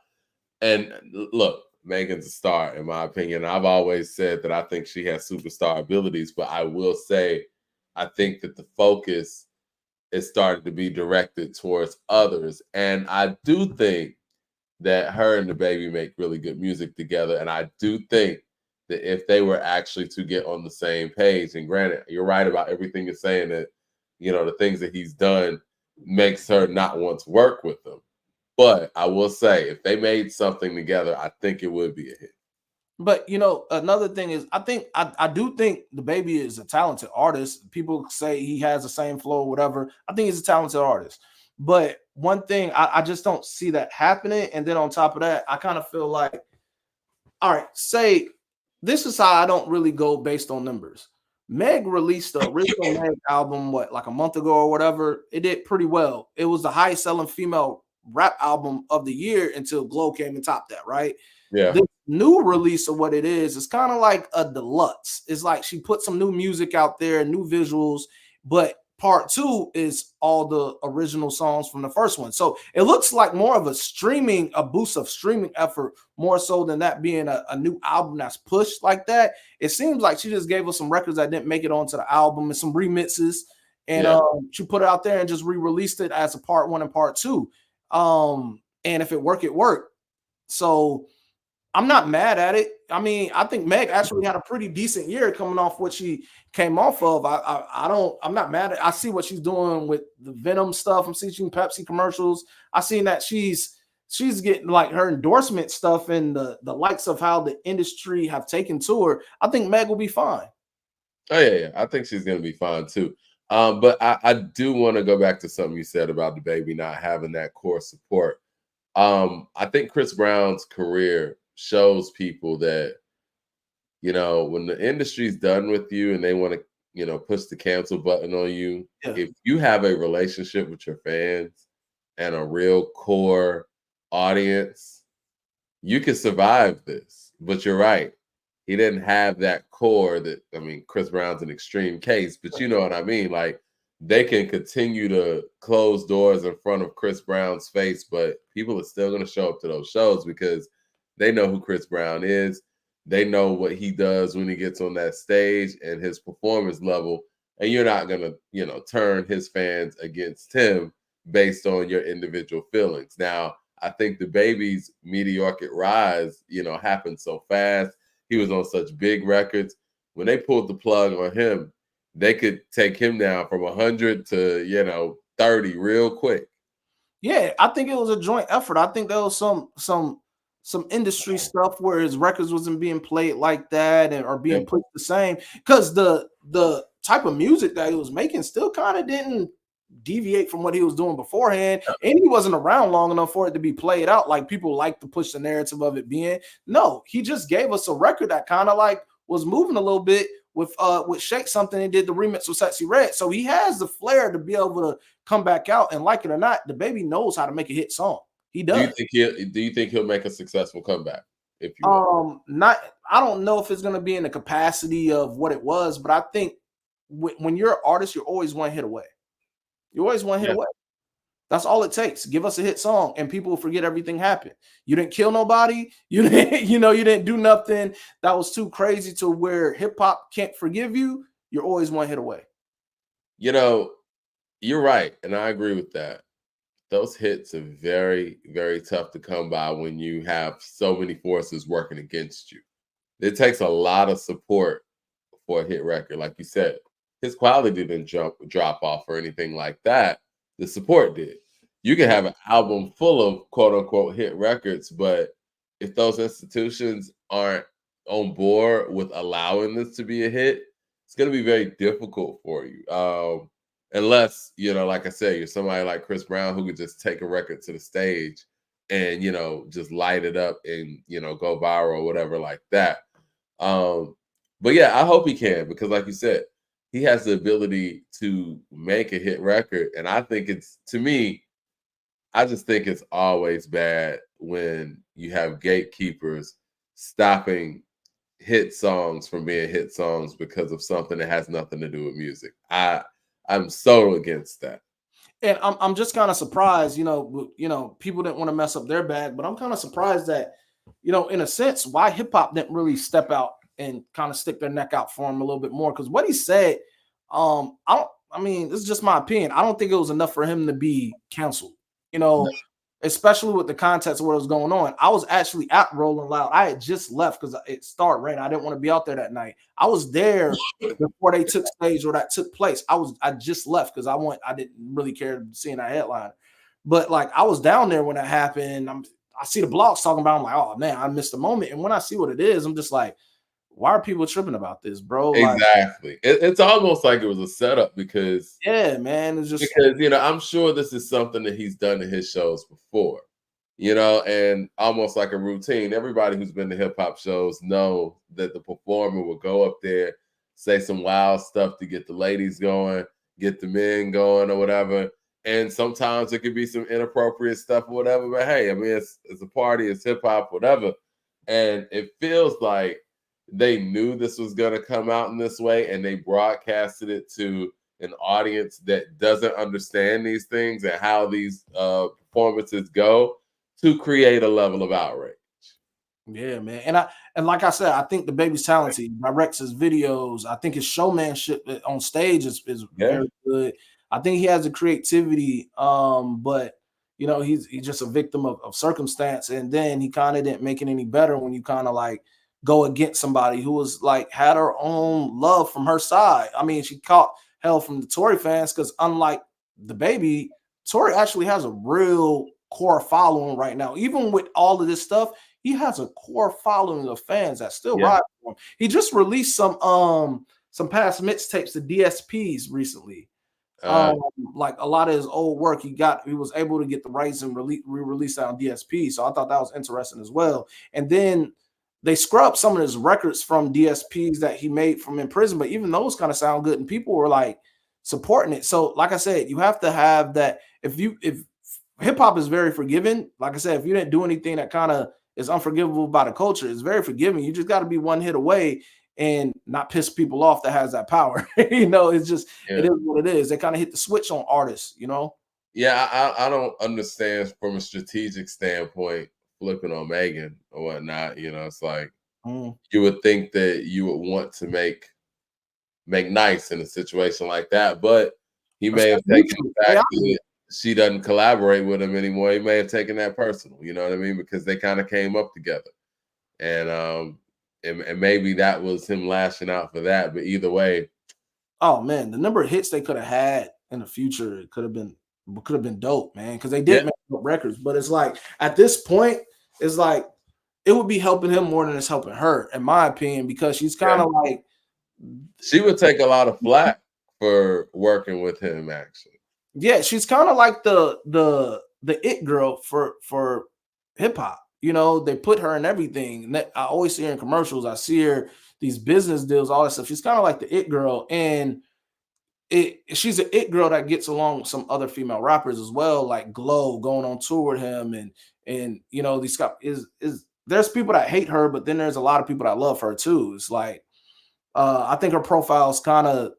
And look, Megan's a star, in my opinion. I've always said that I think she has superstar abilities, but I will say I think that the focus is starting to be directed towards others. And I do think that her and DaBaby make really good music together. And I do think that if they were actually to get on the same page, and granted, you're right about everything you're saying, that, the things that he's done makes her not want to work with him. But I will say, if they made something together, I think it would be a hit. But another thing is, I do think DaBaby is a talented artist. People say he has the same flow or whatever. I think he's a talented artist. But one thing, I just don't see that happening. And then on top of that, I kind of feel like, all right, say this is how I don't really go based on numbers. Meg released the original Meg album, like a month ago or whatever. It did pretty well. It was the highest selling female rap album of the year until Glow came and topped that, right? Yeah. The new release of what it is kind of like a deluxe. It's like she put some new music out there, new visuals, but part 2 is all the original songs from the first one. So it looks like more of a boost of streaming effort, more so than that being a new album that's pushed like that. It seems like she just gave us some records that didn't make it onto the album and some remixes, and she put it out there and just re-released it as a part 1 and part 2. And if it worked, it worked. So I'm not mad at it. I mean, I think Meg actually had a pretty decent year coming off what she came off of. I'm not mad at it. I see what she's doing with the Venom stuff. I'm seeing Pepsi commercials. I seen that she's getting like her endorsement stuff and the likes of how the industry have taken to her. I think Meg will be fine. Oh yeah. I think she's gonna be fine too. But I do want to go back to something you said about DaBaby not having that core support. I think Chris Brown's career shows people that, when the industry's done with you and they want to, push the cancel button on you, if you have a relationship with your fans and a real core audience, you can survive this. But you're right. He didn't have that core Chris Brown's an extreme case, but you know what I mean? Like, they can continue to close doors in front of Chris Brown's face, but people are still going to show up to those shows because they know who Chris Brown is. They know what he does when he gets on that stage and his performance level. And you're not going to, turn his fans against him based on your individual feelings. Now, I think DaBaby's meteoric rise, happened so fast. He was on such big records. When they pulled the plug on him, they could take him down from 100 to 30 real quick. Yeah, I think it was a joint effort. I think there was some industry stuff where his records wasn't being played like that or being put the same, because the type of music that he was making still kind of didn't deviate from what he was doing beforehand, and he wasn't around long enough for it to be played out like people like to push the narrative of it being. No, he just gave us a record that kind of like was moving a little bit with Shake Something and did the remix with Sexy Red. So he has the flair to be able to come back out, and like it or not, DaBaby knows how to make a hit song. He does. Do you think he'll make a successful comeback? If you will? I don't know if it's going to be in the capacity of what it was, but I think when you're an artist, you're always one hit away. You always one hit away. That's all it takes. Give us a hit song, and people will forget everything happened. You didn't kill nobody. You didn't, you didn't do nothing that was too crazy to where hip hop can't forgive you. You're always one hit away. You're right, and I agree with that. Those hits are very, very tough to come by when you have so many forces working against you. It takes a lot of support for a hit record. Like you said, his quality didn't drop off or anything like that. The support did. You can have an album full of quote unquote hit records, but if those institutions aren't on board with allowing this to be a hit, it's going to be very difficult for you. Unless, like I said, you're somebody like Chris Brown who could just take a record to the stage and, just light it up and, go viral or whatever like that. But yeah, I hope he can, because like you said, he has the ability to make a hit record. And I think I just think it's always bad when you have gatekeepers stopping hit songs from being hit songs because of something that has nothing to do with music. I'm so against that. And I'm just kind of surprised, people didn't want to mess up their bag, but I'm kind of surprised that, in a sense, why hip hop didn't really step out and kind of stick their neck out for him a little bit more. Because what he said, this is just my opinion. I don't think it was enough for him to be canceled, especially with the context of what was going on. I was actually at Rolling Loud. I had just left because it started raining. I didn't want to be out there that night. I was there before they took stage or that took place. I just left because I didn't really care seeing that headline. But like, I was down there when that happened. I see the blogs talking about it. I'm like, oh man, I missed the moment. And when I see what it is, I'm just like, why are people tripping about this, bro? Exactly. It's almost like it was a setup because man, it's just because I'm sure this is something that he's done in his shows before, and almost like a routine. Everybody who's been to hip hop shows know that the performer will go up there, say some wild stuff to get the ladies going, get the men going, or whatever. And sometimes it could be some inappropriate stuff or whatever. But hey, it's a party, it's hip hop, whatever. And it feels like they knew this was going to come out in this way, and they broadcasted it to an audience that doesn't understand these things and how these performances go to create a level of outrage. Yeah, man. And like I said, I think DaBaby's talented. He directs his videos. I think his showmanship on stage is very good. I think he has the creativity, but you know, he's just a victim of circumstance. And then he kind of didn't make it any better when you kind of like go against somebody who was like had her own love from her side. I mean, she caught hell from the Tory fans because unlike DaBaby, Tory actually has a real core following right now. Even with all of this stuff, he has a core following of fans that still ride for him. He just released some past mixtapes to DSPs recently. Like a lot of his old work, he was able to get the rights and re-release that on DSP. So I thought that was interesting as well. And then they scrubbed some of his records from DSPs that he made from in prison, but even those kind of sound good, and people were like supporting it. So, like I said, you have to have that. If hip hop is very forgiving, like I said, if you didn't do anything that kind of is unforgivable by the culture, it's very forgiving. You just got to be one hit away and not piss people off that has that power. You know, it's just it is what it is. They kind of hit the switch on artists, you know. Yeah, I don't understand from a strategic standpoint flipping on Megan or whatnot. You know, it's like you would think that you would want to make nice in a situation like that, but he may have taken the fact that she doesn't collaborate with him anymore. He may have taken that personal, you know what I mean? Because they kind of came up together. And maybe that was him lashing out for that. But either way. Oh man, the number of hits they could have had in the future could have been dope, man. Because they did make records, but it's like at this point, it's like it would be helping him more than it's helping her, in my opinion, because she's kind of like she would take a lot of flack for working with him, actually. Yeah, she's kind of like the it girl for hip hop. You know, they put her in everything. I always see her in commercials. I see her these business deals, all that stuff. She's kind of like the it girl, and she's an it girl that gets along with some other female rappers as well, like Glow going on tour with him, and you know these guys there's people that hate her, but then there's a lot of people that love her too. It's like I think her profile's kind of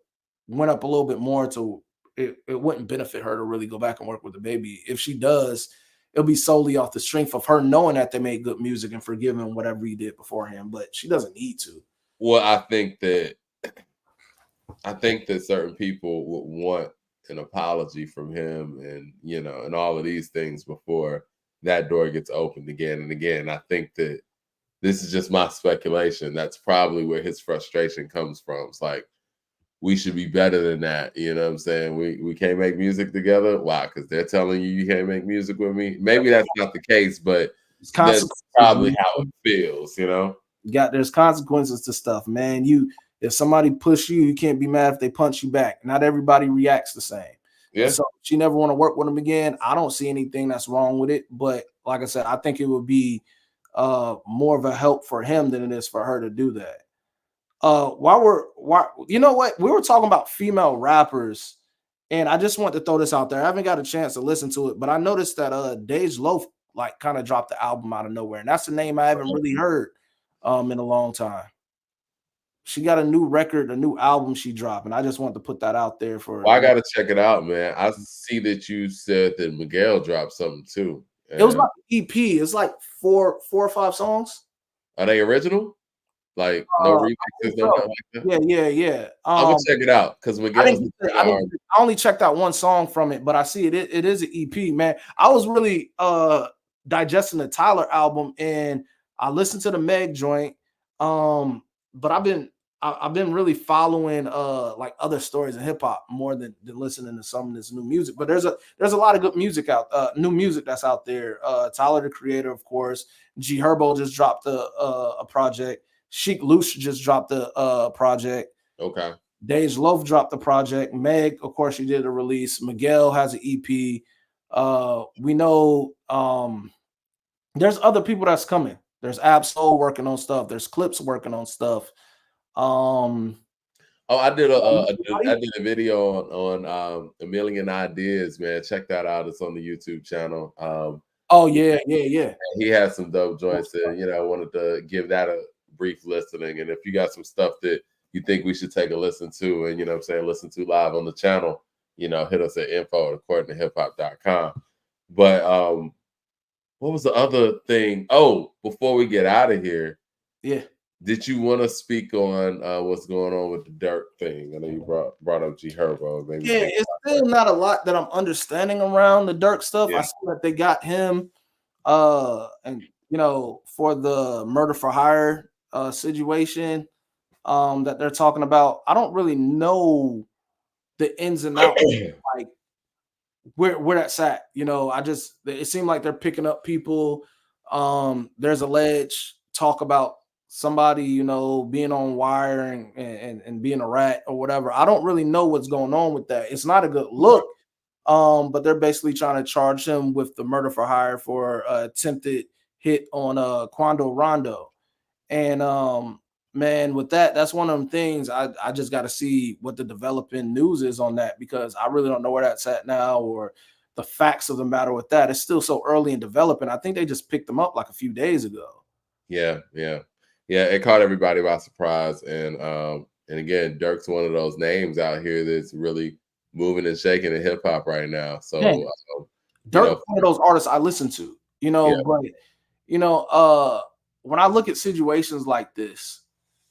went up a little bit more to. It wouldn't benefit her to really go back and work with DaBaby. If she does, it'll be solely off the strength of her knowing that they made good music and forgiving whatever he did beforehand, but she doesn't need to. Well, I think that certain people would want an apology from him and, you know, and all of these things before that door gets opened again and again. I think that this is just my speculation. That's probably where his frustration comes from. It's like, we should be better than that. You know what I'm saying? We can't make music together. Why? Because they're telling you can't make music with me. Maybe that's not the case, but that's probably how it feels, you know? There's consequences to stuff, man. If somebody push you, you can't be mad if they punch you back. Not everybody reacts the same. Yeah. So she never want to work with him again. I don't see anything that's wrong with it. But like I said, I think it would be more of a help for him than it is for her to do that. You know what? We were talking about female rappers, and I just want to throw this out there. I haven't got a chance to listen to it, but I noticed that Dej Loaf like kind of dropped the album out of nowhere, and that's a name I haven't really heard in a long time. She got a new record, a new album she dropped, and I just want to put that out there for. Well, I got to check it out, man. I see that you said that Miguel dropped something too. It was like EP. It's like four or five songs. Are they original? Like no remixes, no nothing like that? Yeah. I'm gonna check it out because Miguel's I only checked out one song from it, but I see it. It is an EP, man. I was really digesting the Tyler album, and I listened to the Meg joint. But I've been really following like other stories in hip hop more than listening to some of this new music. But there's a lot of good music new music that's out there. Tyler the Creator, of course. G Herbo just dropped a project. Sheik Luce just dropped a project. Okay. Dej Loaf dropped the project. Meg, of course, she did a release. Miguel has an EP. We know there's other people that's coming. There's Ab-Soul working on stuff. There's Clipse working on stuff. I did a video on A Million Ideas, man. Check that out. It's on the YouTube channel. Yeah. He has some dope joints, and I wanted to give that a brief listening. And if you got some stuff that you think we should take a listen to, and listen to live on the channel, hit us at info@accordingtohiphop.com. But what was the other thing? Oh, before we get out of here, yeah. Did you want to speak on what's going on with the Durk thing? I know you brought up G Herbo. Yeah, it's still not a lot that I'm understanding around the Durk stuff. Yeah. I see that they got him and for the murder for hire situation that they're talking about. I don't really know the ins and outs like where that's at. It seemed like they're picking up people. There's alleged talk about somebody, being on wire and being a rat or whatever. I don't really know what's going on with that. It's not a good look. But they're basically trying to charge him with the murder for hire for attempted hit on Quando Rondo. And man, with that's one of them things I just got to see what the developing news is on that, because I really don't know where that's at now or the facts of the matter with that. It's still so early in developing. I think they just picked them up like a few days ago. Yeah. It caught everybody by surprise, and again, Durk's one of those names out here that's really moving and shaking in hip hop right now. So Durk, one of those artists I listen to, but when I look at situations like this,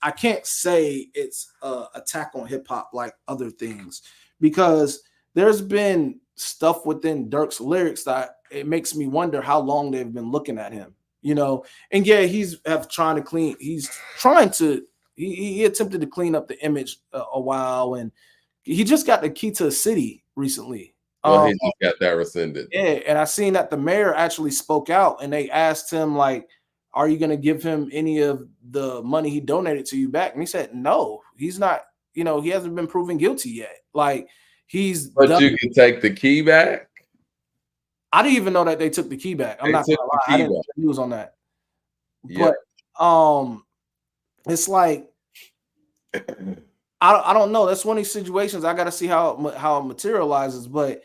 I can't say it's an attack on hip hop like other things, because there's been stuff within Durk's lyrics that it makes me wonder how long they've been looking at him, and yeah, he attempted to clean up the image a while, and he just got the key to the city recently. Well, he just got that rescinded. Yeah, and I seen that the mayor actually spoke out, and they asked him, like, are you going to give him any of the money he donated to you back? And he said, no, he's not, he hasn't been proven guilty yet. Like, But you can take the key back? I didn't even know that they took the key back. I'm not gonna lie. I didn't get news on that. Yep. But it's like I don't know. That's one of these situations. I got to see how it materializes. But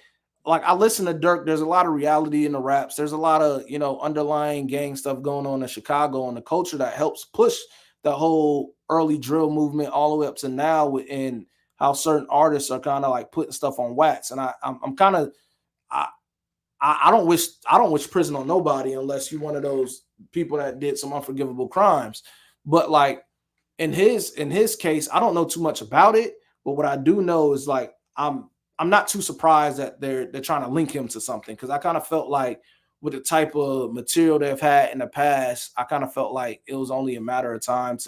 like, I listen to Durk. There's a lot of reality in the raps. There's a lot of underlying gang stuff going on in Chicago and the culture that helps push the whole early drill movement all the way up to now, and how certain artists are kind of like putting stuff on wax. And I'm kind of I don't wish prison on nobody unless you're one of those people that did some unforgivable crimes. But like in his case, I don't know too much about it. But what I do know is, like, I'm not too surprised that they're trying to link him to something, because I kind of felt like with the type of material they've had in the past, I kind of felt like it was only a matter of time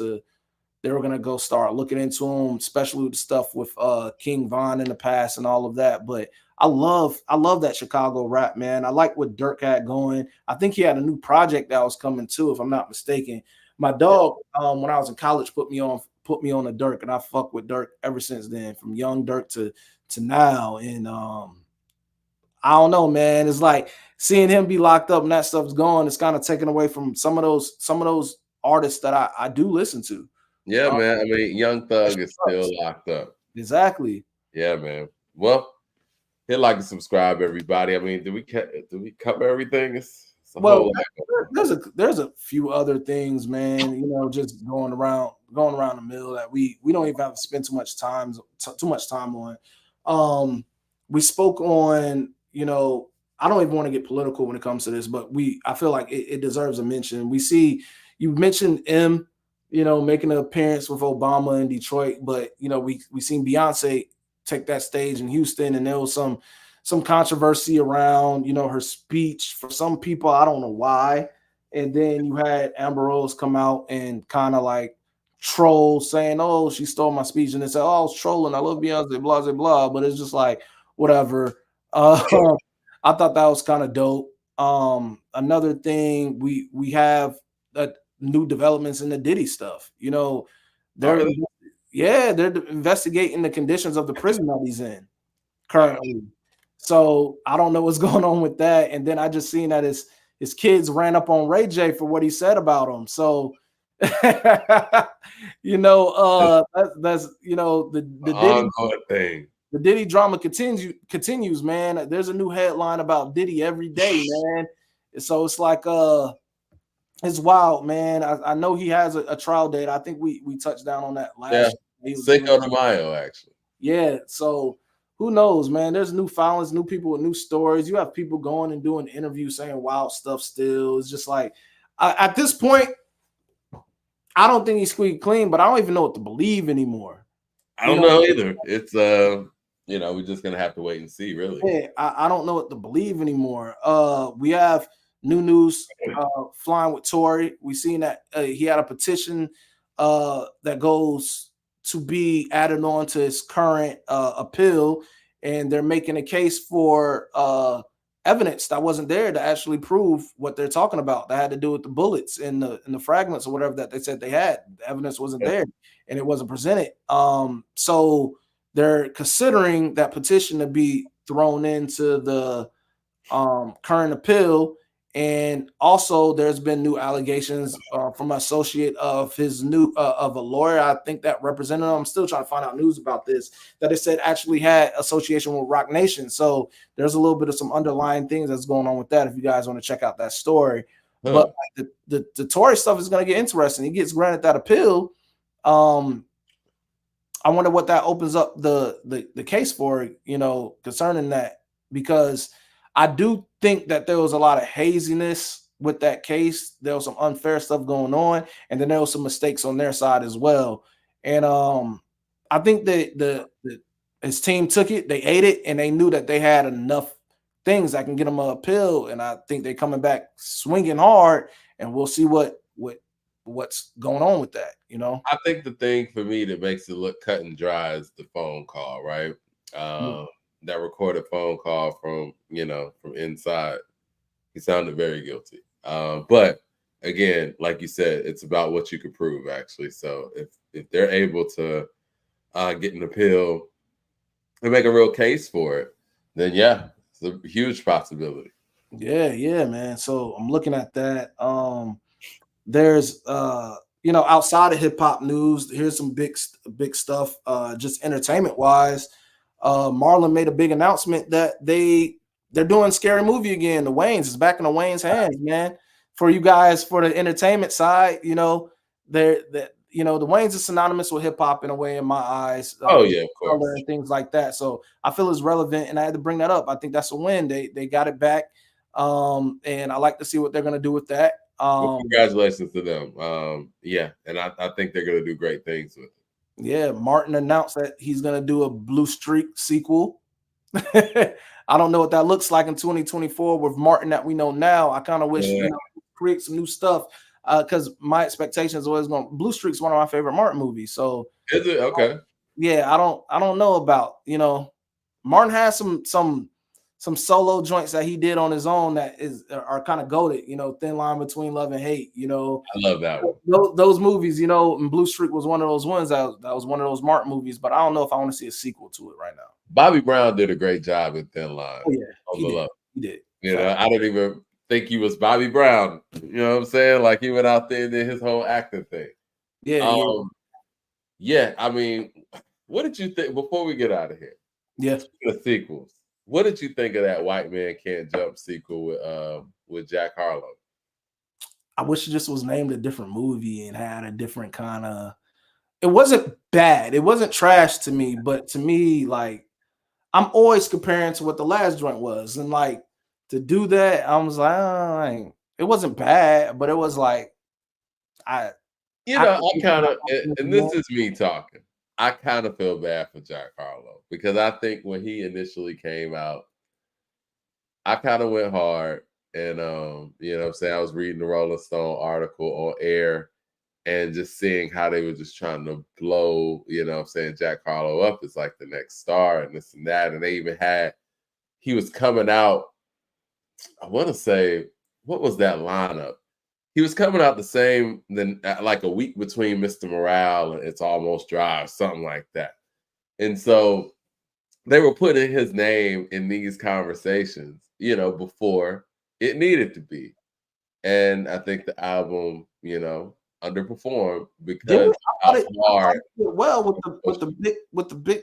they were gonna go start looking into him, especially with the stuff with King Von in the past and all of that. But I love that Chicago rap, man. I like what Durk had going. I think he had a new project that was coming too, if I'm not mistaken. My dog, when I was in college, put me on the Durk, and I fuck with Durk ever since then, from young Durk to now. And I don't know, man. It's like seeing him be locked up and that stuff's gone. It's kind of taken away from some of those artists that I do listen to. Yeah, man. I mean, Young Thug is still locked up. Exactly. Yeah, man. Well, hit like and subscribe, everybody. I mean, did we cover everything? Well, there's a few other things, man. Just going around the mill that we don't even have to spend too much time on. We spoke on, I don't even want to get political when it comes to this, but I feel like it deserves a mention. We see you mentioned M, making an appearance with Obama in Detroit, but we seen Beyonce take that stage in Houston, and there was some controversy around her speech. For some people, I don't know why. And then you had Amber Rose come out and kind of like troll, saying, "Oh, she stole my speech," and they said, "Oh, I was trolling. I love Beyonce, blah blah blah." But it's just like, whatever. I thought that was kind of dope. Another thing, we have new developments in the Diddy stuff. They're investigating the conditions of the prison that he's in currently. So I don't know what's going on with that. And then I just seen that his kids ran up on Ray J for what he said about him. So that's the ongoing thing. The Diddy drama continues, man. There's a new headline about Diddy every day, man. So it's like it's wild, man. I know he has a trial date. I think we touched down on that last Cinco de Mayo, actually. Yeah, so who knows, man? There's new filings, new people with new stories. You have people going and doing interviews saying wild stuff still. It's just like, at this point, I don't think he's squeaky clean, but I don't even know what to believe anymore. I don't know either. It's we're just gonna have to wait and see, really. Yeah, I don't know what to believe anymore. We have new news flying with Tory. We seen that he had a petition that goes to be added on to his current appeal, and they're making a case for evidence that wasn't there to actually prove what they're talking about. That had to do with the bullets and the fragments or whatever that they said they had. The evidence wasn't there, and it wasn't presented. So they're considering that petition to be thrown into the current appeal. And also, there's been new allegations from an associate of his new of a lawyer. I think that represented him. I'm still trying to find out news about this. That it said actually had association with Rock Nation. So there's a little bit of some underlying things that's going on with that. If you guys want to check out that story, but the Tory stuff is going to get interesting. He gets granted that appeal. I wonder what that opens up the case for, concerning that, because I do think that there was a lot of haziness with that case. There was some unfair stuff going on, and then there was some mistakes on their side as well. And I think that his team took it, they ate it, and they knew that they had enough things that can get them an appeal. And I think they're coming back swinging hard, and we'll see what's going on with that. I think the thing for me that makes it look cut and dry is the phone call, right? That recorded phone call from inside. He sounded very guilty. But again, like you said, it's about what you can prove, actually. So if they're able to get an appeal and make a real case for it, then yeah, it's a huge possibility. Yeah, man. So I'm looking at that. There's outside of hip hop news, here's some big stuff. Just entertainment wise, Marlon made a big announcement that they're doing Scary Movie again. The Wayans is back in the Wayans' hands, man. For you guys, for the entertainment side, the Wayans is synonymous with hip hop in a way in my eyes. Oh yeah, of course, and things like that. So I feel it's relevant, and I had to bring that up. I think that's a win. They got it back, and I like to see what they're gonna do with that. Well, congratulations to them. Yeah, and I think they're gonna do great things with it. Yeah, Martin announced that he's going to do a Blue Streak sequel. I don't know what that looks like in 2024 with Martin that we know now. I kind of wish create some new stuff because my expectations always going. Blue Streak's one of my favorite Martin movies. So is it okay? I don't know about Martin has some solo joints that he did on his own that are kind of goated, Thin Line Between Love and Hate, I love that one. Those movies, and Blue Streak was one of those ones that was one of those Martin movies, but I don't know if I want to see a sequel to it right now. Bobby Brown did a great job in Thin Line. Oh, yeah, he did. I don't even think he was Bobby Brown. You know what I'm saying? Like he went out there and did his whole acting thing. Yeah. I mean, what did you think before we get out of here? Yeah, the sequels. What did you think of that White Man Can't Jump sequel with Jack Harlow? I wish it just was named a different movie and had a different kind of. It wasn't bad. It wasn't trash to me, but to me, like I'm always comparing to what the last joint was, and like to do that, I was like, it wasn't bad, but it was like I kind of, and this is me talking. I kind of feel bad for Jack Harlow because I think when he initially came out, I kind of went hard, and I'm saying I was reading the Rolling Stone article on air and just seeing how they were just trying to blow, I'm saying Jack Harlow up as like the next star and this and that, and they even he was coming out. I want to say, what was that lineup? He was coming out the same, then like a week between Mr. Morale and It's Almost Dry or something like that. And so they were putting his name in these conversations, before it needed to be. And I think the album, underperformed because it well with the big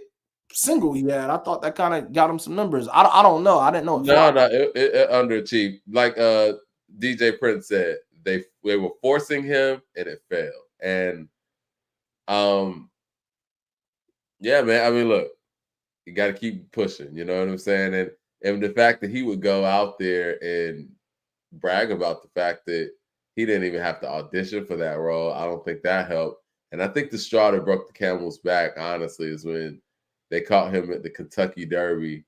single he had. I thought that kind of got him some numbers. I don't know. I didn't know. It underachieved. Like DJ Prince said, they were forcing him and it failed. And Yeah, man. I mean, look, you got to keep pushing. You know what I'm saying? And the fact that he would go out there and brag about the fact that he didn't even have to audition for that role, I don't think that helped. And I think the straw that broke the camel's back, honestly, is when they caught him at the Kentucky Derby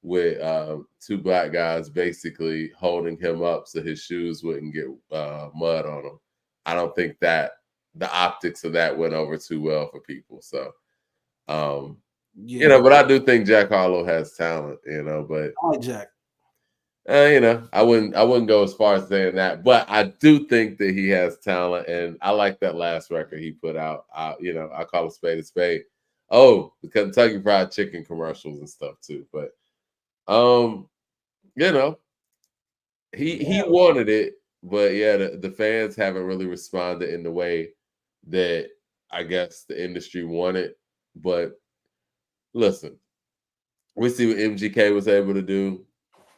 with two black guys basically holding him up so his shoes wouldn't get mud on them. I don't think that the optics of that went over too well for people. So, Yeah, but I do think Jack Harlow has talent, but I like Jack. I wouldn't go as far as saying that, but I do think that he has talent, and I like that last record he put out. I call a spade a spade. Oh, the Kentucky Fried Chicken commercials and stuff too. But he wanted it, but yeah, the fans haven't really responded in the way that I guess the industry wanted. But listen, we see what MGK was able to do.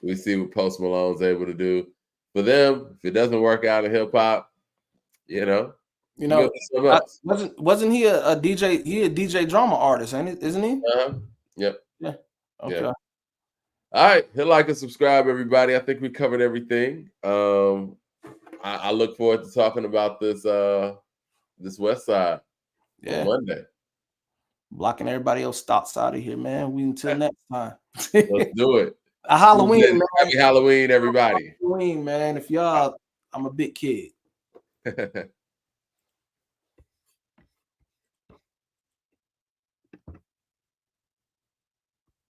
We see what Post Malone's able to do. For them, if it doesn't work out in hip hop, you go do something else. Wasn't he a DJ? He a DJ drama artist, isn't he? Yep. Yeah. Okay. Yeah. All right. Hit like and subscribe, everybody. I think we covered everything. I look forward to talking about this Westside on Monday. Blocking everybody else thoughts out of here, man. Until next time. Let's do it. A Halloween, man. Happy Halloween, everybody. Halloween, man. If y'all, I'm a big kid.